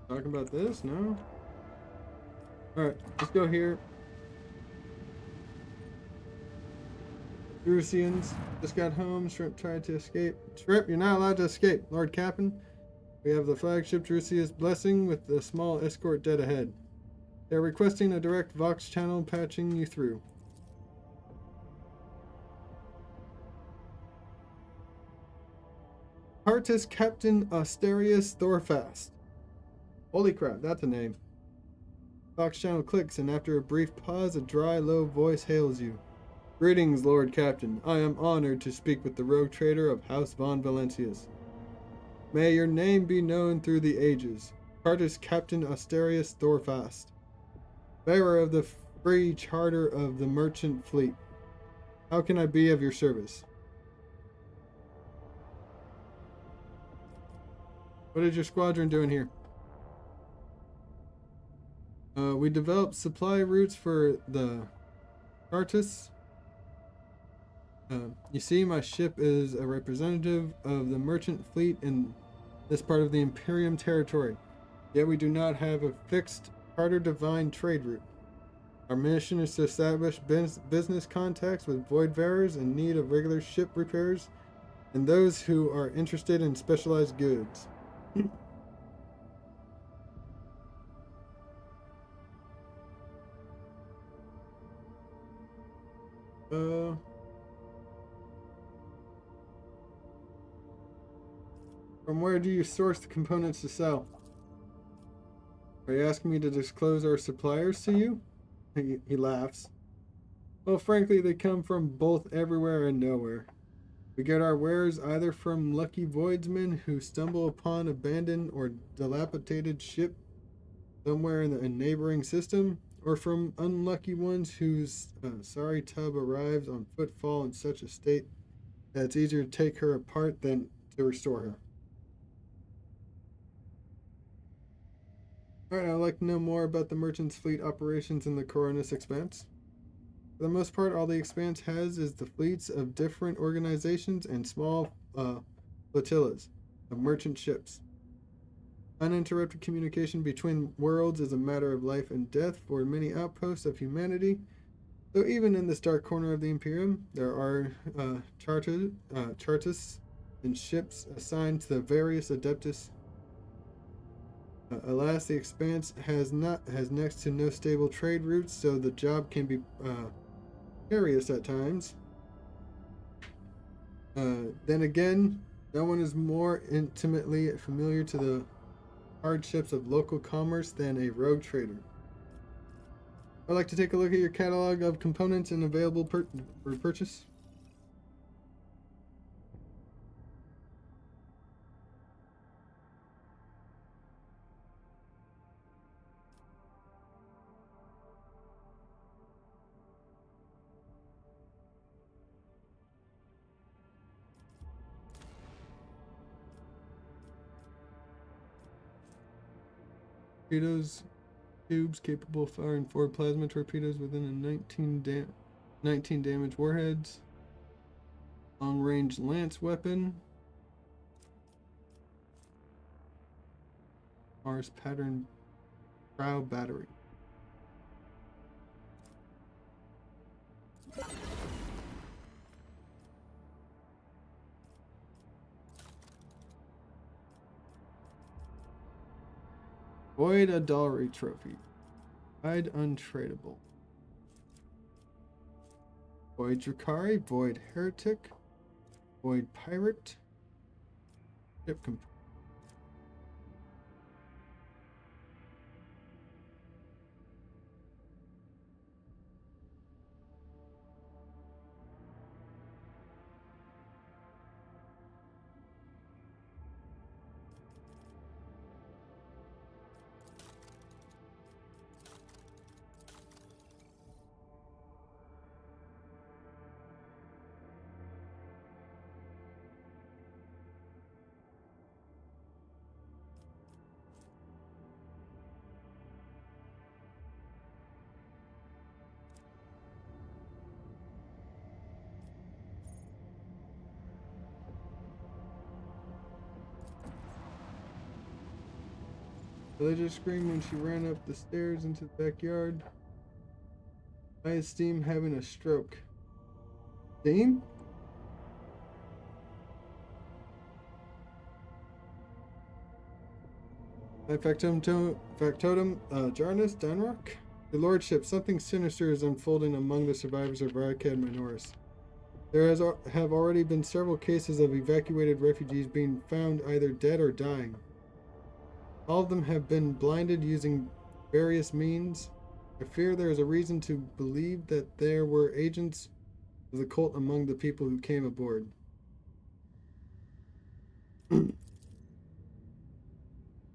Talking about this? No? Alright, let's go here. Drusians just got home. Shrimp tried to escape. Shrimp, you're not allowed to escape. Lord Captain, we have the flagship Drusia's Blessing with a small escort dead ahead. They're requesting a direct Vox channel patching you through. Artist Captain Asterius Thorfast. Holy crap, that's a name. Vox channel clicks, and after a brief pause, a dry, low voice hails you. Greetings, Lord Captain. I am honored to speak with the rogue trader of House von Valencius. May your name be known through the ages. Artist Captain Asterius Thorfast, bearer of the free charter of the merchant fleet. How can I be of your service? What is your squadron doing here? We developed supply routes for the Artis. You see, my ship is a representative of the merchant fleet in this part of the Imperium territory. Yet we do not have a fixed Charter Divine trade route. Our mission is to establish business contacts with void bearers in need of regular ship repairs and those who are interested in specialized goods. From where do you source the components to sell? Are you asking me to disclose our suppliers to you? He laughs. Well, frankly, they come from both everywhere and nowhere. We get our wares either from lucky voidsmen who stumble upon abandoned or dilapidated ship somewhere in the neighboring system, or from unlucky ones whose sorry tub arrives on footfall in such a state that it's easier to take her apart than to restore her. Alright, I'd like to know more about the Merchant's Fleet operations in the Coronis Expanse. For the most part, all the Expanse has is the fleets of different organizations and small flotillas of merchant ships. Uninterrupted communication between worlds is a matter of life and death for many outposts of humanity. Though even in this dark corner of the Imperium, there are chartists and ships assigned to the various Adeptus. Alas, the Expanse has next to no stable trade routes, so the job can be precarious at times. Then again, no one is more intimately familiar to the hardships of local commerce than a rogue trader. I'd like to take a look at your catalog of components and available for purchase. Torpedoes, tubes capable of firing 4 plasma torpedoes within a 19 damage warheads. Long-range lance weapon. Mars pattern prow battery. Void Adultery Trophy. Void Untradeable. Void Drakari, Void Heretic, Void Pirate, Ship Comp. Villager screamed when she ran up the stairs into the backyard. I esteem having a stroke. Steam? Factotum, Jarnus, Danrock? Your lordship, something sinister is unfolding among the survivors of Rykad Minoris. There have already been several cases of evacuated refugees being found either dead or dying. All of them have been blinded using various means. I fear there is a reason to believe that there were agents of the cult among the people who came aboard. I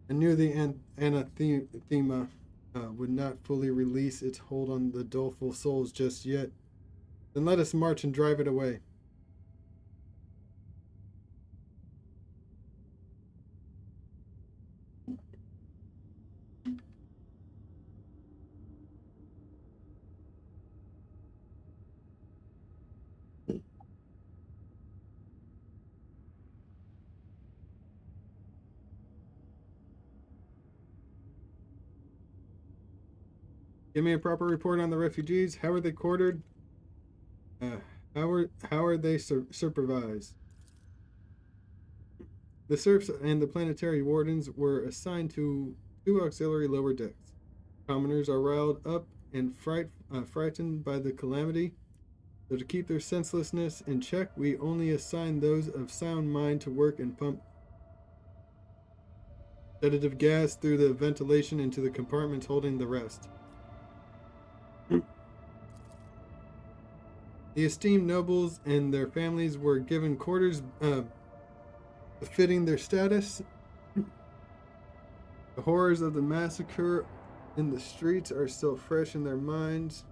knew the anathema would not fully release its hold on the doleful souls just yet. Then let us march and drive it away. Give me a proper report on the refugees. How are they quartered? How are they supervised? The serfs and the planetary wardens were assigned to 2 auxiliary lower decks. Commoners are riled up and frightened by the calamity. So to keep their senselessness in check, we only assign those of sound mind to work and pump sedative gas through the ventilation into the compartments holding the rest. The esteemed nobles and their families were given quarters befitting their status. The horrors of the massacre in the streets are still fresh in their minds.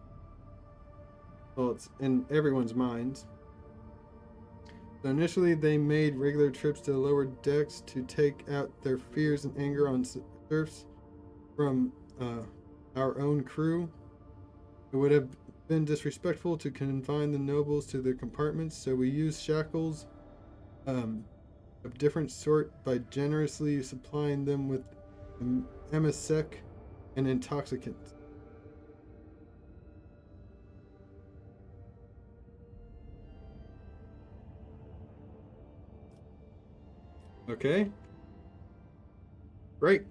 Well, it's in everyone's minds. So initially, they made regular trips to the lower decks to take out their fears and anger on serfs from our own crew. It would have been disrespectful to confine the nobles to their compartments, so we used shackles of different sort by generously supplying them with emisec and intoxicants. Okay. Great.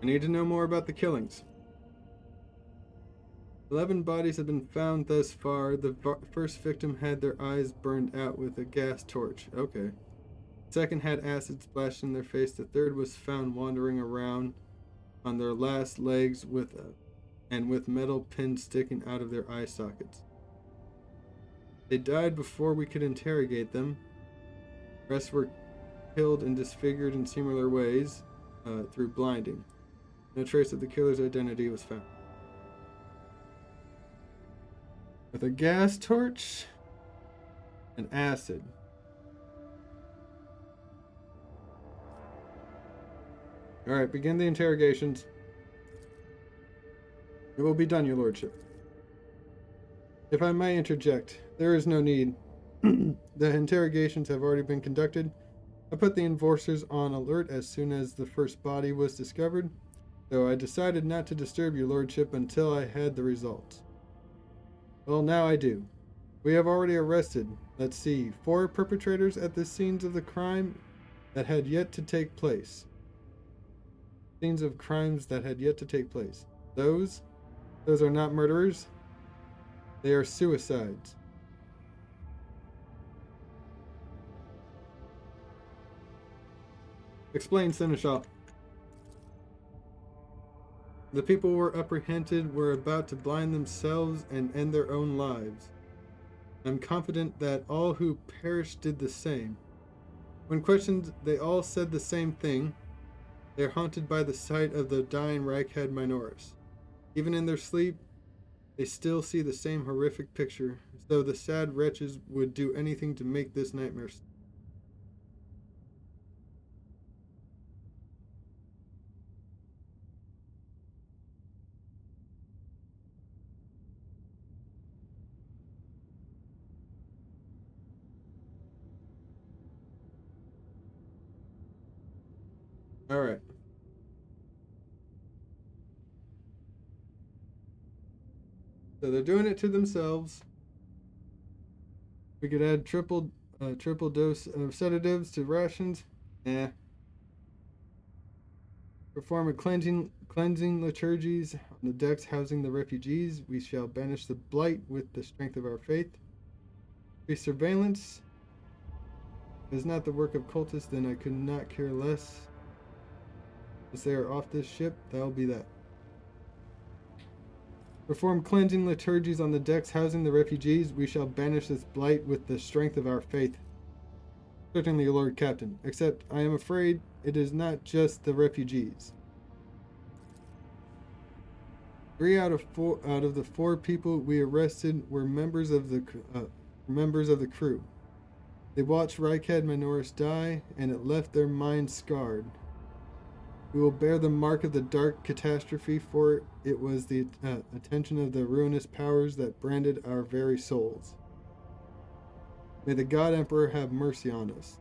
I need to know more about the killings. 11 bodies have been found thus far. The first victim had their eyes burned out with a gas torch. Okay. The second had acid splashed in their face. The third was found wandering around on their last legs with metal pins sticking out of their eye sockets. They died before we could interrogate them. The rest were killed and disfigured in similar ways through blinding. No trace of the killer's identity was found. With a gas torch and acid. Alright, begin the interrogations. It will be done, your lordship. If I may interject, there is no need. The interrogations have already been conducted. I put the enforcers on alert as soon as the first body was discovered, though I decided not to disturb your lordship until I had the results. Well, now I do. We have already arrested, let's see, 4 perpetrators at the scenes of the crime that had yet to take place. Scenes of crimes that had yet to take place. Those are not murderers. They are suicides. Explain, Seneschal. The people were apprehended were about to blind themselves and end their own lives. I'm confident that all who perished did the same. When questioned, they all said the same thing. They're haunted by the sight of the dying Reichhead Minoris. Even in their sleep, they still see the same horrific picture, as though the sad wretches would do anything to make this nightmare stop. All right. So they're doing it to themselves. We could add triple dose of sedatives to rations. Perform a cleansing liturgies on the decks housing the refugees. We shall banish the blight with the strength of our faith. Increase surveillance. If it is not the work of cultists, then I could not care less. As they are off this ship, that'll be that. Perform cleansing liturgies on the decks housing the refugees. We shall banish this blight with the strength of our faith. Certainly, Lord Captain. Except, I am afraid it is not just the refugees. 3 out of the 4 people we arrested were members of the crew. They watched Reichhead Minoris die, and it left their minds scarred. We will bear the mark of the dark catastrophe, for it was the attention of the ruinous powers that branded our very souls. May the God Emperor have mercy on us.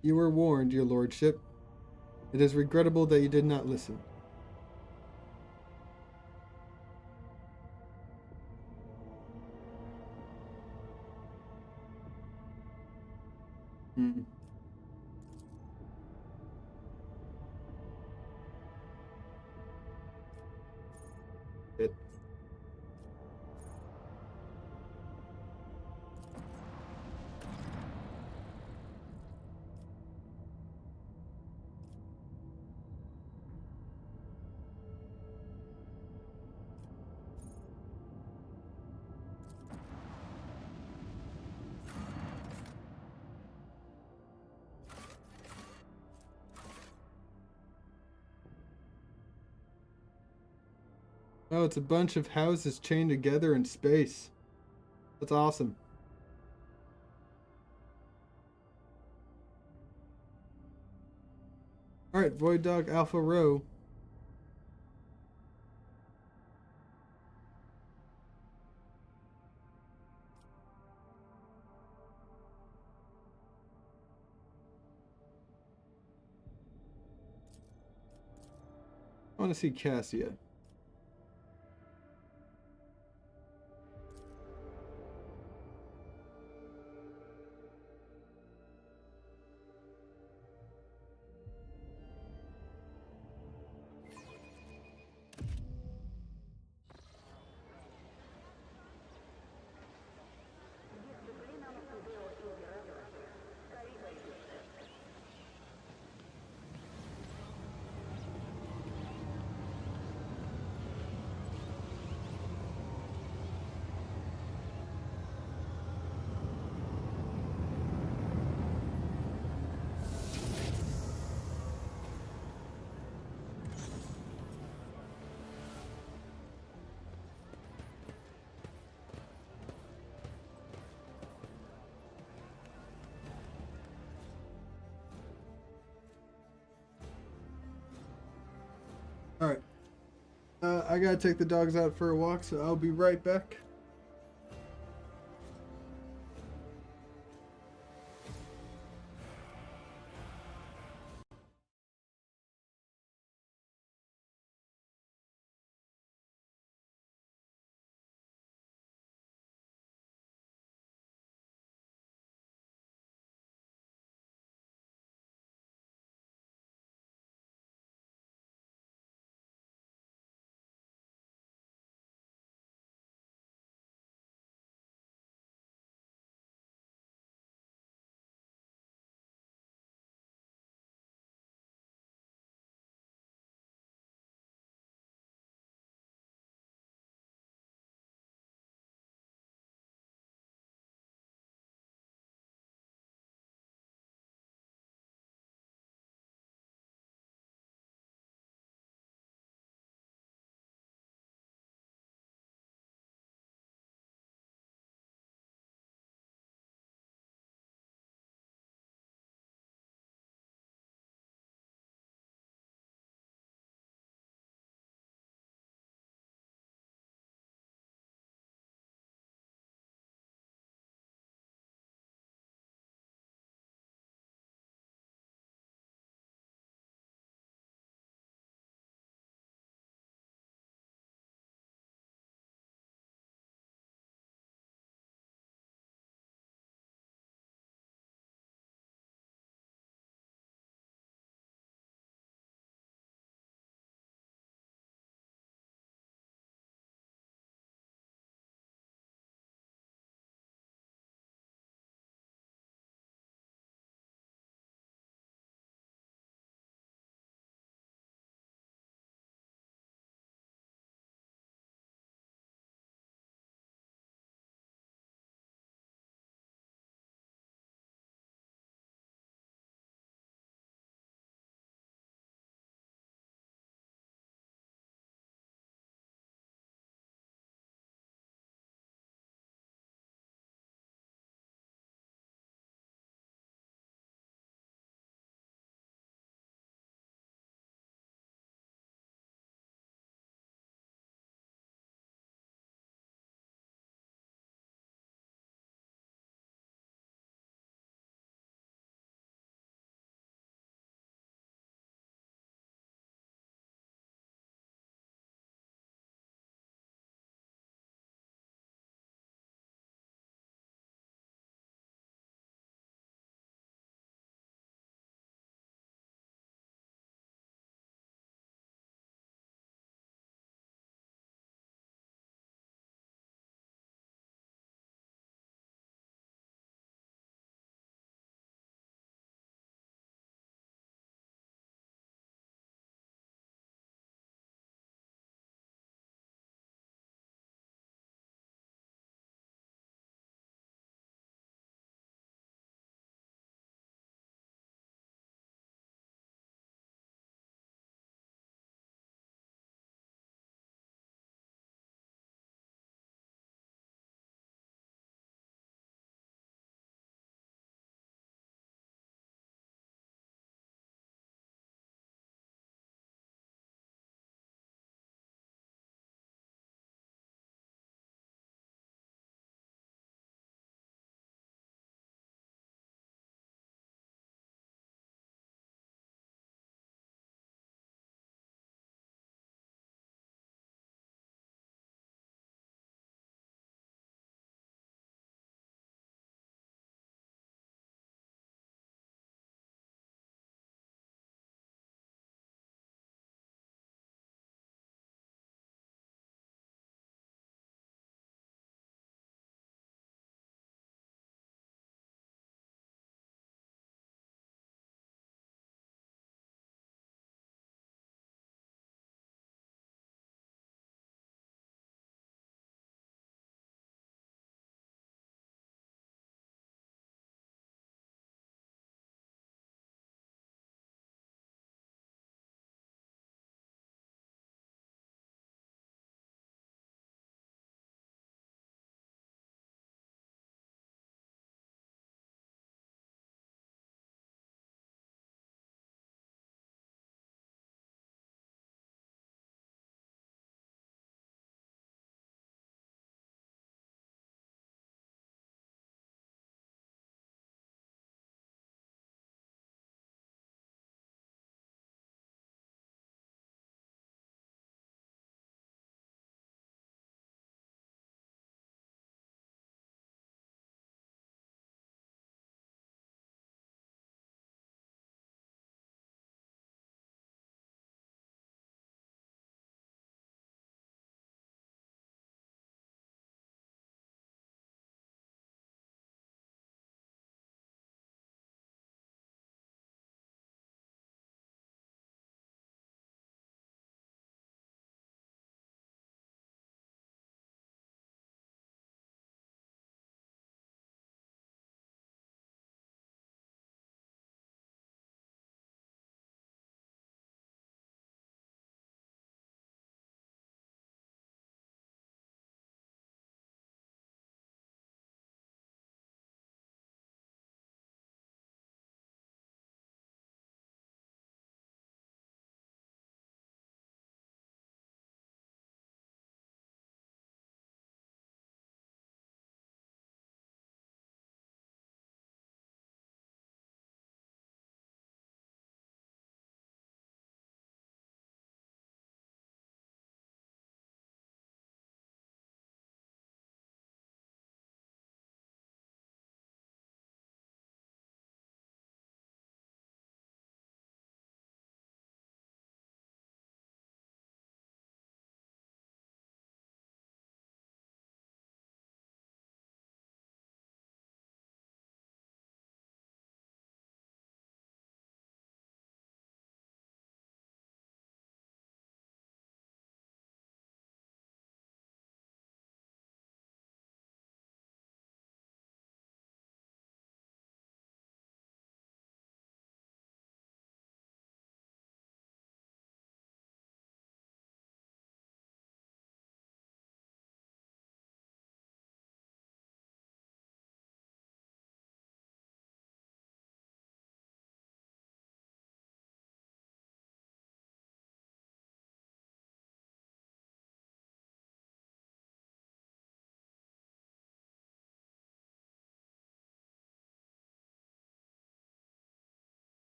You were warned, your lordship. It is regrettable that you did not listen. It. Oh, it's a bunch of houses chained together in space. That's awesome. Alright, Void Dog Alpha Row. I want to see Cassia. Alright. I gotta take the dogs out for a walk, so I'll be right back.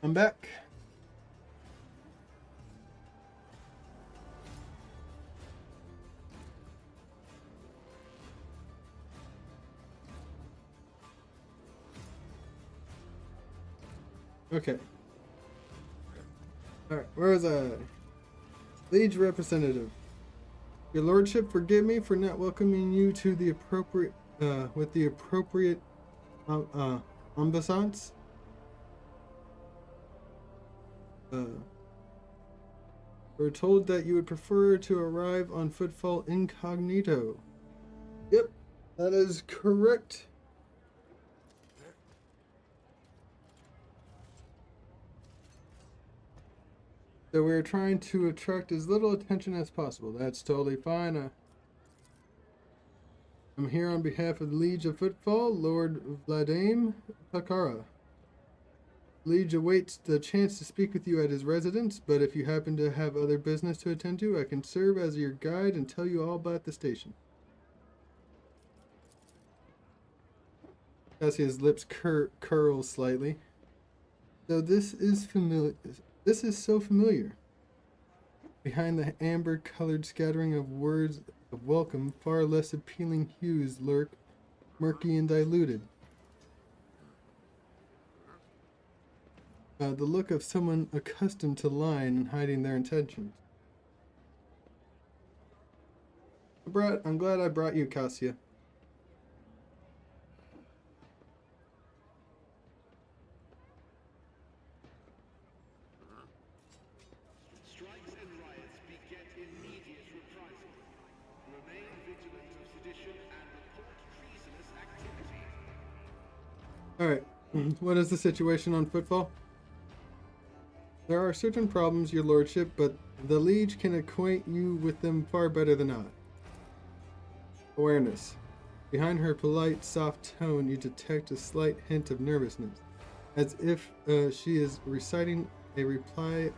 I'm back. Okay. Alright, where was I? Liege representative. Your lordship, forgive me for not welcoming you to the appropriate, with the appropriate, ambiance. We're told that you would prefer to arrive on Footfall incognito. Yep, that is correct. So we're trying to attract as little attention as possible. That's totally fine. I'm here on behalf of the Liege of Footfall, Lord Vladimir Takara. Liege awaits the chance to speak with you at his residence, but if you happen to have other business to attend to, I can serve as your guide and tell you all about the station. Cassia's lips curl slightly. So this is familiar. This is so familiar. Behind the amber-colored scattering of words of welcome, far less appealing hues lurk, murky and diluted. The look of someone accustomed to lying and hiding their intentions. I'm glad I brought you, Cassia. Strikes and riots beget immediate reprisal. Remain vigilant of sedition and report treasonous activity. Alright, what is the situation on Footfall? There are certain problems, your lordship, but the Liege can acquaint you with them far better than I. Awareness. Behind her polite, soft tone, you detect a slight hint of nervousness, as if she is reciting a reply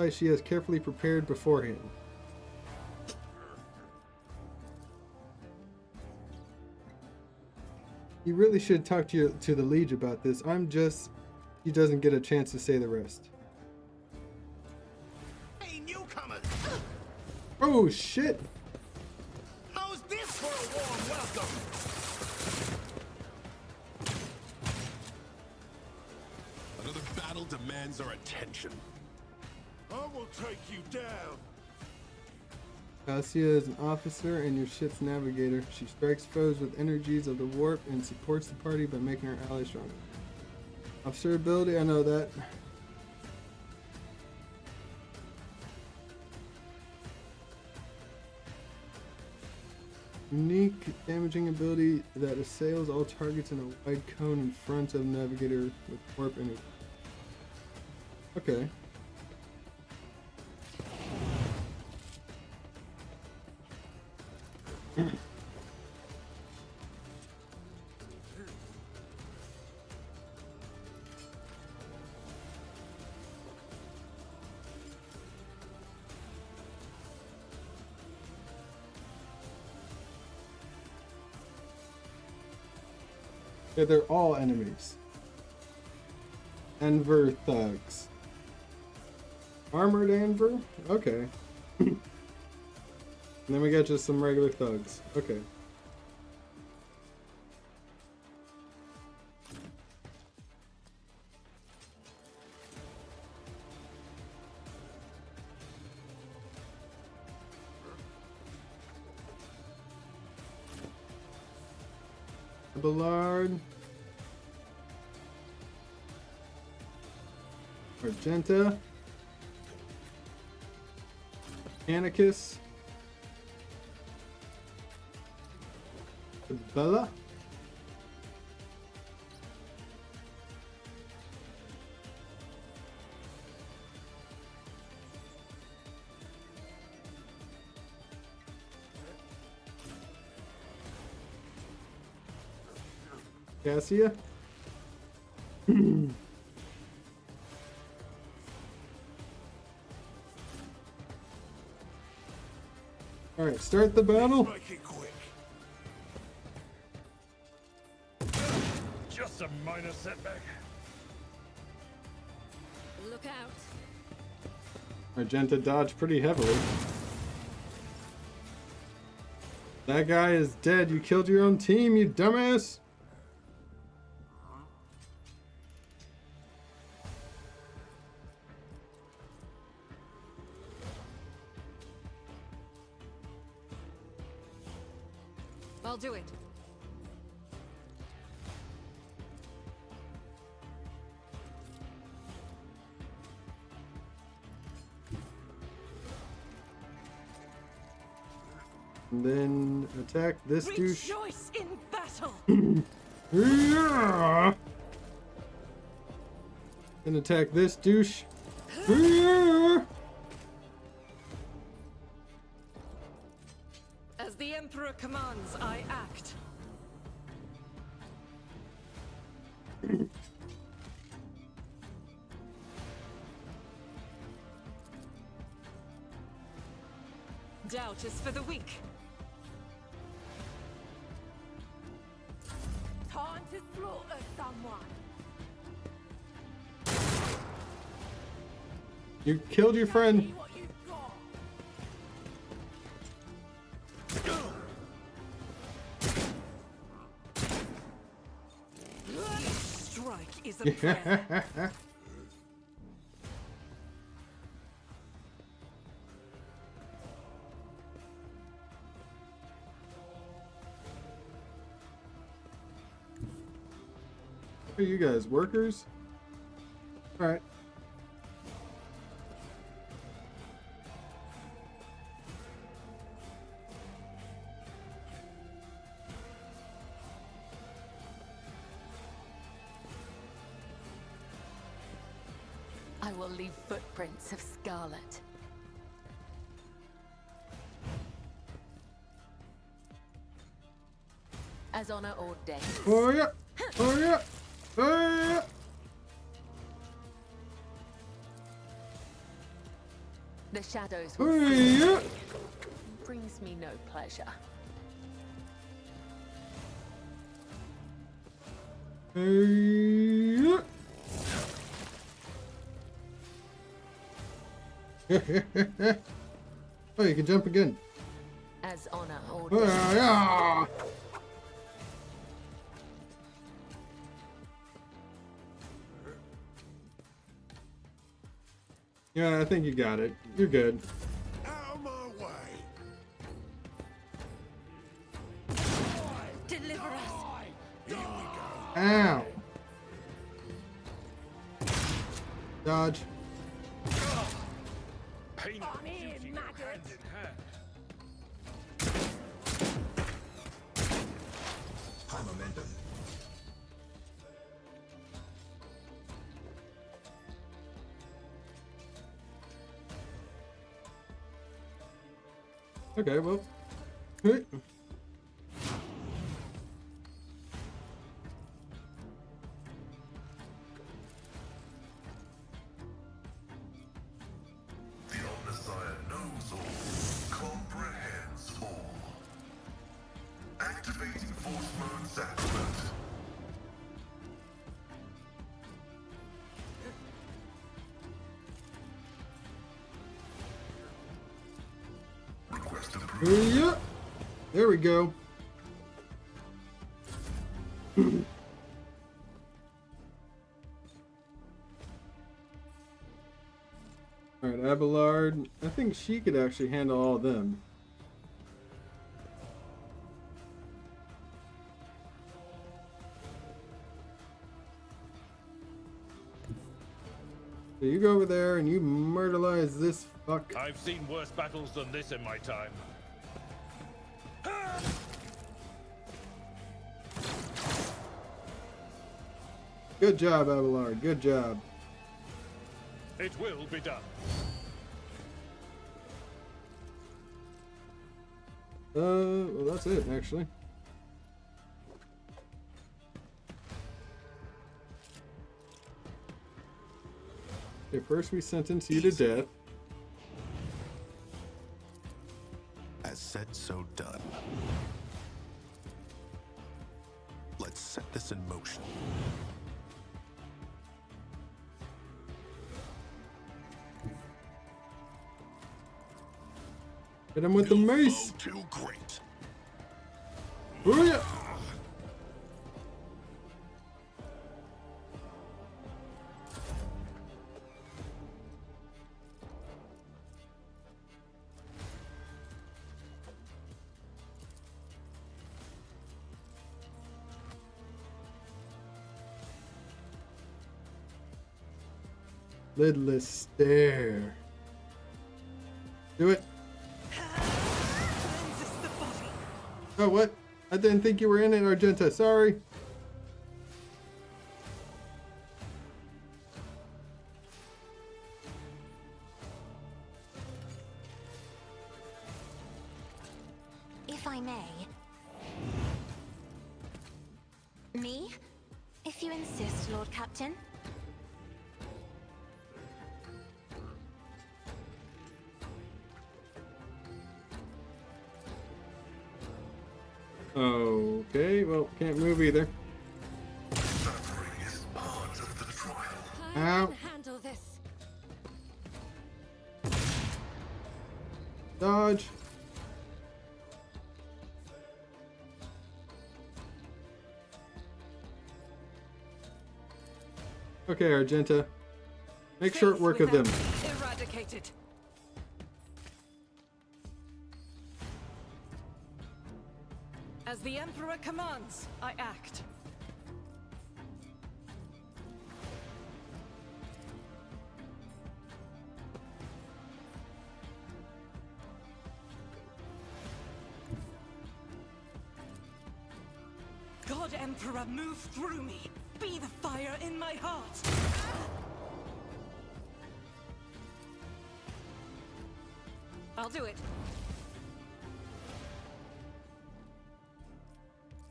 she has carefully prepared beforehand. You really should talk to the Liege about this. He doesn't get a chance to say the rest. Hey, newcomers! Oh shit! How's this for a warm welcome? Another battle demands our attention. I will take you down. Cassia is an officer and your ship's navigator. She strikes foes with energies of the warp and supports the party by making her allies stronger. Officer ability, I know that. Unique damaging ability that assails all targets in a wide cone in front of navigator with warp energy. Okay. Yeah, they're all enemies. Enver thugs. Armored Enver? Okay. And then we got just some regular thugs. Okay. Ballard. Argenta. Anarchus. Bella. Cassia. Alright, start the battle. Make it quick. Just a minor setback. Look out. Argenta dodged pretty heavily. That guy is dead. You killed your own team, you dumbass. I'll do it. And then attack this douche. Rejoice in battle. Yeah. Then attack this douche. Yeah. As the Emperor commands, I act. Doubt is for the weak. Time to slaughter someone. You killed your friend. See what you've got. Strike is a prayer. Are you guys workers? All right. I will leave footprints of scarlet. As honor ordains. Oh yeah. Oh yeah. Oh yeah. The shadows will Oh see yeah. brings me no pleasure. Oh yeah. Oh, you can jump again. As honor Oh ordains. yeah. Yeah, I think you got it. You're good. Out of my way! Deliver us. Here we go. Ow. Dodge. Pain I'm here, and maggot. hand in hand. High momentum. Okay, well. Hey. The Omnissiah knows all, comprehends all. Activating force mode sacrament. Request approved. Yeah. There we go. Alright, Abelard. I think she could actually handle all of them. So you go over there and you murderize this fuck. I've seen worse battles than this in my time. Good job, Abelard. Good job. It will be done. Well, that's it, actually. Okay, first we sentence you to death. As said, so done. Let's set this in motion. Hit him with the mace. Too great. Booyah! Lidless stare. Do it. Cleanses the body. Oh, what? I didn't think you were in it, Argenta. Sorry. If I may. Me? If you insist, Lord Captain. Okay, well, can't move either. Suffering is part of the trial. Ow. I can handle this. Dodge. Okay, Argenta. Make short work of them. Eradicated. As the Emperor commands, I act. God Emperor, move through me. Be the fire in my heart. I'll do it.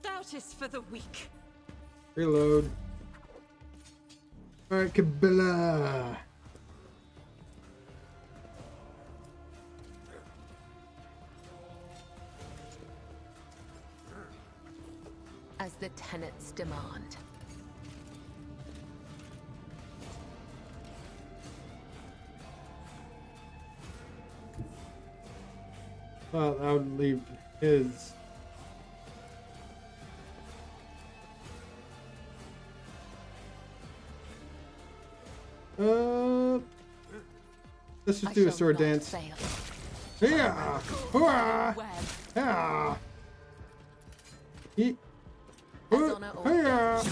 Doubt is for the weak. Reload. Alright, Kabbalah. As the tenets demand. Well, I would leave his. Let's just do a sword dance. Yeah! Hurrah! Yeah! Yeet. Yeah!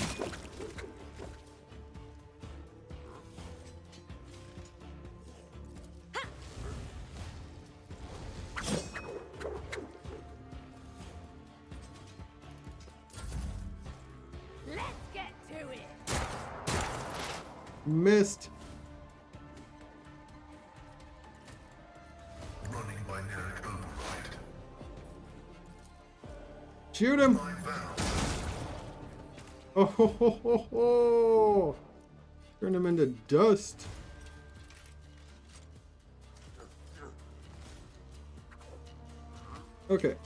Let's get to it. Missed. Running by Nerek override. Shoot him! My vow. Oh ho ho ho ho! Turn him into dust. Okay.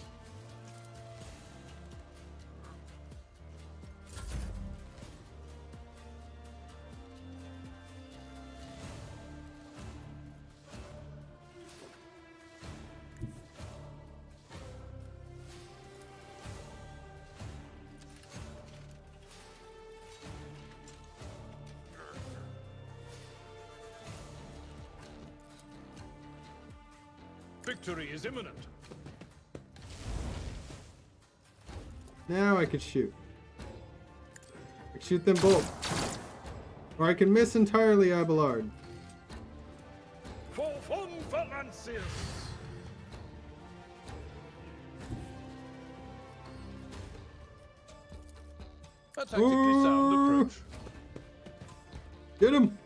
Victory is imminent. Now I can shoot. I can shoot them both. Or I can miss entirely Abelard. For Von Valancius! A tactically sound approach. Get him!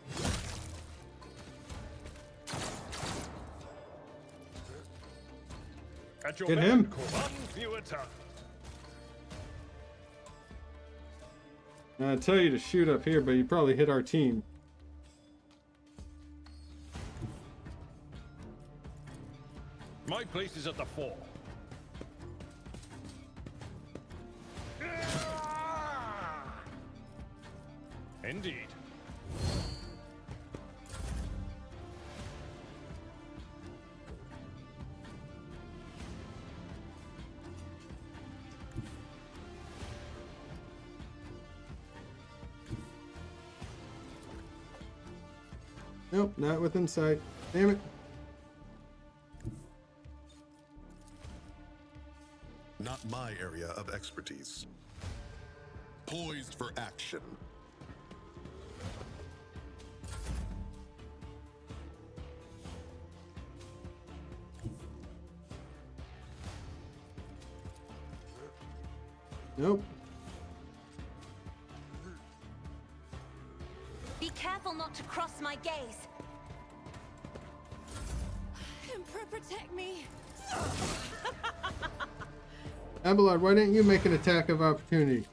At your Get command, him. Korvan, you attack. I tell you to shoot up here, but you probably hit our team. My place is at the fore. Indeed. Nope, not within sight. Damn it. Not my area of expertise. Poised for action. Nope. Be careful not to cross my gaze. Emperor, protect me. Abelard, why didn't you make an attack of opportunity?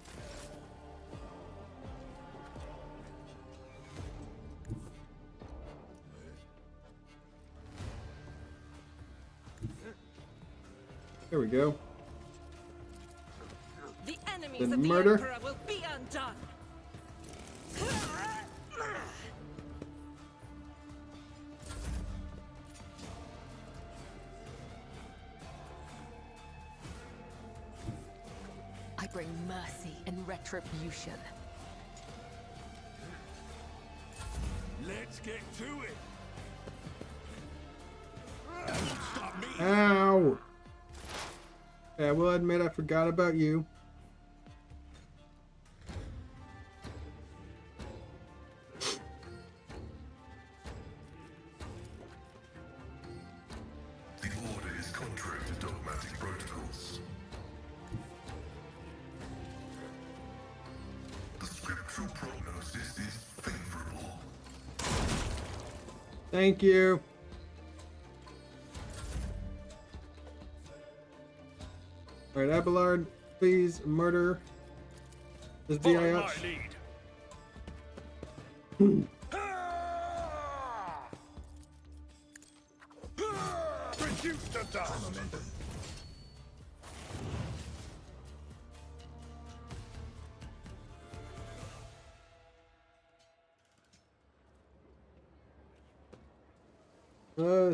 There we go. The enemies Then of the murder. Emperor will be undone. I bring mercy and retribution. Let's get to it. Ow! Yeah, I will admit I forgot about you. The order is contrary to dogmatic protocols. The scriptural prognosis is favorable. Thank you. Alright, Abelard, please murder this Follow my biatch. lead. Reduce to dust.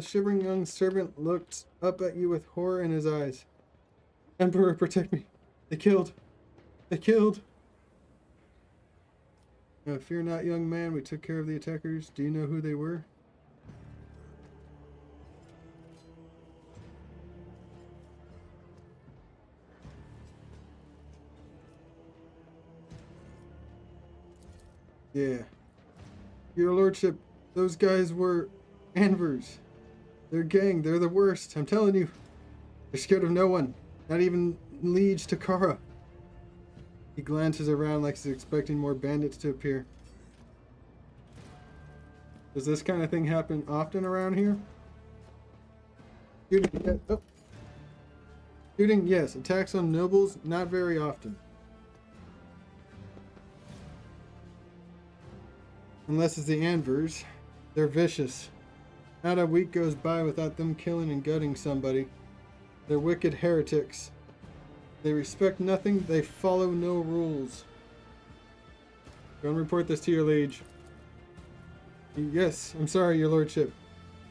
Shivering young servant looked up at you with horror in his eyes. Emperor, protect me. They killed. They killed. Fear not, young man. We took care of the attackers. Do you know who they were? Yeah. Your lordship, those guys were Anvers. They're gang. They're the worst. I'm telling you. They're scared of no one. Not even Liege Takara. He glances around like he's expecting more bandits to appear. Does this kind of thing happen often around here? Shooting, oh. Shooting, yes. Attacks on nobles, not very often. Unless it's the Anvers. They're vicious. Not a week goes by without them killing and gutting somebody. They're wicked heretics. They respect nothing, they follow no rules. Go and report this to your liege. Yes, I'm sorry, your lordship.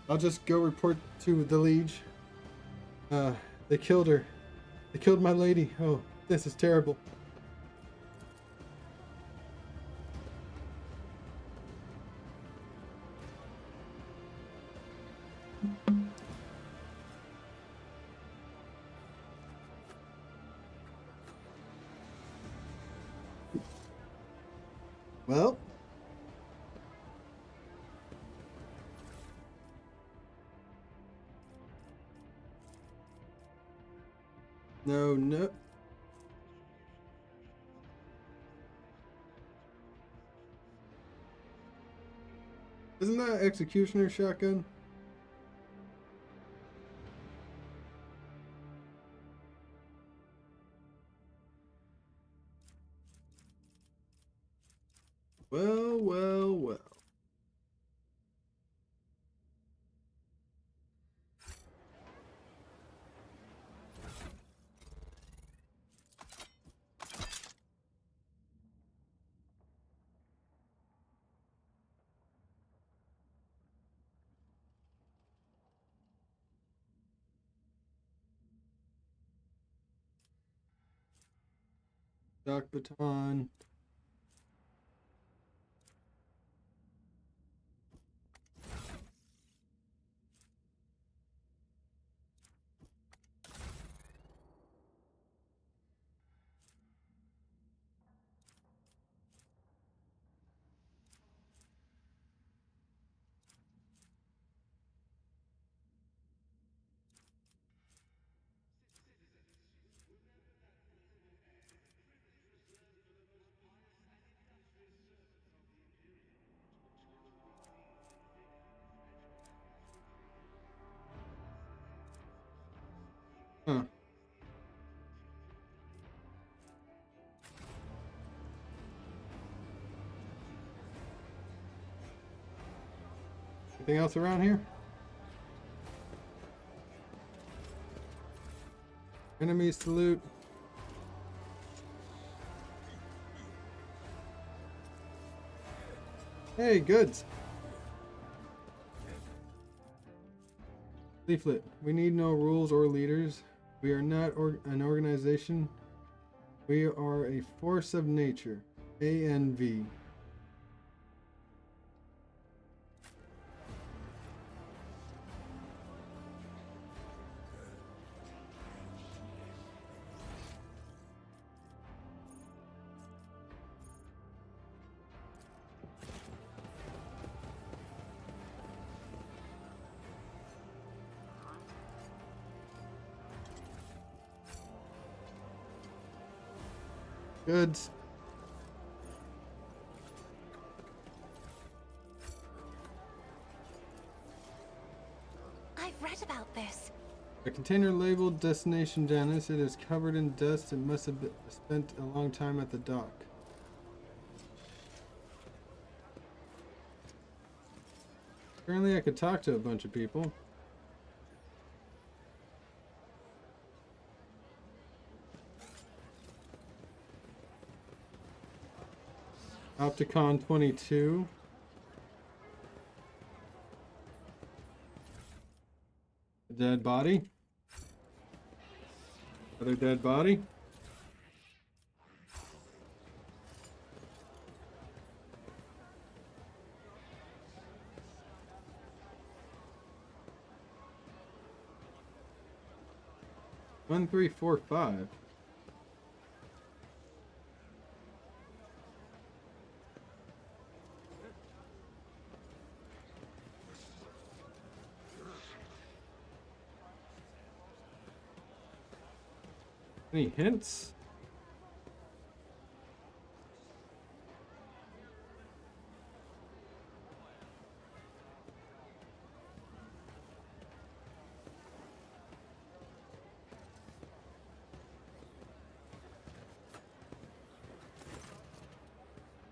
I'll just go report to the liege. They killed her. They killed my lady. Oh, this is terrible. Well, no. Isn't that executioner shotgun? Well. Doc baton. Anything else around here? Enemies to loot. Hey, goods. Leaflet. We need no rules or leaders. We are not an organization. We are a force of nature. ANV. Goods. I've read about this. A container labeled Destination Janus. It is covered in dust. It must have spent a long time at the dock. Apparently I could talk to a bunch of people. Opticon 22. A dead body. Another dead body. One, 3, 4, 5. Any hints?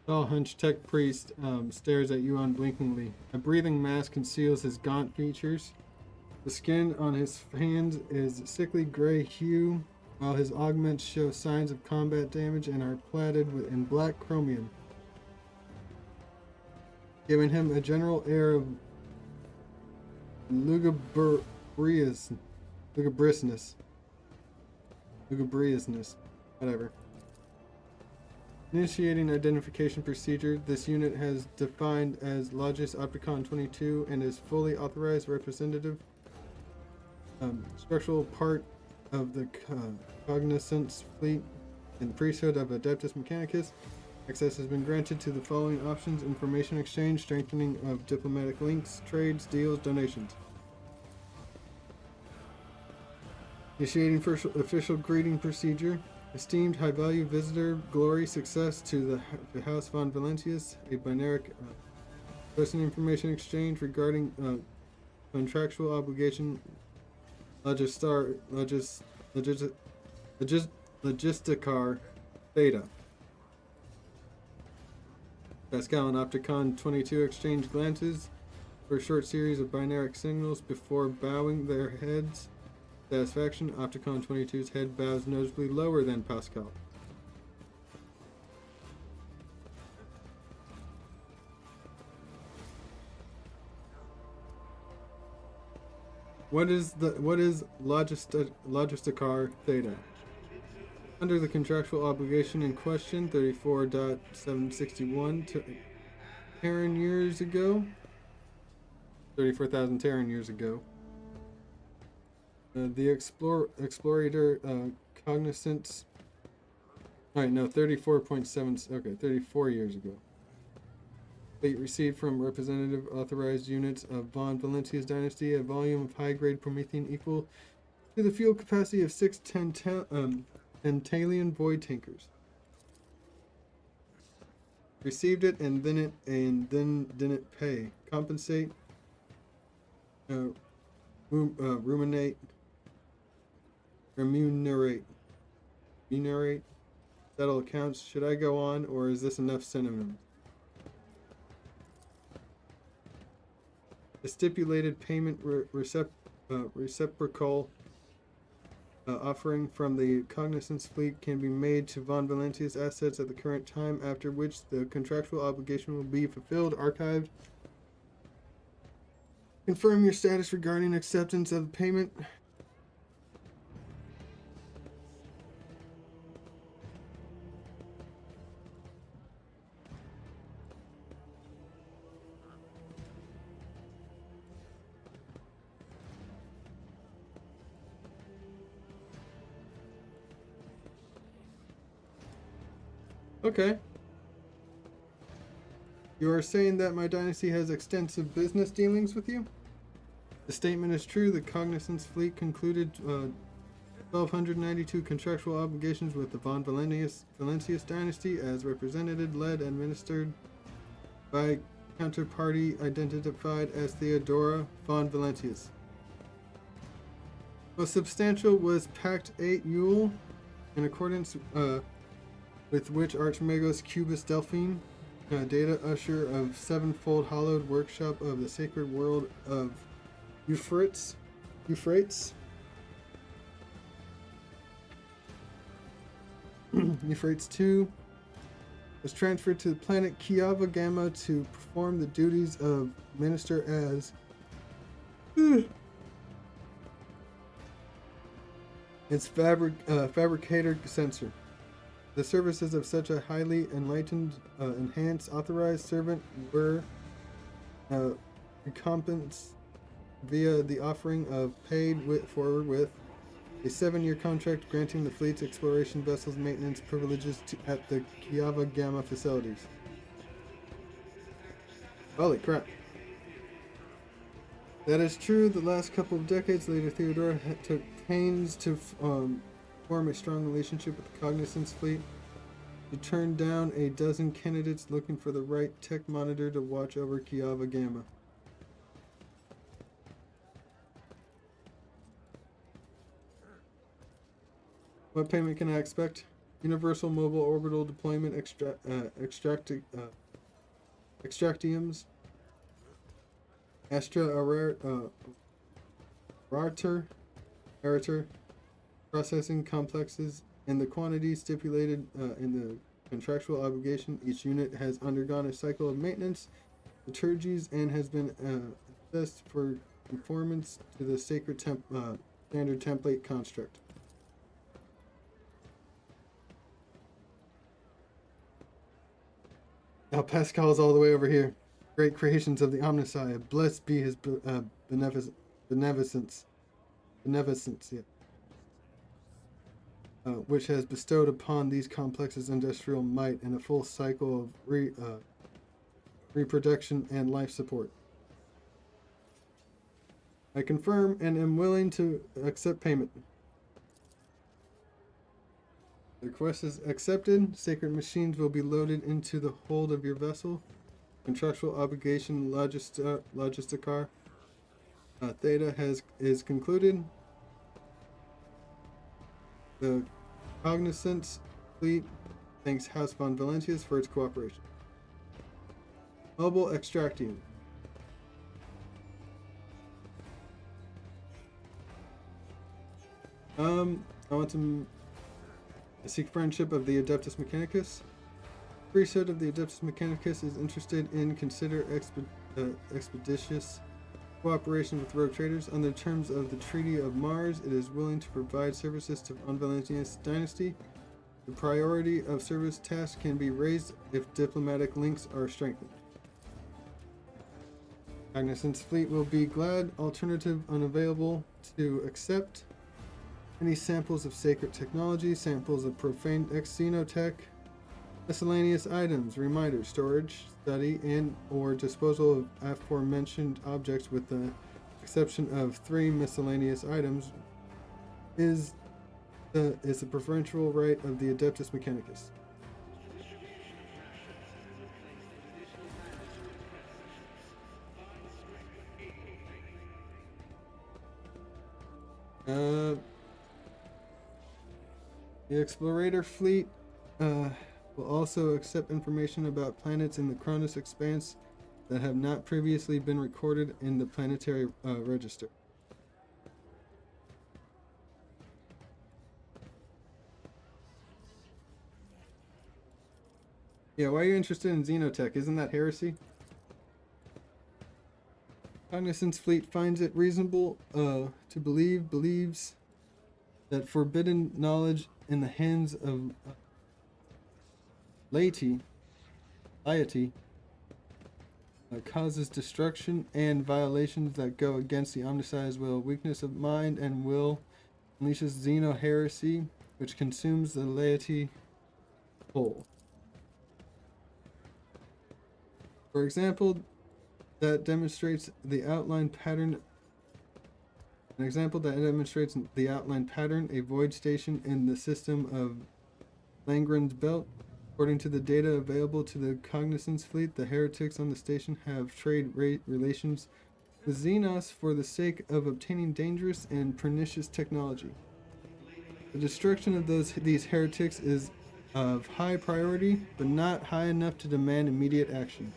Tall hunched tech priest stares at you unblinkingly. A breathing mask conceals his gaunt features. The skin on his hands is sickly gray hue, while his augments show signs of combat damage and are plated in black chromium, giving him a general air of lugubriousness. Whatever. Initiating identification procedure. This unit has defined as Logis Opticon 22 and is fully authorized representative. Structural part of the Cognizance fleet and the priesthood of Adeptus Mechanicus. Access has been granted to the following options: information exchange, strengthening of diplomatic links, trades, deals, donations. Initiating first official greeting procedure. Esteemed high-value visitor, glory, success to the House von Valentius. A binaric person information exchange regarding contractual obligation. Logisticar Theta. Pascal and Opticon 22 exchange glances for a short series of binaric signals before bowing their heads. Satisfaction. Opticon 22's head bows noticeably lower than Pascal. What is Logisticar Theta? Under the contractual obligation in question, 34.761 Terran years ago. 34,000 Terran years ago. The Explorator Cognizance. Alright, no, 34.7. Okay, 34 years ago. Fleet received from representative authorized units of Von Valentius Dynasty a volume of high-grade Promethean equal to the fuel capacity of 6 Tantalian void tankers. Received it and then didn't pay. Compensate. Remunerate. Settle accounts. Should I go on, or is this enough synonyms? A stipulated payment reciprocal offering from the Cognizance fleet can be made to Von Valentia's assets at the current time, after which the contractual obligation will be fulfilled, archived. Confirm your status regarding acceptance of the payment. Okay. You are saying that my dynasty has extensive business dealings with you? The statement is true. The Cognizance fleet concluded 1,292 contractual obligations with the Von Valentius dynasty as represented, led, and administered by counterparty identified as Theodora Von Valentius. Most substantial was Pact 8 Yule, in accordance with which Archimagos Cubus Delphine, data usher of Sevenfold Hallowed Workshop of the Sacred World of Euphrates, Euphrates 2, was transferred to the planet Kiava Gamma to perform the duties of minister as its fabricator sensor. The services of such a highly enlightened, enhanced, authorized servant were recompensed via the offering of paid forward with a 7-year contract granting the fleet's exploration vessels maintenance privileges at the Kiava Gamma facilities. Holy crap. That is true. The last couple of decades later, Theodora took pains to form a strong relationship with the Cognizance fleet. He turned down a dozen candidates looking for the right tech monitor to watch over Kiava Gamma. What payment can I expect? Universal Mobile Orbital Deployment Extractiums, Astra Arator, processing complexes, and the quantity stipulated in the contractual obligation. Each unit has undergone a cycle of maintenance, liturgies, and has been assessed for conformance to the sacred standard template construct. Now Pascal's all the way over here. Great creations of the Omnissiah. Blessed be his beneficence, yeah. Which has bestowed upon these complexes industrial might and a full cycle of reproduction and life support. I confirm and am willing to accept payment. The request is accepted. Sacred machines will be loaded into the hold of your vessel. Contractual obligation Logisticar Theta is concluded. The Cognizance fleet thanks House Von Valentius for its cooperation. Mobile Extractium. I want to seek friendship of the Adeptus Mechanicus. Priesthood of the Adeptus Mechanicus is interested in consider expeditious cooperation with rogue traders. On the terms of the Treaty of Mars, it is willing to provide services to Von Valentius dynasty. The priority of service tasks can be raised if diplomatic links are strengthened. Cognizance fleet will be glad. Alternative unavailable to accept. Any samples of sacred technology, samples of profane xenotech, miscellaneous items, reminders, storage, study, and or disposal of aforementioned objects with the exception of 3 miscellaneous items is the preferential right of the Adeptus Mechanicus. The Explorator fleet will also accept information about planets in the Cronus Expanse that have not previously been recorded in the planetary register. Yeah, why are you interested in Xenotech? Isn't that heresy? Cognizant's fleet finds it reasonable to believes that forbidden knowledge in the hands of laity causes destruction and violations that go against the Omnissiah's will. Weakness of mind and will unleashes Xeno heresy, which consumes the laity whole. For example, that demonstrates the outline pattern. An example that demonstrates the outline pattern, a void station in the system of Langren's belt. According to the data available to the Cognizance fleet, the heretics on the station have trade relations with Xenos for the sake of obtaining dangerous and pernicious technology. The destruction of these heretics is of high priority, but not high enough to demand immediate action.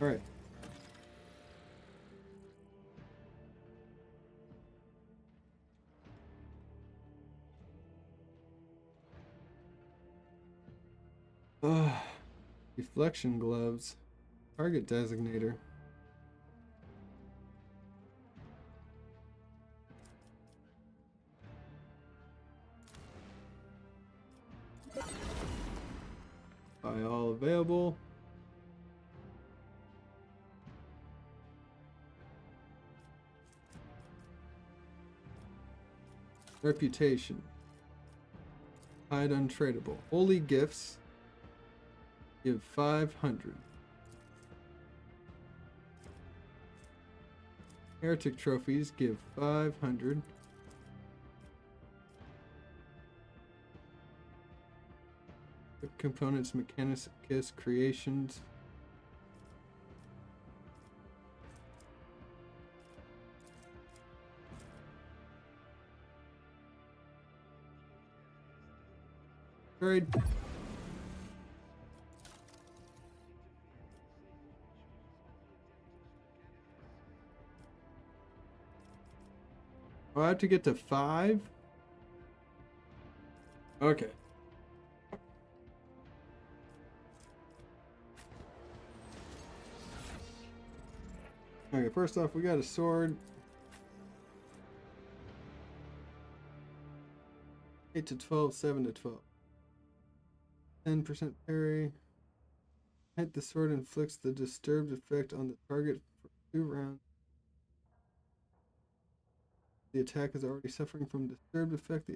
Alright. Deflection gloves. Target designator. Buy all available. Reputation. Hide untradeable. Holy gifts. Give 500. Heretic trophies give 500. Components Mechanicus creations. Trade. Oh, I have to get to 5? Okay. Okay, first off, we got a sword. 8 to 12, 7 to 12. 10% parry. Hit the sword inflicts the disturbed effect on the target for 2 rounds. The attack is already suffering from disturbed effect.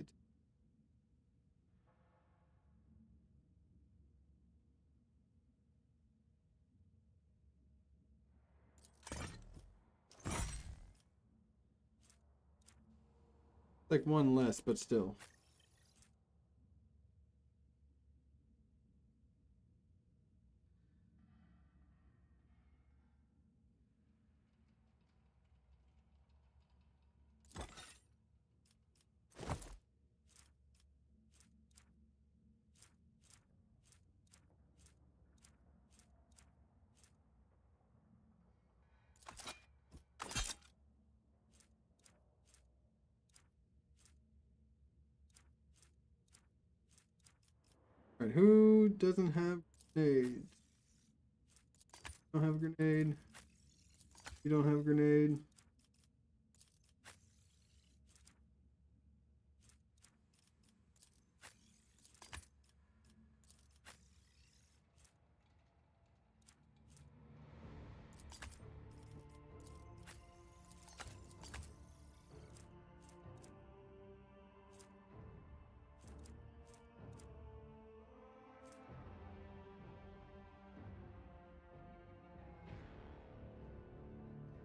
Like 1 less, but still. Alright, who doesn't have grenades? Don't have a grenade. You don't have a grenade.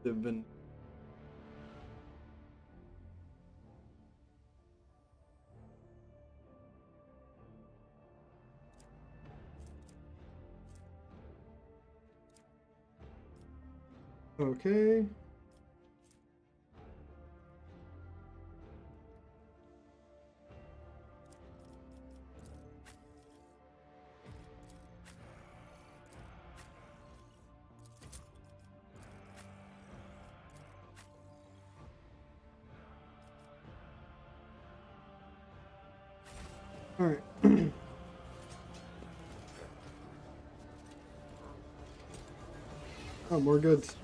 They've been okay. All right. Oh, more goods.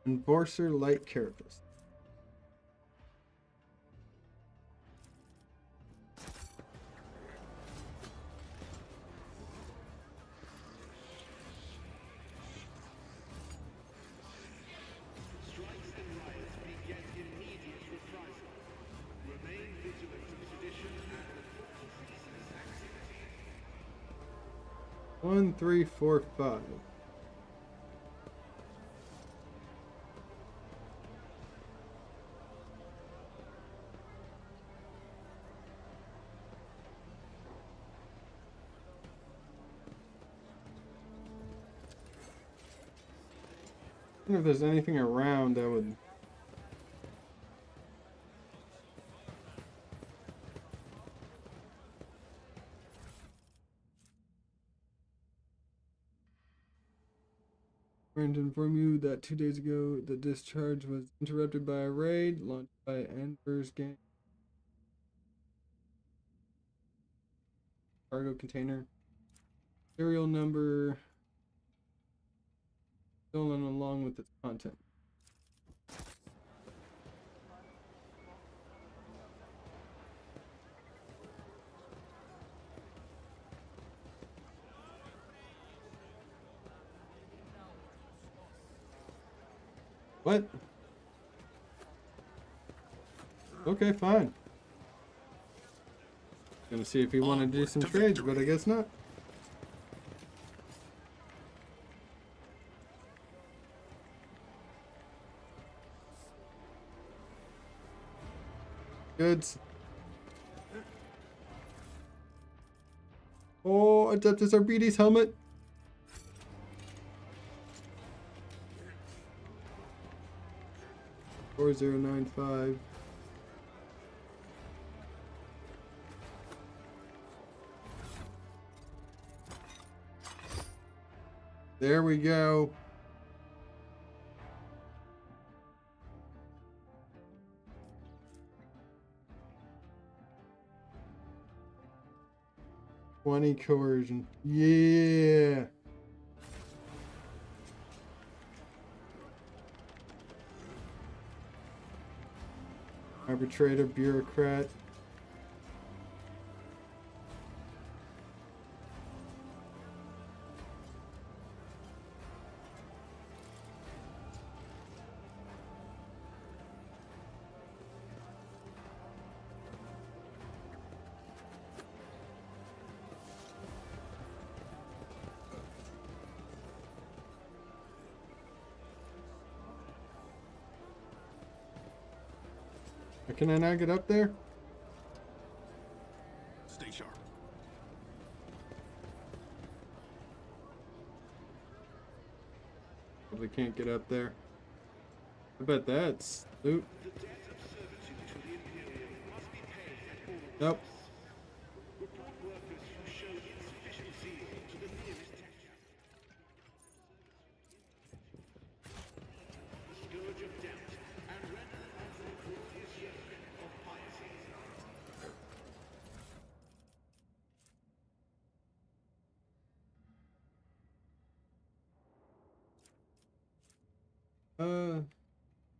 Enforcer light carapace. Strikes and riots beget immediate reprisal. Remain vigilant of sedition and report ceaseless activity. 1, 3, 4, 5. I wonder if there's anything around that would. Going to inform you that 2 days ago the discharge was interrupted by a raid launched by Enver's gang. Cargo container. Serial number stolen along with its content. What? Okay, fine. Gonna see if he wanted to do some trades, but I guess not. Goods. Oh, Adeptus Arbites helmet. $4095. There we go. $20 coercion. Yeah. Arbitrator, bureaucrat. Can I not get up there? Stay sharp. Probably can't get up there. I bet that's loot. The debt of servitude to the Imperium must be paid at all Nope. costs. Report workers who show insufficient zeal to the nearest tech shop. The scourge of doubt, and render unto the glorious yoke of piety.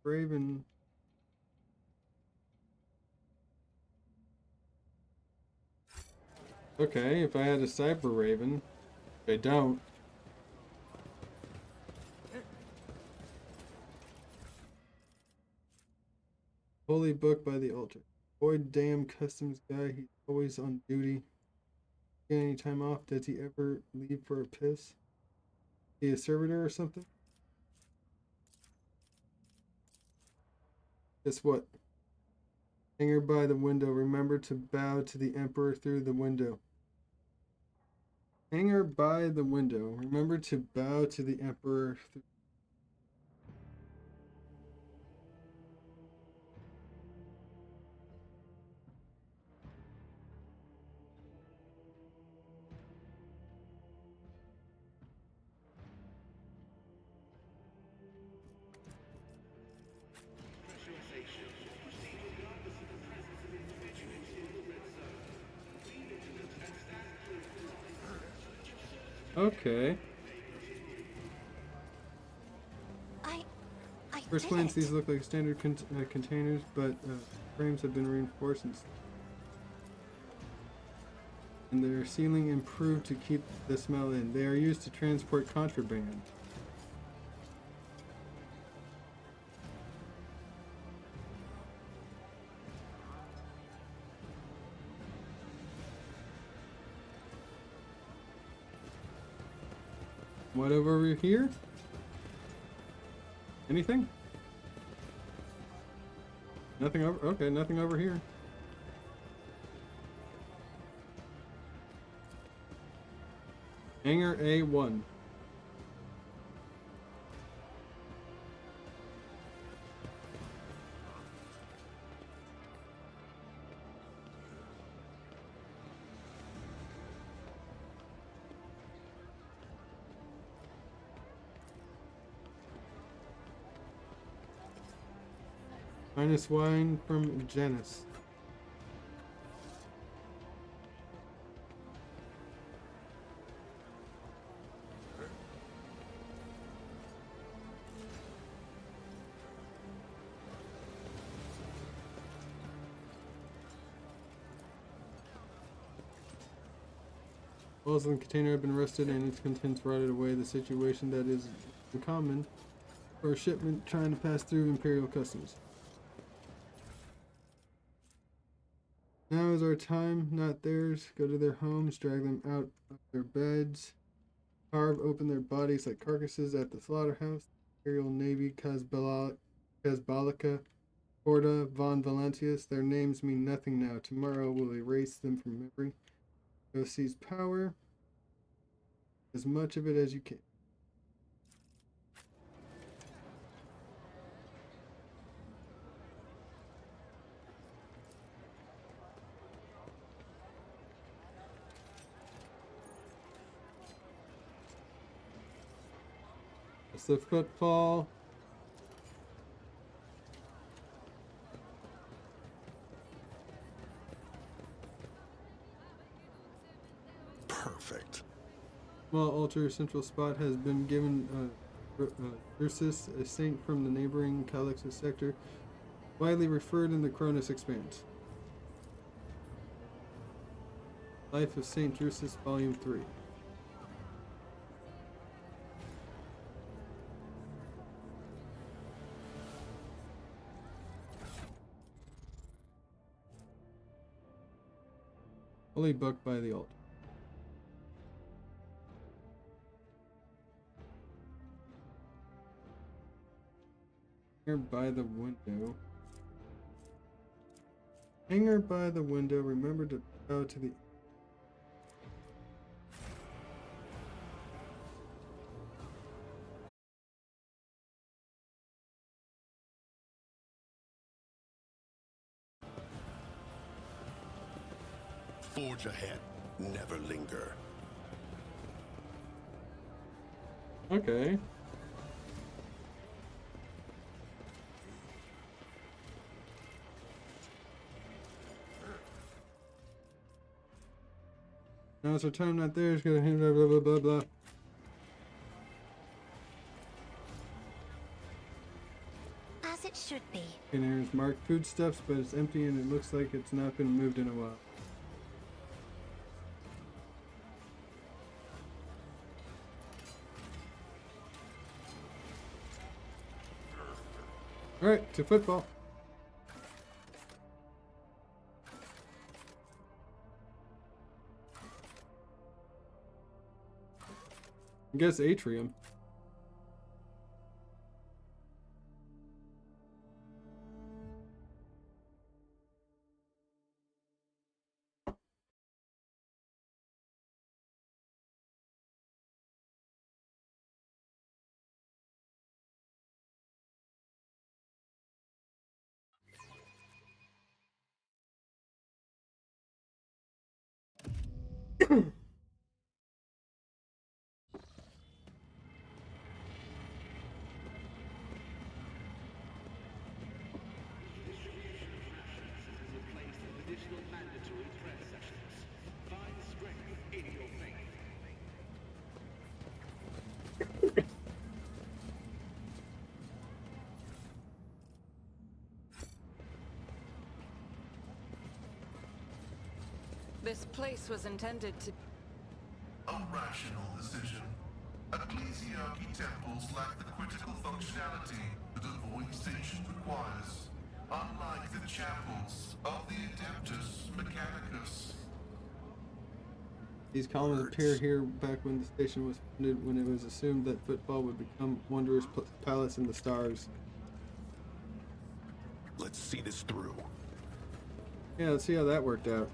Raven. Okay, if I had a Cyber Raven. I don't. Holy book by the altar. Boy, damn customs guy. He's always on duty. Get any time off? Does he ever leave for a piss? He a servitor or something? Guess what? Hanger by the window. Remember to bow to the Emperor through the window. Hanger by the window. Remember to bow to the Emperor through. Okay. I First did glance, it. these look like standard containers, but frames have been reinforced and their sealing improved to keep the smell in. They are used to transport contraband. What over here? Anything? Nothing over. Okay, nothing over here. Hangar A1. Minus wine from Janice. Walls in the container have been rusted and its contents rotted away. The situation that is common for a shipment trying to pass through Imperial customs. Now is our time, not theirs. Go to their homes, drag them out of their beds, carve open their bodies like carcasses at the slaughterhouse. Imperial Navy, Casbalica, Horda, Von Valentius. Their names mean nothing now. Tomorrow we'll erase them from memory. Go seize power. As much of it as you can. It's the footfall. Perfect. Small altar central spot has been given Drusus, a saint from the neighboring Calixus sector, widely referred in the Cronus Expanse. Life of Saint Drusus, Volume 3. Holy book by the altar. Hangar by the window. Hangar by the window. Remember to bow to the. Forge ahead. Never linger. Okay. Now it's our time, not theirs. Go ahead, blah blah blah blah blah. As it should be. Containers marked foodstuffs, but it's empty and it looks like it's not been moved in a while. Alright, to football. I guess atrium. Additional mandatory prep sessions. Find strength in your faith. This place was intended to... A rational decision. Ecclesiarchy temples lack the critical functionality that a void station requires, unlike the chapels of the Adeptus Mechanicus. These columns appeared here back when the station was founded, when it was assumed that Footfall would become Wanderer's Palace in the stars. Let's see this through. Yeah, let's see how that worked out.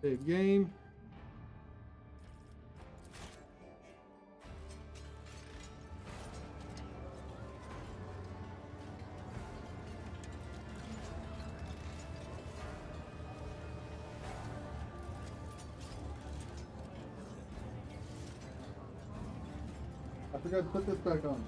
Save game. I forgot to put this back on.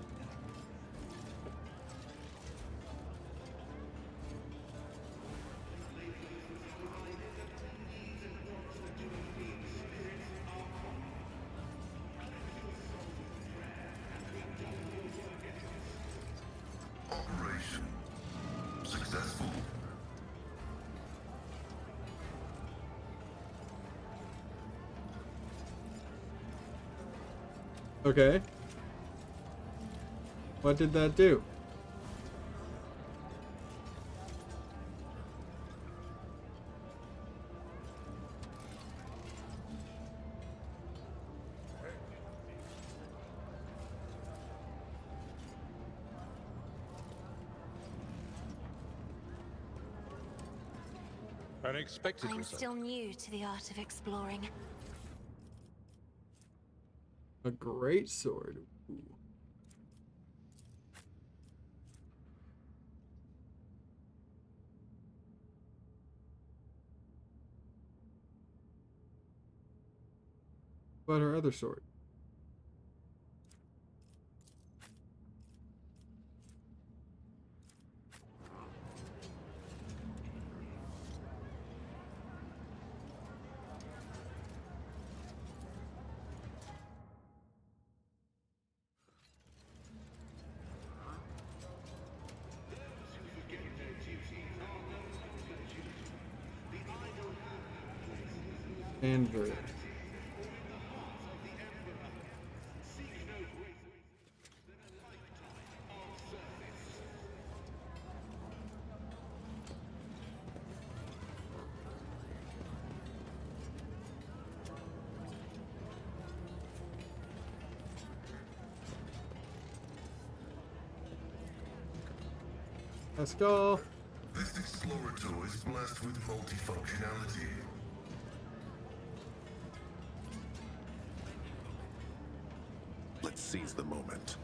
Operation successful. Okay. What did that do? Unexpected I'm result. still new to the art of exploring. A great sword. Ooh. What about her other sword? Andrew. Let's go. This Explorator is blessed with multifunctionality. Let's seize the moment.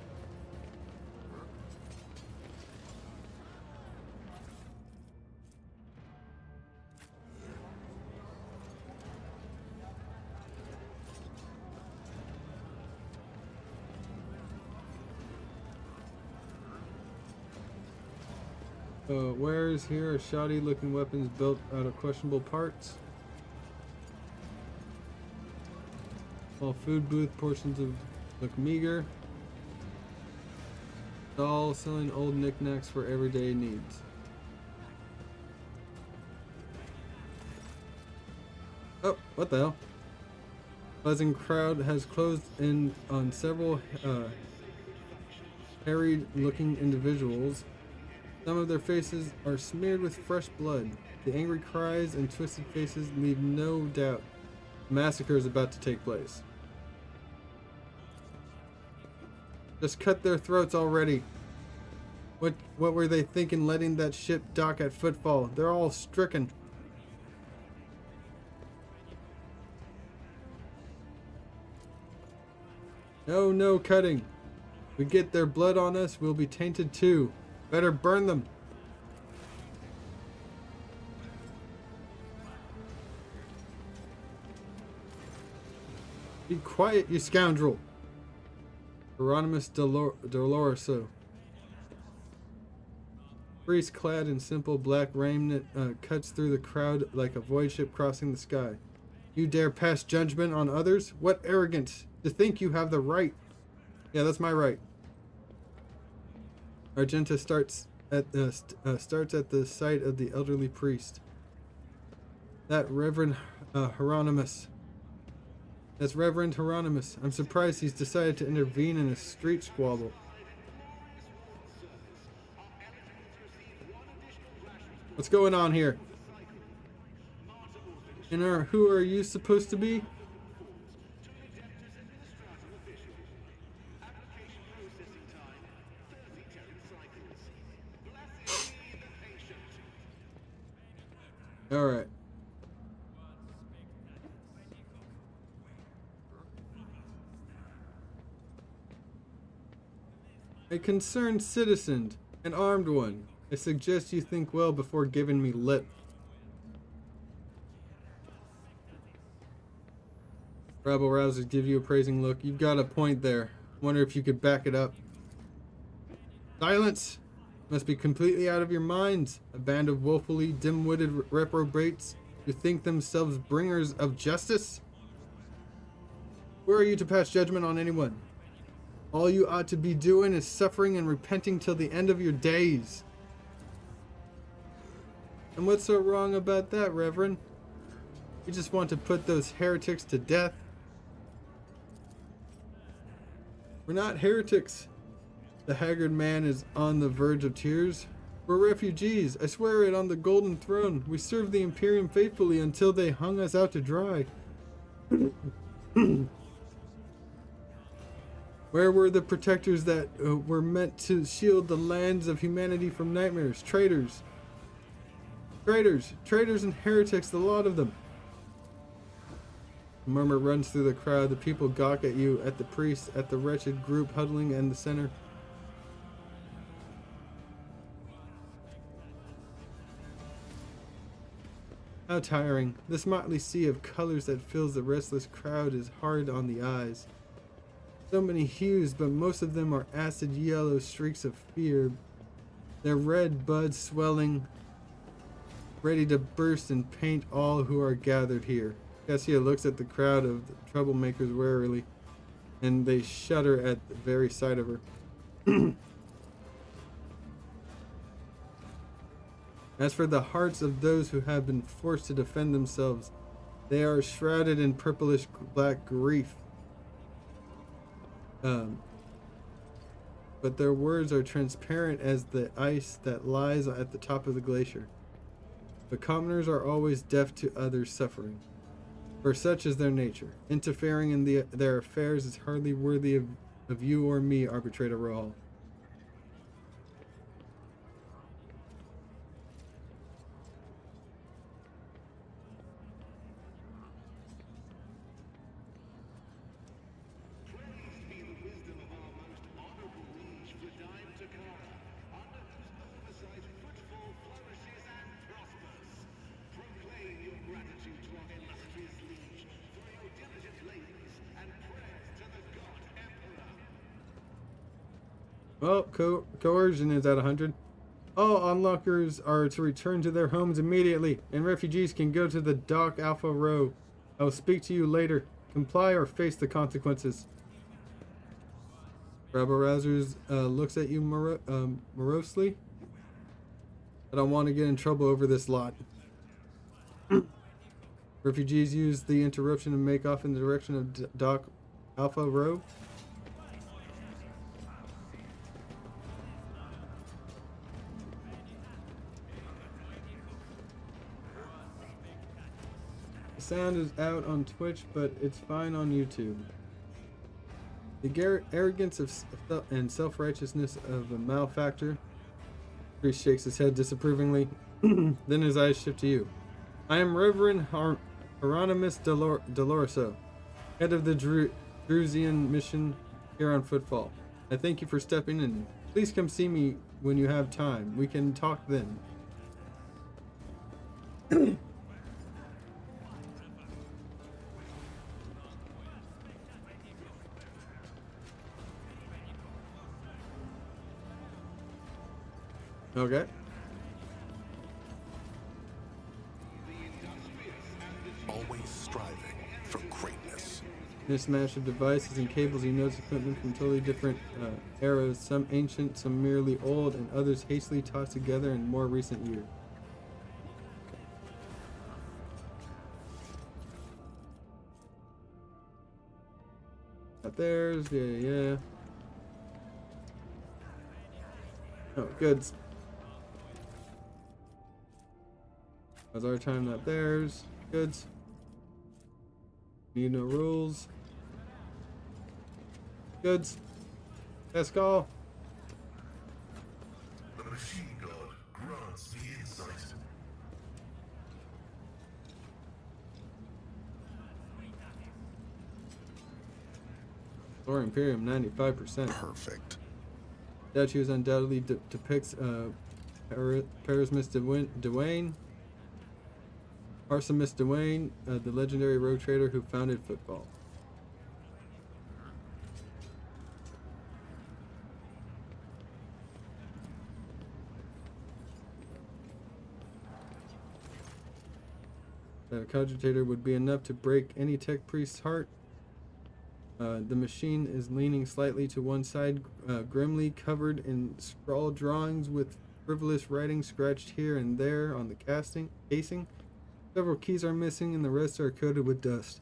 Wares here are shoddy looking weapons built out of questionable parts. While food booth portions of look meager. Stall selling old knickknacks for everyday needs. Oh, what the hell? Pleasant crowd has closed in on several harried looking individuals. Some of their faces are smeared with fresh blood. The angry cries and twisted faces leave no doubt a massacre is about to take place. Just cut their throats already. What were they thinking letting that ship dock at Footfall? They're all stricken. No cutting. We get their blood on us, we'll be tainted too. Better burn them. Be quiet, you scoundrel. Hieronymus Doloroso. Priest clad in simple black raiment cuts through the crowd like a void ship crossing the sky. You dare pass judgment on others? What arrogance to think you have the right. Yeah, that's my right. Argenta starts at the sight of the elderly priest. That Reverend Hieronymus. That's Reverend Hieronymus. I'm surprised he's decided to intervene in a street squabble. What's going on here? And who are you supposed to be? All right. A concerned citizen, an armed one. I suggest you think well before giving me lip. Rabble rousers give you a praising look. You've got a point there. Wonder if you could back it up. Silence! Must be completely out of your minds. A band of woefully dim-witted reprobates who think themselves bringers of justice? Where are you to pass judgment on anyone? All you ought to be doing is suffering and repenting till the end of your days. And what's so wrong about that, Reverend? You just want to put those heretics to death? We're not heretics. The haggard man is on the verge of tears. We're refugees. I swear it on the golden throne. We served the Imperium faithfully until they hung us out to dry. Where were the protectors that were meant to shield the lands of humanity from nightmares? Traitors. Traitors. Traitors and heretics, the lot of them. A murmur runs through the crowd. The people gawk at you, at the priest, at the wretched group huddling in the center. How tiring. This motley sea of colors that fills the restless crowd is hard on the eyes. So many hues, but most of them are acid yellow streaks of fear. Their red buds swelling, ready to burst and paint all who are gathered here. Cassia looks at the crowd of the troublemakers warily, and they shudder at the very sight of her. As for the hearts of those who have been forced to defend themselves, they are shrouded in purplish black grief. But their words are transparent as the ice that lies at the top of the glacier. The commoners are always deaf to others' suffering, for such is their nature. Interfering in their affairs is hardly worthy of you or me, Arbitrator Rahal. Well, coercion is at 100. All onlookers are to return to their homes immediately, and refugees can go to the Dock Alpha Row. I will speak to you later. Comply or face the consequences. Rabble Rousers looks at you morosely. I don't want to get in trouble over this lot. Refugees use the interruption to make off in the direction of Dock Alpha Row. Sound is out on Twitch, but it's fine on YouTube. The arrogance and self-righteousness of a malefactor. Priest shakes his head disapprovingly. Then his eyes shift to you. I am Reverend Hieronymus Doloroso, head of the Drusian mission here on Footfall. I thank you for stepping in. Please come see me when you have time. We can talk then. Okay. Always striving for greatness. Mismatch of devices and cables he notes equipment from totally different eras, some ancient, some merely old, and others hastily tossed together in more recent years. Got theirs, yeah. Oh, goods. That's our time, not theirs. Goods. Need no rules. Goods. Pascal. The machine god grants the insight. Or Imperium, 95%. Perfect. Statues undoubtedly depicts Parasimus Dwayne. Arsemus Dwayne, the legendary rogue trader who founded football. The cogitator would be enough to break any tech priest's heart. The machine is leaning slightly to one side, grimly covered in scrawled drawings with frivolous writing scratched here and there on the casing. Several keys are missing and the rest are coated with dust.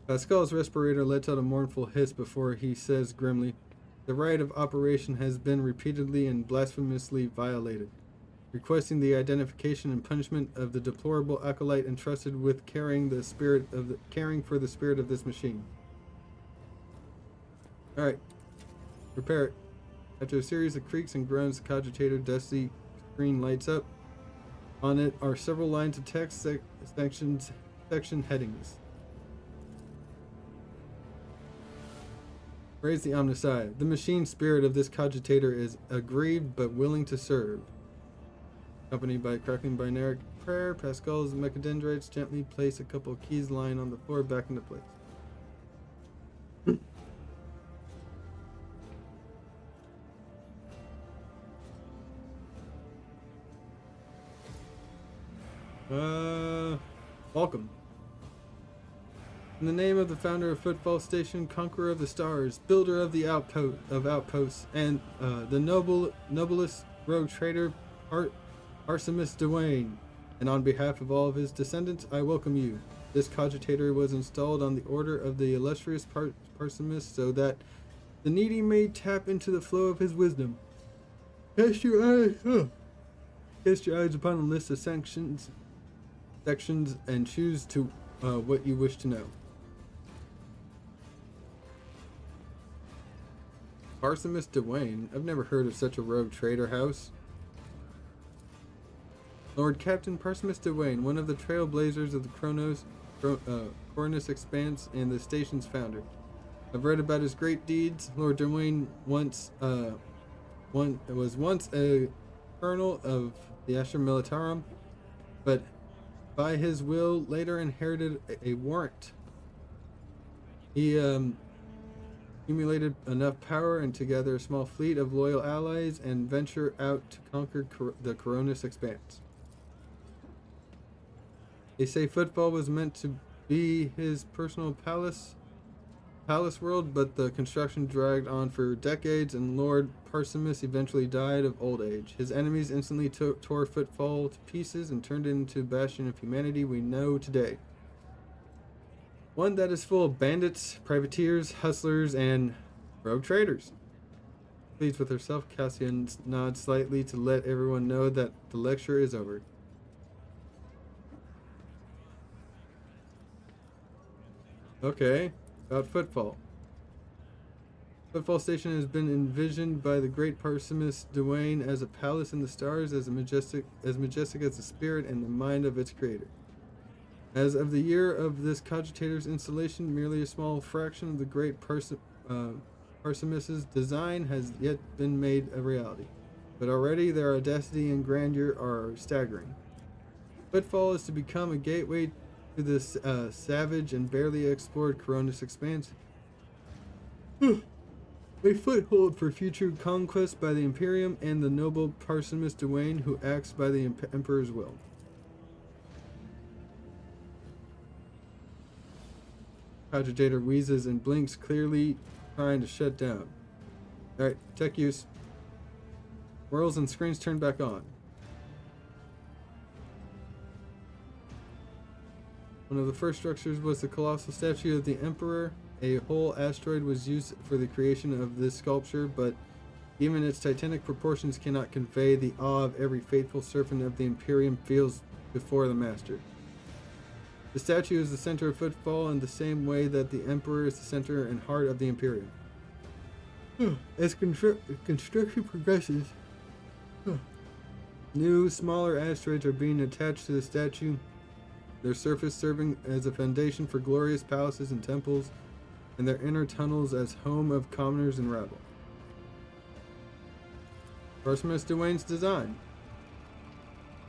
Pascal's respirator lets out a mournful hiss before he says grimly, "The right of operation has been repeatedly and blasphemously violated. Requesting the identification and punishment of the deplorable acolyte entrusted with caring for the spirit of this machine." Alright. Repair it. After a series of creaks and groans, the cogitator dusty screen lights up. On it are several lines of text section headings. Raise the Omnissiah. The machine spirit of this cogitator is aggrieved but willing to serve. Accompanied by a crackling binary prayer, Pascal's mechadendrites gently place a couple of keys lying on the floor back into place. Welcome. In the name of the founder of Footfall Station, conqueror of the stars, builder of the outposts, and the noblest rogue trader, Arsemus Dwayne, and on behalf of all of his descendants, I welcome you. This cogitator was installed on the order of the illustrious Parsemus so that the needy may tap into the flow of his wisdom. Cast your eyes upon a list of sections and choose to what you wish to know. Parsemus Dwayne? I've never heard of such a rogue trader house. Lord Captain Parsemus Dwayne, one of the trailblazers of the Coronus Expanse and the station's founder. I've read about his great deeds. Lord Dwayne was once a colonel of the Astra Militarum, but by his will later inherited a warrant. He accumulated enough power and to gather a small fleet of loyal allies and venture out to conquer the Coronus Expanse. They say Footfall was meant to be his personal palace world, but the construction dragged on for decades and Lord Parsemus eventually died of old age. His enemies instantly tore Footfall to pieces and turned it into the bastion of humanity we know today. One that is full of bandits, privateers, hustlers, and rogue traders. Pleased with herself, Cassian nods slightly to let everyone know that the lecture is over. Okay, about Footfall. Footfall Station has been envisioned by the great Parsemus Dwayne as a palace in the stars, as majestic as the spirit and the mind of its creator. As of the year of this cogitator's installation, merely a small fraction of the great Parsemus's design has yet been made a reality, but already their audacity and grandeur are staggering. Footfall is to become a gateway to this savage and barely explored Coronus Expanse. A foothold for future conquest by the Imperium and the noble Parsemus Dwayne, who acts by the Emperor's will. Cogitator wheezes and blinks, clearly trying to shut down. Alright, tech use. Whirls and screens turn back on. One of the first structures was the colossal statue of the Emperor. A whole asteroid was used for the creation of this sculpture, but even its titanic proportions cannot convey the awe of every faithful servant of the Imperium feels before the Master. The statue is the center of Footfall in the same way that the Emperor is the center and heart of the Imperium. As construction progresses, new, smaller asteroids are being attached to the statue, their surface serving as a foundation for glorious palaces and temples, and their inner tunnels as home of commoners and rabble. Parsimus Dwayne's design.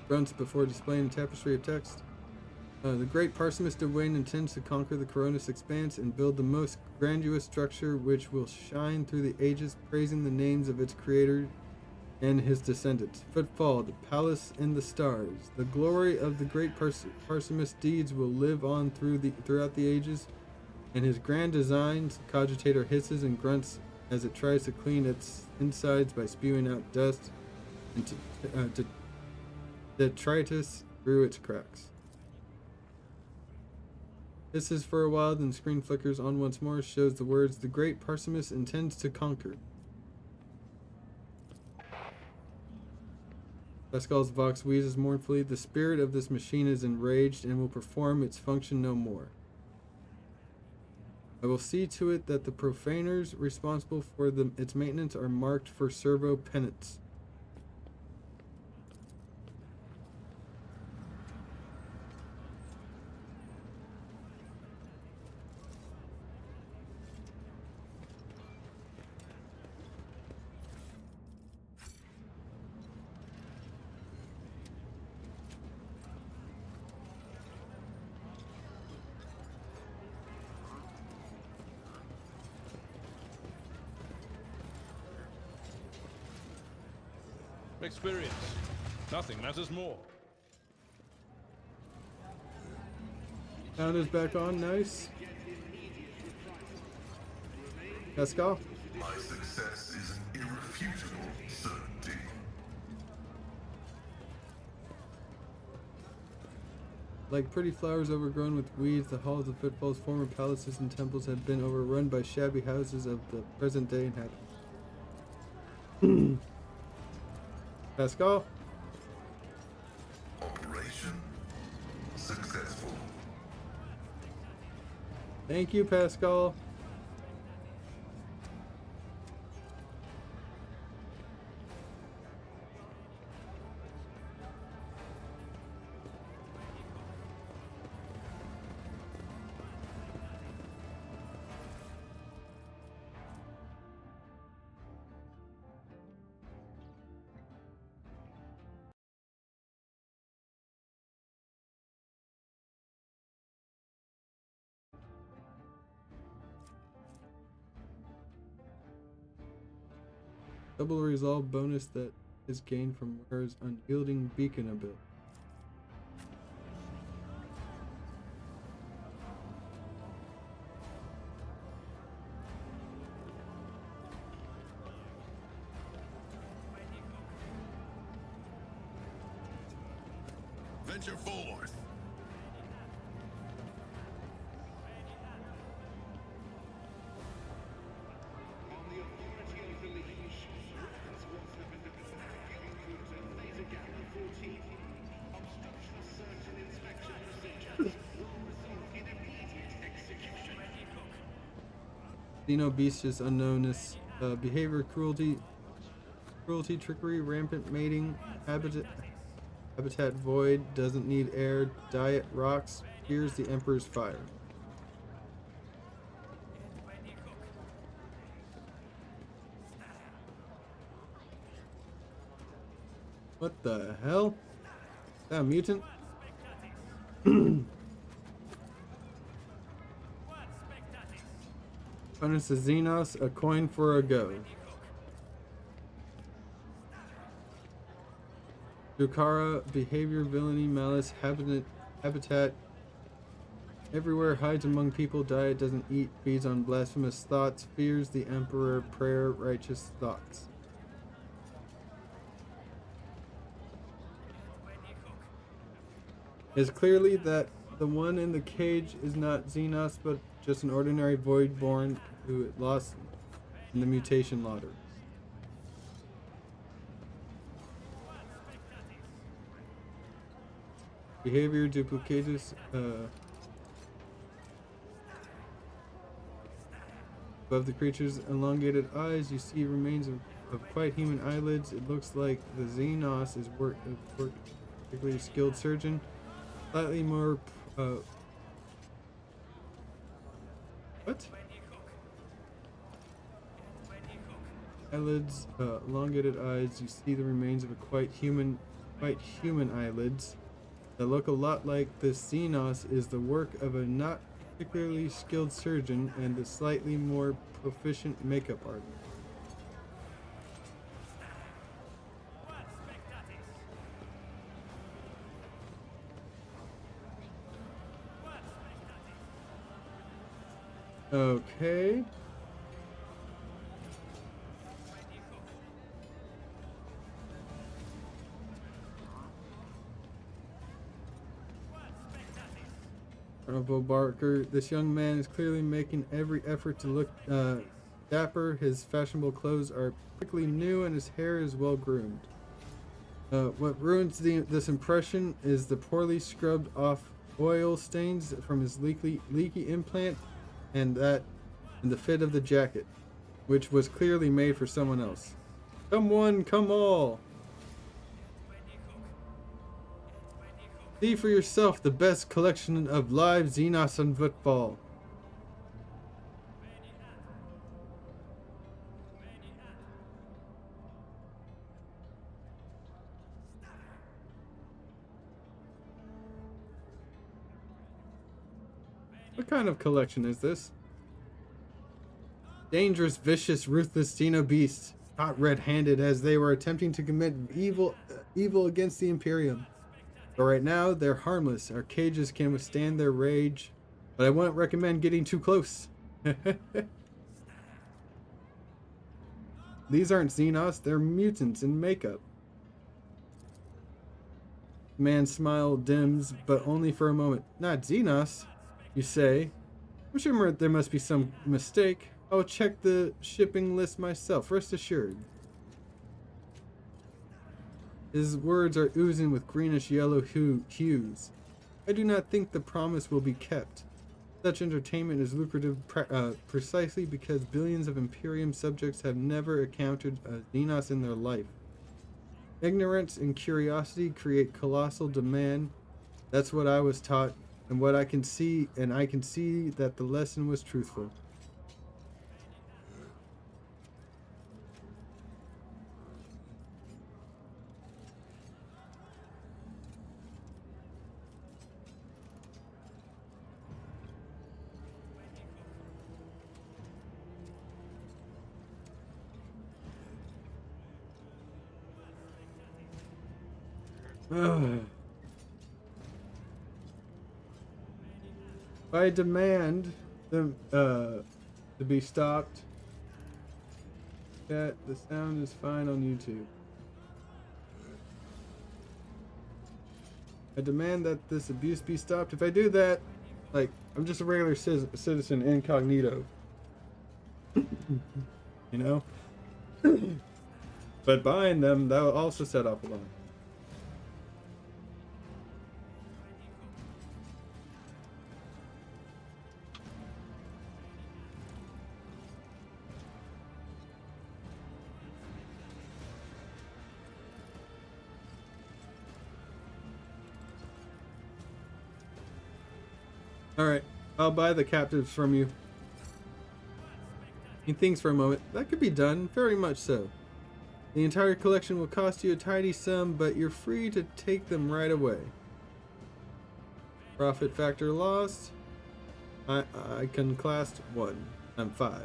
Grunts before displaying a tapestry of text. The great Parsimus Dwayne intends to conquer the Coronis Expanse and build the most grandiose structure which will shine through the ages, praising the names of its creator and his descendants. Footfall, the palace and the stars. The glory of the great Parsimus deeds will live on throughout the ages, and his grand designs. Cogitator hisses and grunts as it tries to clean its insides by spewing out dust and detritus through its cracks. Hisses for a while, then screen flickers on once more, shows the words, "The great Parsimus intends to conquer." Pascal's vox wheezes mournfully. The spirit of this machine is enraged and will perform its function no more. I will see to it that the profaners responsible for its maintenance are marked for servo penance. Experience. Nothing matters more. Sound is back on, nice. Pascal? My success is an irrefutable certainty. Like pretty flowers overgrown with weeds, the halls of Footfall's former palaces and temples had been overrun by shabby houses of the present day inhabitants. Pascal? Operation successful. Thank you, Pascal. Double resolve bonus that is gained from Rare's unyielding beacon ability. Venture forth. Xenobestius unknownness, behavior, cruelty, trickery, rampant mating, habitat void, doesn't need air, diet, rocks, fears the Emperor's fire. What the hell? Is that a mutant? Bonus to Xenos, a coin for a go. Dukara, behavior, villainy, malice, habitat, Everywhere, hides among people, diet doesn't eat, feeds on blasphemous thoughts, fears the emperor, prayer, righteous thoughts. It's clearly that the one in the cage is not Xenos, but just an ordinary Voidborn who lost in the mutation lottery. Behavior duplicatus. Above the creature's elongated eyes, you see remains of quite human eyelids. It looks like the Xenos is particularly skilled surgeon. Slightly more. What? Eyelids, elongated eyes. You see the remains of a quite human eyelids that look a lot like this Xenos is the work of a not particularly skilled surgeon and a slightly more proficient makeup artist. Okay. Colonel Barker, this young man is clearly making every effort to look dapper. His fashionable clothes are particularly new and his hair is well groomed. What ruins this impression is the poorly scrubbed off oil stains from his leaky implant and the fit of the jacket, which was clearly made for someone else. Come one, come all. See for yourself the best collection of live Xenos on football. What kind of collection is this? Dangerous, vicious, ruthless Xeno beasts, caught red-handed as they were attempting to commit evil against the Imperium. But right now, they're harmless. Our cages can withstand their rage, but I wouldn't recommend getting too close. These aren't Xenos, they're mutants in makeup. Man's smile dims, but only for a moment. Not Xenos, you say. I'm sure there must be some mistake. I'll check the shipping list myself, rest assured. His words are oozing with greenish yellow hues. I do not think the promise will be kept. Such entertainment is lucrative precisely because billions of Imperium subjects have never encountered a Xenos in their life. Ignorance and curiosity create colossal demand. That's what I was taught, and what I can see, and I can see that the lesson was truthful. I demand them to be stopped. That the sound is fine on YouTube. I demand that this abuse be stopped. If I do that, like, I'm just a regular citizen incognito. You know? But buying them, that will also set off alarm. Alright, I'll buy the captives from you. He thinks for a moment. That could be done, very much so. The entire collection will cost you a tidy sum, but you're free to take them right away. Profit factor lost. I can class 1. I'm 5.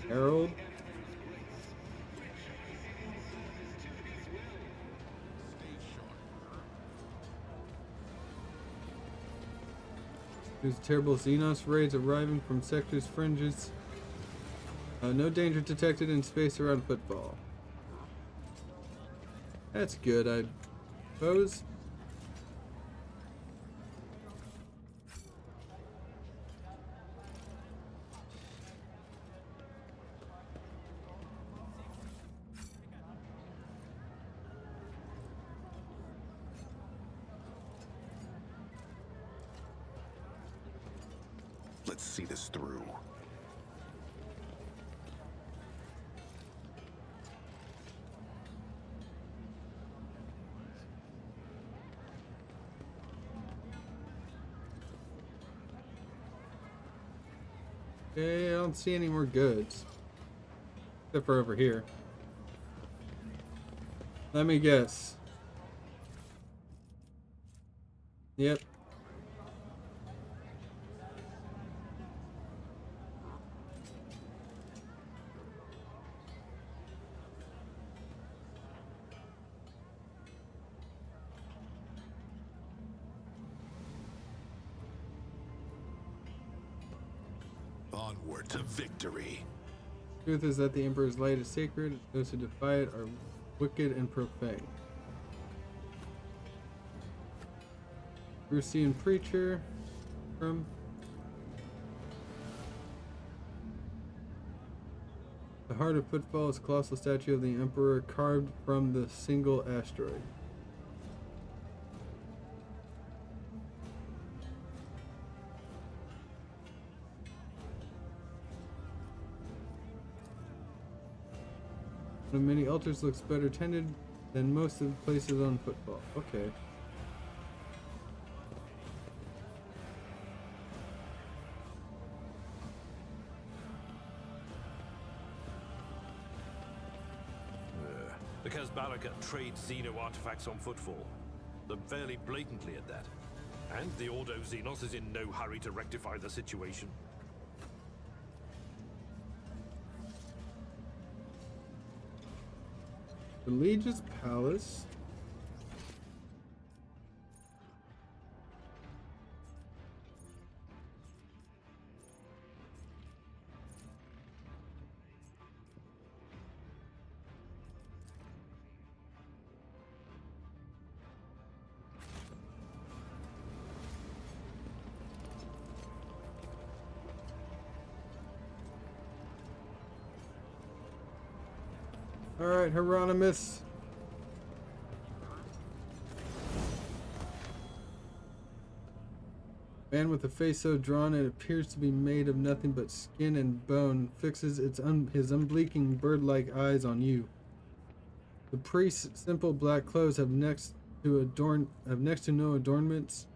Harold. There's terrible Xenos raids arriving from sector's fringes. No danger detected in space around Footfall. That's good, I suppose. Let's see this through. Okay, I don't see any more goods. Except for over here. Let me guess. Yep. Onward to victory. Truth is that the Emperor's light is sacred. Those who defy it are wicked and profane. Rusian preacher from the heart of Footfall is a colossal statue of the Emperor carved from the single asteroid. One of many altars looks better tended than most of the places on Footfall. Okay. The Kazbalakat trade Xeno artifacts on Footfall. They're fairly blatantly at that. And the Ordo Xenos is in no hurry to rectify the situation. The Legis Palace. All right, Hieronymus. Man with a face so drawn it appears to be made of nothing but skin and bone fixes his unblinking bird-like eyes on you. The priest's simple black clothes have next to no adornments,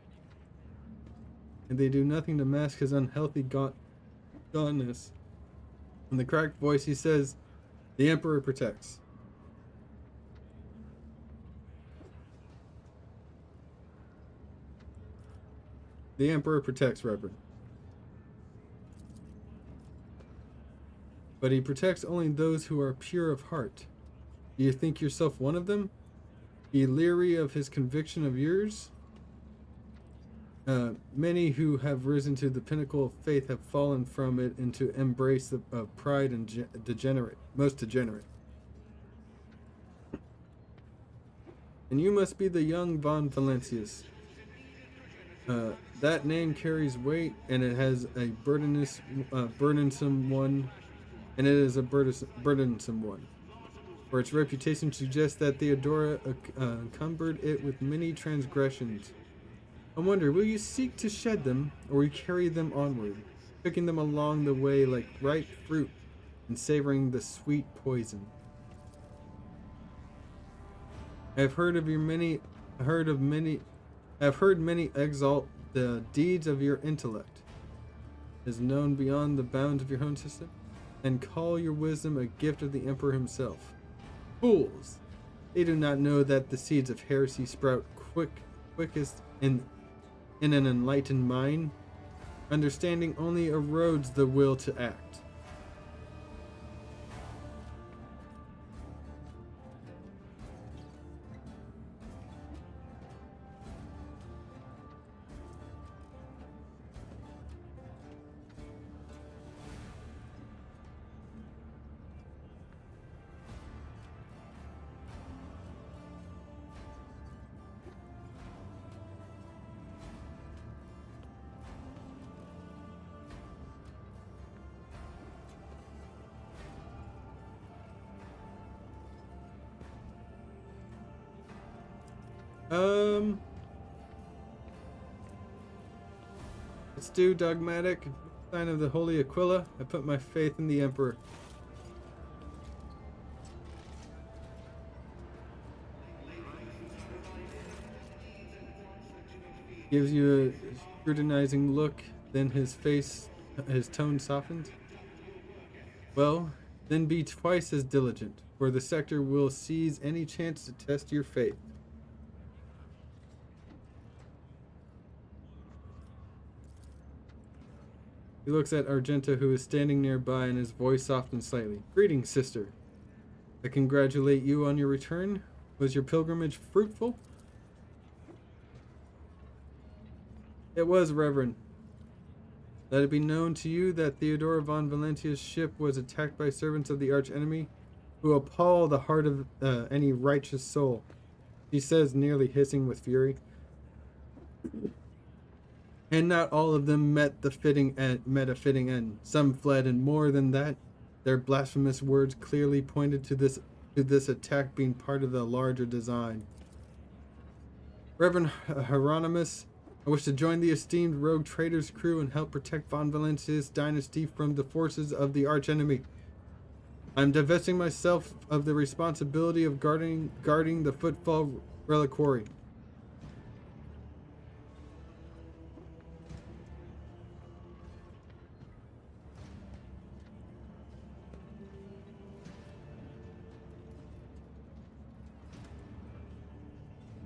and they do nothing to mask his unhealthy gauntness. In the cracked voice, he says, "The Emperor protects." The Emperor protects, Reverend. But he protects only those who are pure of heart. Do you think yourself one of them? Be leery of his conviction of yours? Many who have risen to the pinnacle of faith have fallen from it into embrace of pride and most degenerate. And you must be the young von Valancius. That name carries weight, and it has a burdensome one, and it is a burdensome one. For its reputation suggests that Theodora encumbered it with many transgressions. I wonder, will you seek to shed them, or will you carry them onward, picking them along the way like ripe fruit, and savoring the sweet poison? I have heard many exalt the deeds of your intellect, is known beyond the bounds of your own system, and call your wisdom a gift of the Emperor himself. Fools! They do not know that the seeds of heresy sprout quickest in an enlightened mind. Understanding only erodes the will to act. Let's do dogmatic. Sign of the Holy Aquila. I put my faith in the Emperor. Gives you a scrutinizing look, then his tone softens. Well, then be twice as diligent, for the sector will seize any chance to test your faith. He looks at Argenta, who is standing nearby, and his voice softens slightly. Greetings, sister. I congratulate you on your return. Was your pilgrimage fruitful? It was, Reverend. Let it be known to you that Theodora von Valentia's ship was attacked by servants of the arch-enemy, who appall the heart of any righteous soul. She says, nearly hissing with fury. And not all of them met a fitting end. Some fled, and more than that, their blasphemous words clearly pointed to this attack being part of the larger design. Reverend Hieronymus, I wish to join the esteemed rogue trader's crew and help protect von Valentia's dynasty from the forces of the archenemy. I am divesting myself of the responsibility of guarding the Footfall Reliquary.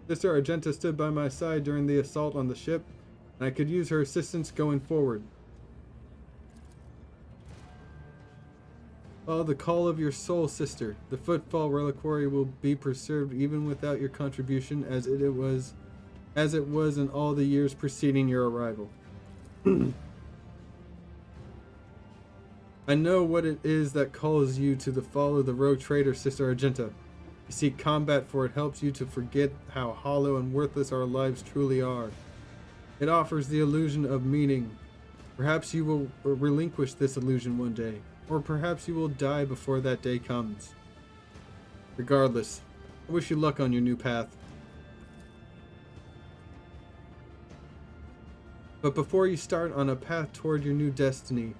Sister Argenta stood by my side during the assault on the ship, and I could use her assistance going forward. Oh, the call of your soul, sister. The Footfall Reliquary will be preserved even without your contribution, as it was in all the years preceding your arrival. I know what it is that calls you to follow the rogue trader, Sister Argenta. You seek combat, for it helps you to forget how hollow and worthless our lives truly are. It offers the illusion of meaning. Perhaps you will relinquish this illusion one day, or perhaps you will die before that day comes. Regardless, I wish you luck on your new path. But before you start on a path toward your new destiny,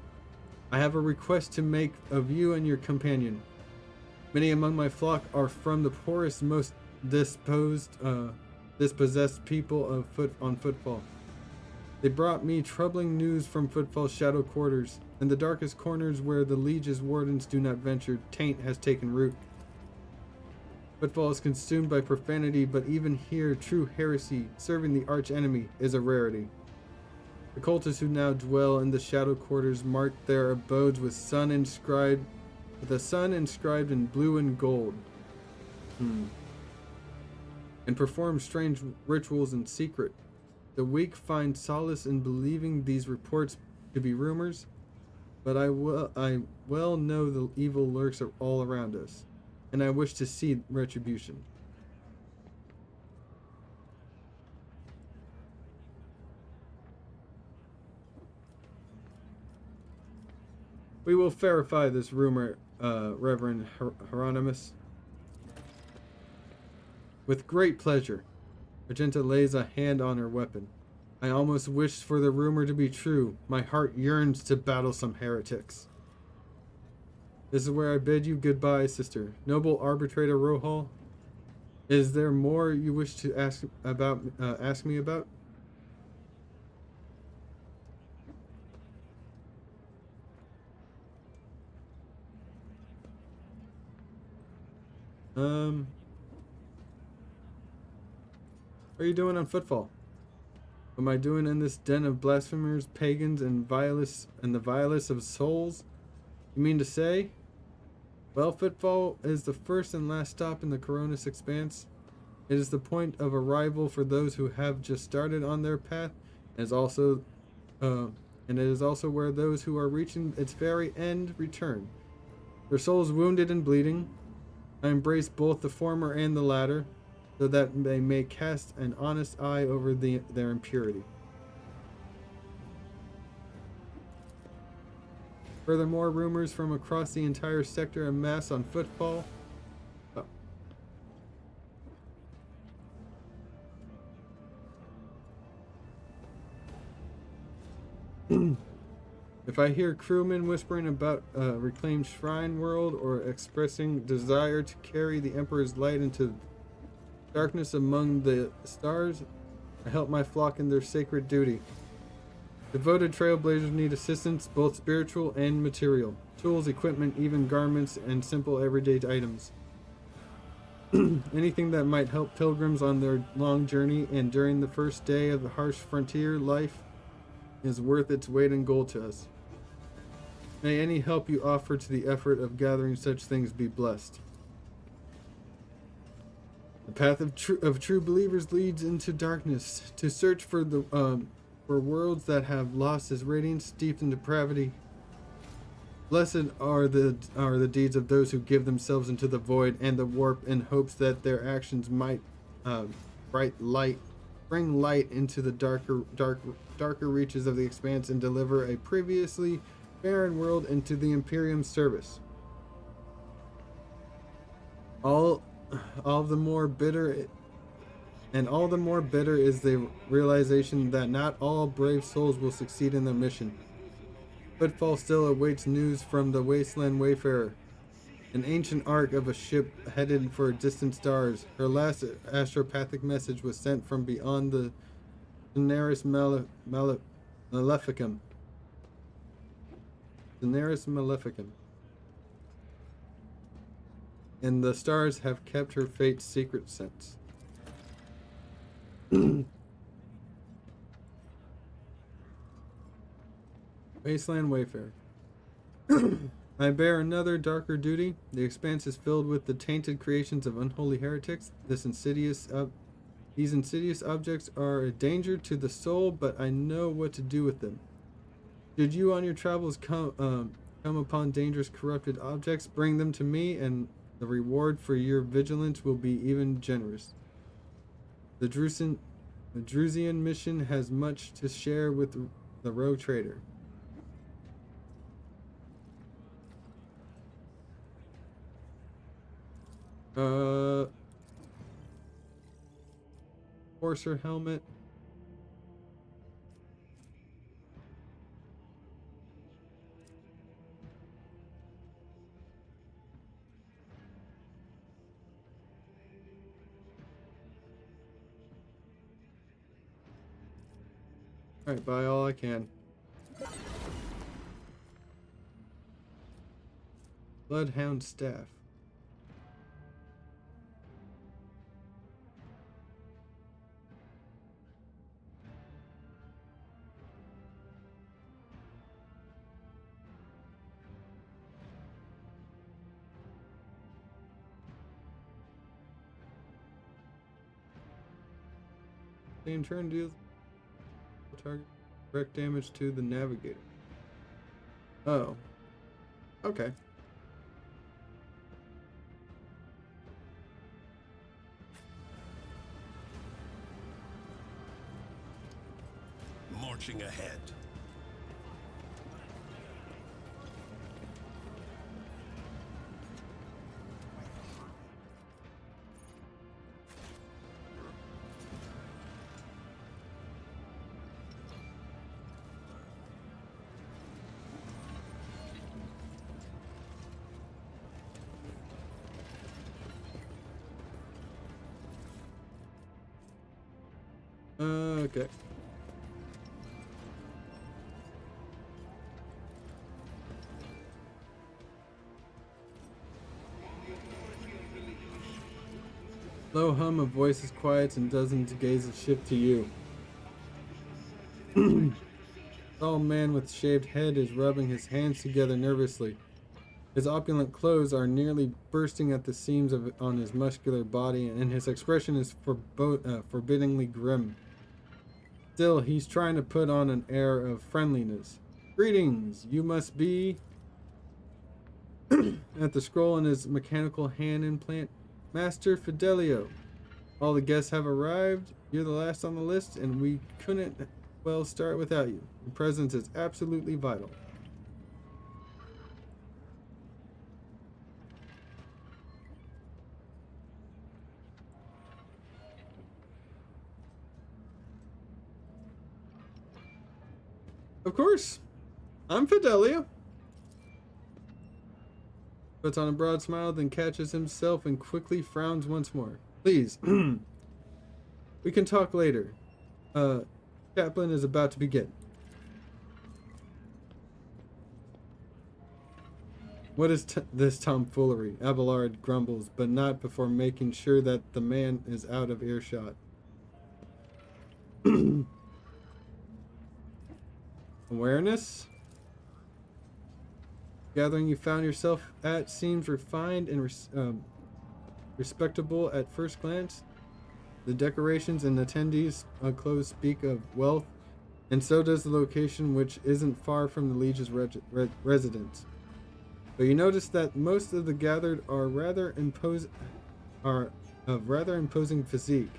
I have a request to make of you and your companion. Many among my flock are from the poorest, most dispossessed people on Footfall. They brought me troubling news from Footfall's shadow quarters. In the darkest corners where the Liege's wardens do not venture, taint has taken root. Footfall is consumed by profanity, but even here, true heresy, serving the arch-enemy, is a rarity. The cultists who now dwell in the shadow quarters mark their abodes with a sun inscribed in blue and gold, and perform strange rituals in secret. The weak find solace in believing these reports to be rumors, but I well know the evil lurks all around us, and I wish to see retribution. We will verify this rumor, Reverend Hieronymus. With great pleasure. Argenta lays a hand on her weapon. I almost wish for the rumor to be true. My heart yearns to battle some heretics. This is where I bid you goodbye, sister. Noble Arbitrator Rohal, is there more you wish to ask me about? What are you doing on Footfall? What am I doing in this den of blasphemers, pagans, and the vilest of souls? You mean to say? Well, Footfall is the first and last stop in the Coronis Expanse. It is the point of arrival for those who have just started on their path, and it is also where those who are reaching its very end return. Their souls wounded and bleeding. I embrace both the former and the latter, so that they may cast an honest eye over their impurity. Furthermore, rumors from across the entire sector amass on Footfall. If I hear crewmen whispering about a reclaimed shrine world or expressing desire to carry the Emperor's light into darkness among the stars, I help my flock in their sacred duty. Devoted trailblazers need assistance, both spiritual and material. Tools, equipment, even garments, and simple everyday items. Anything that might help pilgrims on their long journey and during the first day of the harsh frontier life is worth its weight in gold to us. May any help you offer to the effort of gathering such things be blessed. The path of true believers leads into darkness, to search for the for worlds that have lost its radiance, steeped in depravity. Blessed are the deeds of those who give themselves into the void and the warp in hopes that their actions might bring light into the darker reaches of the expanse and deliver a previously barren world into the Imperium's service. All the more bitter is the realization that not all brave souls will succeed in their mission. Footfall still awaits news from the Wasteland Wayfarer, an ancient ark of a ship headed for distant stars. Her last astropathic message was sent from beyond the Daenerys Maleficum. Daenerys Maleficum. And the stars have kept her fate secret since. Wasteland Wayfarer. I bear another darker duty. The expanse is filled with the tainted creations of unholy heretics. These insidious objects are a danger to the soul, but I know what to do with them. Should you on your travels come upon dangerous corrupted objects, bring them to me, and the reward for your vigilance will be even generous. The Drusian mission has much to share with the rogue trader. Horser helmet. Alright, buy all I can. Bloodhound staff. Same turn deals target direct damage to the navigator. Oh. Okay. Marching ahead. Okay. Low hum of voices quiets and dozens gaze a ship to you. Tall man with shaved head is rubbing his hands together nervously. His opulent clothes are nearly bursting at the seams on his muscular body, and his expression is forbiddingly grim. Still, he's trying to put on an air of friendliness. Greetings, you must be... At the scroll in his mechanical hand implant, Master Fidelio. All the guests have arrived. You're the last on the list, and we couldn't well start without you. Your presence is absolutely vital. Of course. I'm Fidelio. Puts on a broad smile, then catches himself and quickly frowns once more. Please. We can talk later. Chaplain is about to begin. What is this tomfoolery? Abelard grumbles, but not before making sure that the man is out of earshot. Awareness? Gathering you found yourself at seems refined and respectable at first glance. The decorations and attendees clothes speak of wealth, and so does the location, which isn't far from the Liege's residence. But you notice that most of the gathered are of rather imposing physique.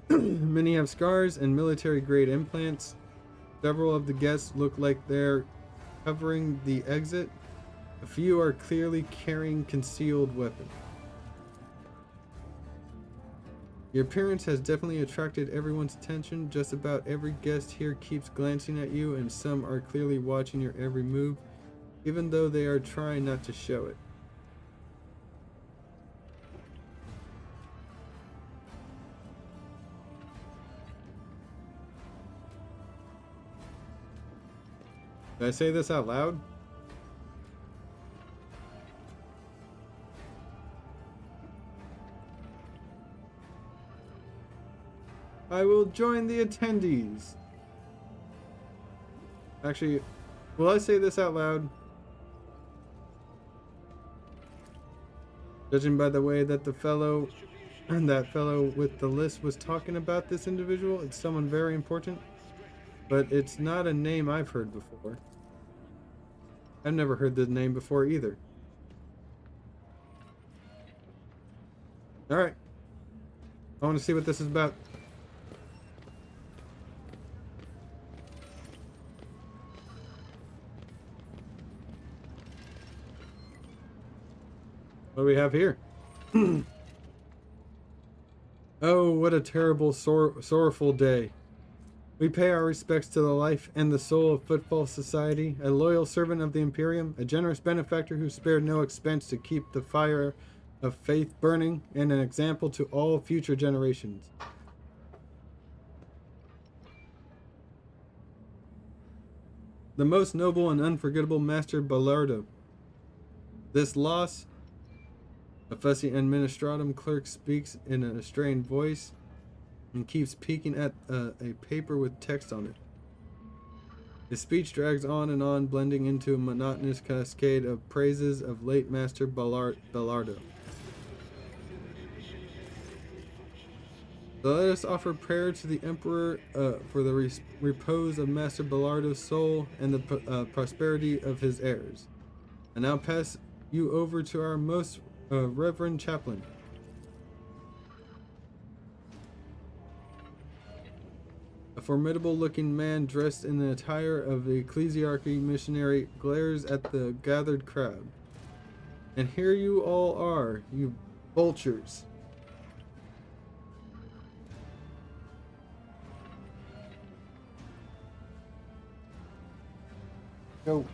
Many have scars and military-grade implants. Several of the guests look like they're covering the exit. A few are clearly carrying concealed weapons. Your appearance has definitely attracted everyone's attention. Just about every guest here keeps glancing at you, and some are clearly watching your every move, even though they are trying not to show it. Did I say this out loud? I will join the attendees. Actually, will I say this out loud? Judging by the way that that fellow with the list was talking about this individual, it's someone very important. But it's not a name I've heard before. I've never heard the name before either. Alright. I want to see what this is about. What do we have here? Oh, what a terrible, sorrowful day. We pay our respects to the life and the soul of Footfall Society, a loyal servant of the Imperium, a generous benefactor who spared no expense to keep the fire of faith burning, and an example to all future generations. The most noble and unforgettable Master Ballardo. This loss, a fussy administratum clerk speaks in a strained voice and keeps peeking at a paper with text on it. His speech drags on and on, blending into a monotonous cascade of praises of late Master Ballardo. So let us offer prayer to the Emperor for the repose of Master Ballardo's soul and the prosperity of his heirs. I now pass you over to our most Reverend Chaplain. A formidable-looking man dressed in the attire of the ecclesiarchy missionary glares at the gathered crowd. And here you all are, you vultures. Go.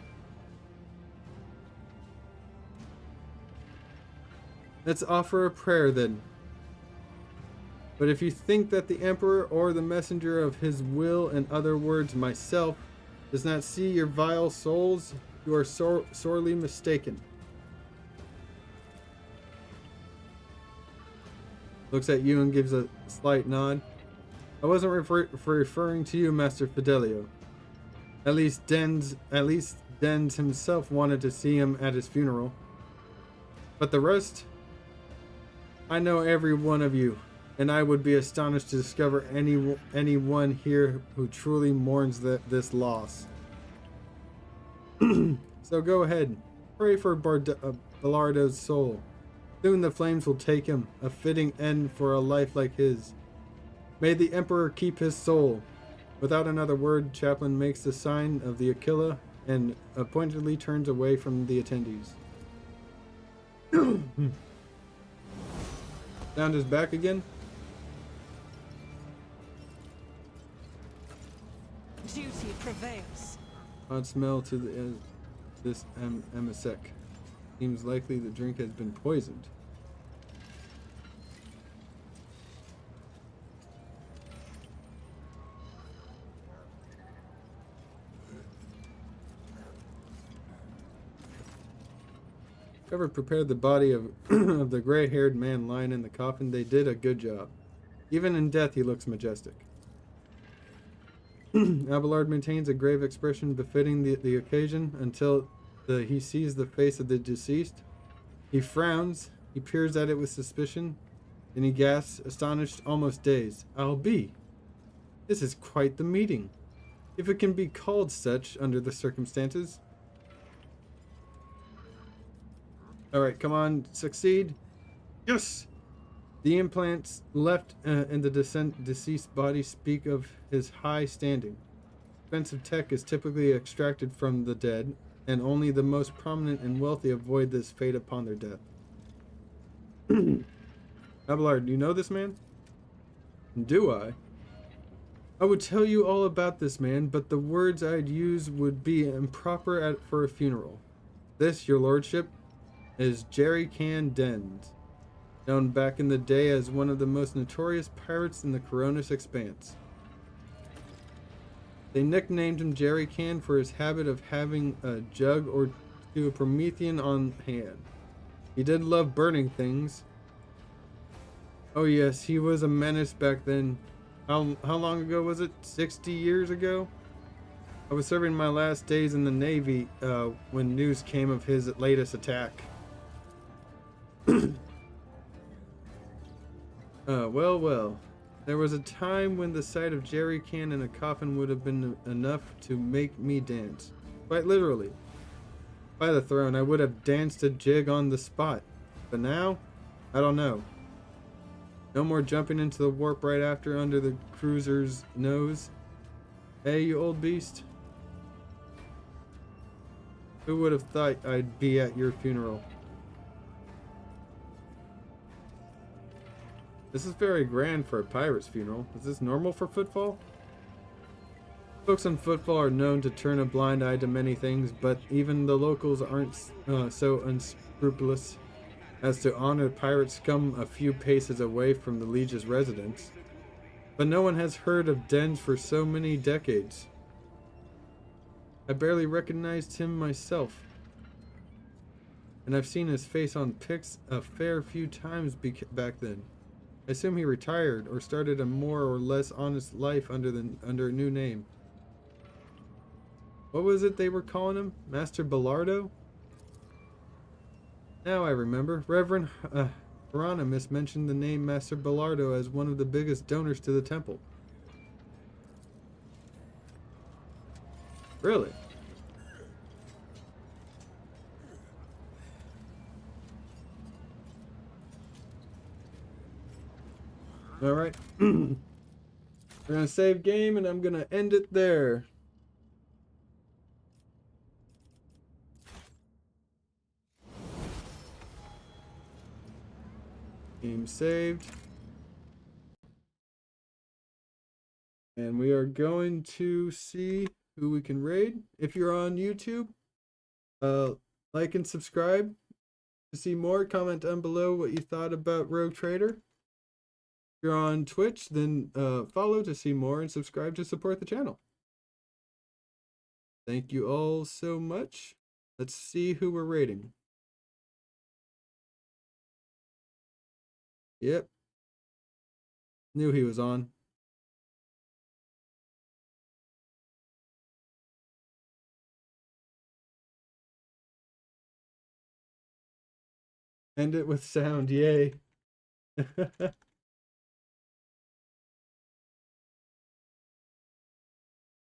Let's offer a prayer then. But if you think that the Emperor or the messenger of his will, in other words, myself, does not see your vile souls, you are sorely mistaken. Looks at you and gives a slight nod. I wasn't referring to you, Master Fidelio. At least Dens himself wanted to see him at his funeral. But the rest, I know every one of you. And I would be astonished to discover anyone here who truly mourns this loss. So go ahead, pray for Ballardo's soul. Soon the flames will take him, a fitting end for a life like his. May the Emperor keep his soul. Without another word, Chaplain makes the sign of the Aquila and pointedly turns away from the attendees. Sound is back again. Duty prevails. Odd smell to this emisec. Seems likely the drink has been poisoned. Whoever prepared the body of of the gray-haired man lying in the coffin, they did a good job. Even in death, he looks majestic. Abelard maintains a grave expression befitting the occasion until he sees the face of the deceased. He frowns, he peers at it with suspicion, then he gasps, astonished, almost dazed. I'll be. This is quite the meeting, if it can be called such under the circumstances. Alright, come on, succeed. Yes! The implants left in the deceased body speak of his high standing. Expensive tech is typically extracted from the dead, and only the most prominent and wealthy avoid this fate upon their death. Abelard, do you know this man? Do I? I would tell you all about this man, but the words I'd use would be improper for a funeral. This, your lordship, is Jerry Can Dens, known back in the day as one of the most notorious pirates in the Coronis Expanse. They nicknamed him Jerry Can for his habit of having a jug or two of Promethean on hand. He did love burning things. Oh yes, he was a menace back then. How long ago was it? 60 years ago? I was serving my last days in the Navy when news came of his latest attack. Well. There was a time when the sight of Jerry Can in a coffin would have been enough to make me dance. Quite literally. By the throne, I would have danced a jig on the spot. But now, I don't know. No more jumping into the warp right after under the cruiser's nose. Hey, you old beast. Who would have thought I'd be at your funeral? This is very grand for a pirate's funeral. Is this normal for Footfall? Folks on Footfall are known to turn a blind eye to many things, but even the locals aren't so unscrupulous as to honor pirate scum a few paces away from the Liege's residence. But no one has heard of Dens for so many decades. I barely recognized him myself. And I've seen his face on pics a fair few times back then. I assume he retired or started a more or less honest life under a new name. What was it they were calling him? Master Bellardo? Now I remember. Reverend Hieronymus mentioned the name Master Bellardo as one of the biggest donors to the temple. Really? Alright. We're gonna save game and I'm gonna end it there. Game saved. And we are going to see who we can raid. If you're on YouTube, like and subscribe to see more. Comment down below what you thought about Rogue Trader. If you're on Twitch, then follow to see more and subscribe to support the channel. Thank you all so much. Let's see who we're raiding. Yep. Knew he was on. End it with sound, yay.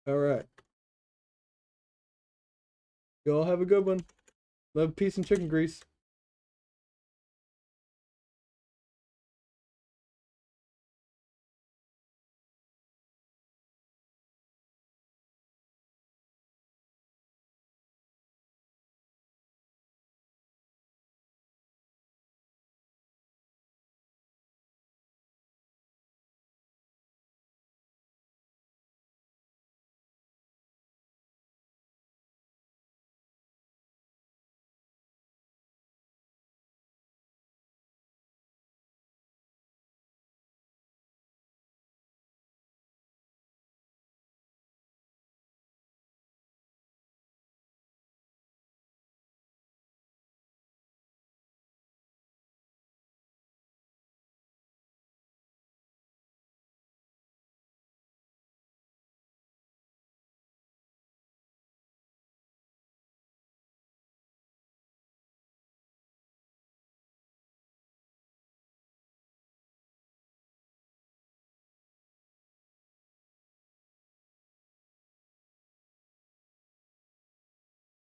All right. You all have a good one. Love, peace, and chicken grease.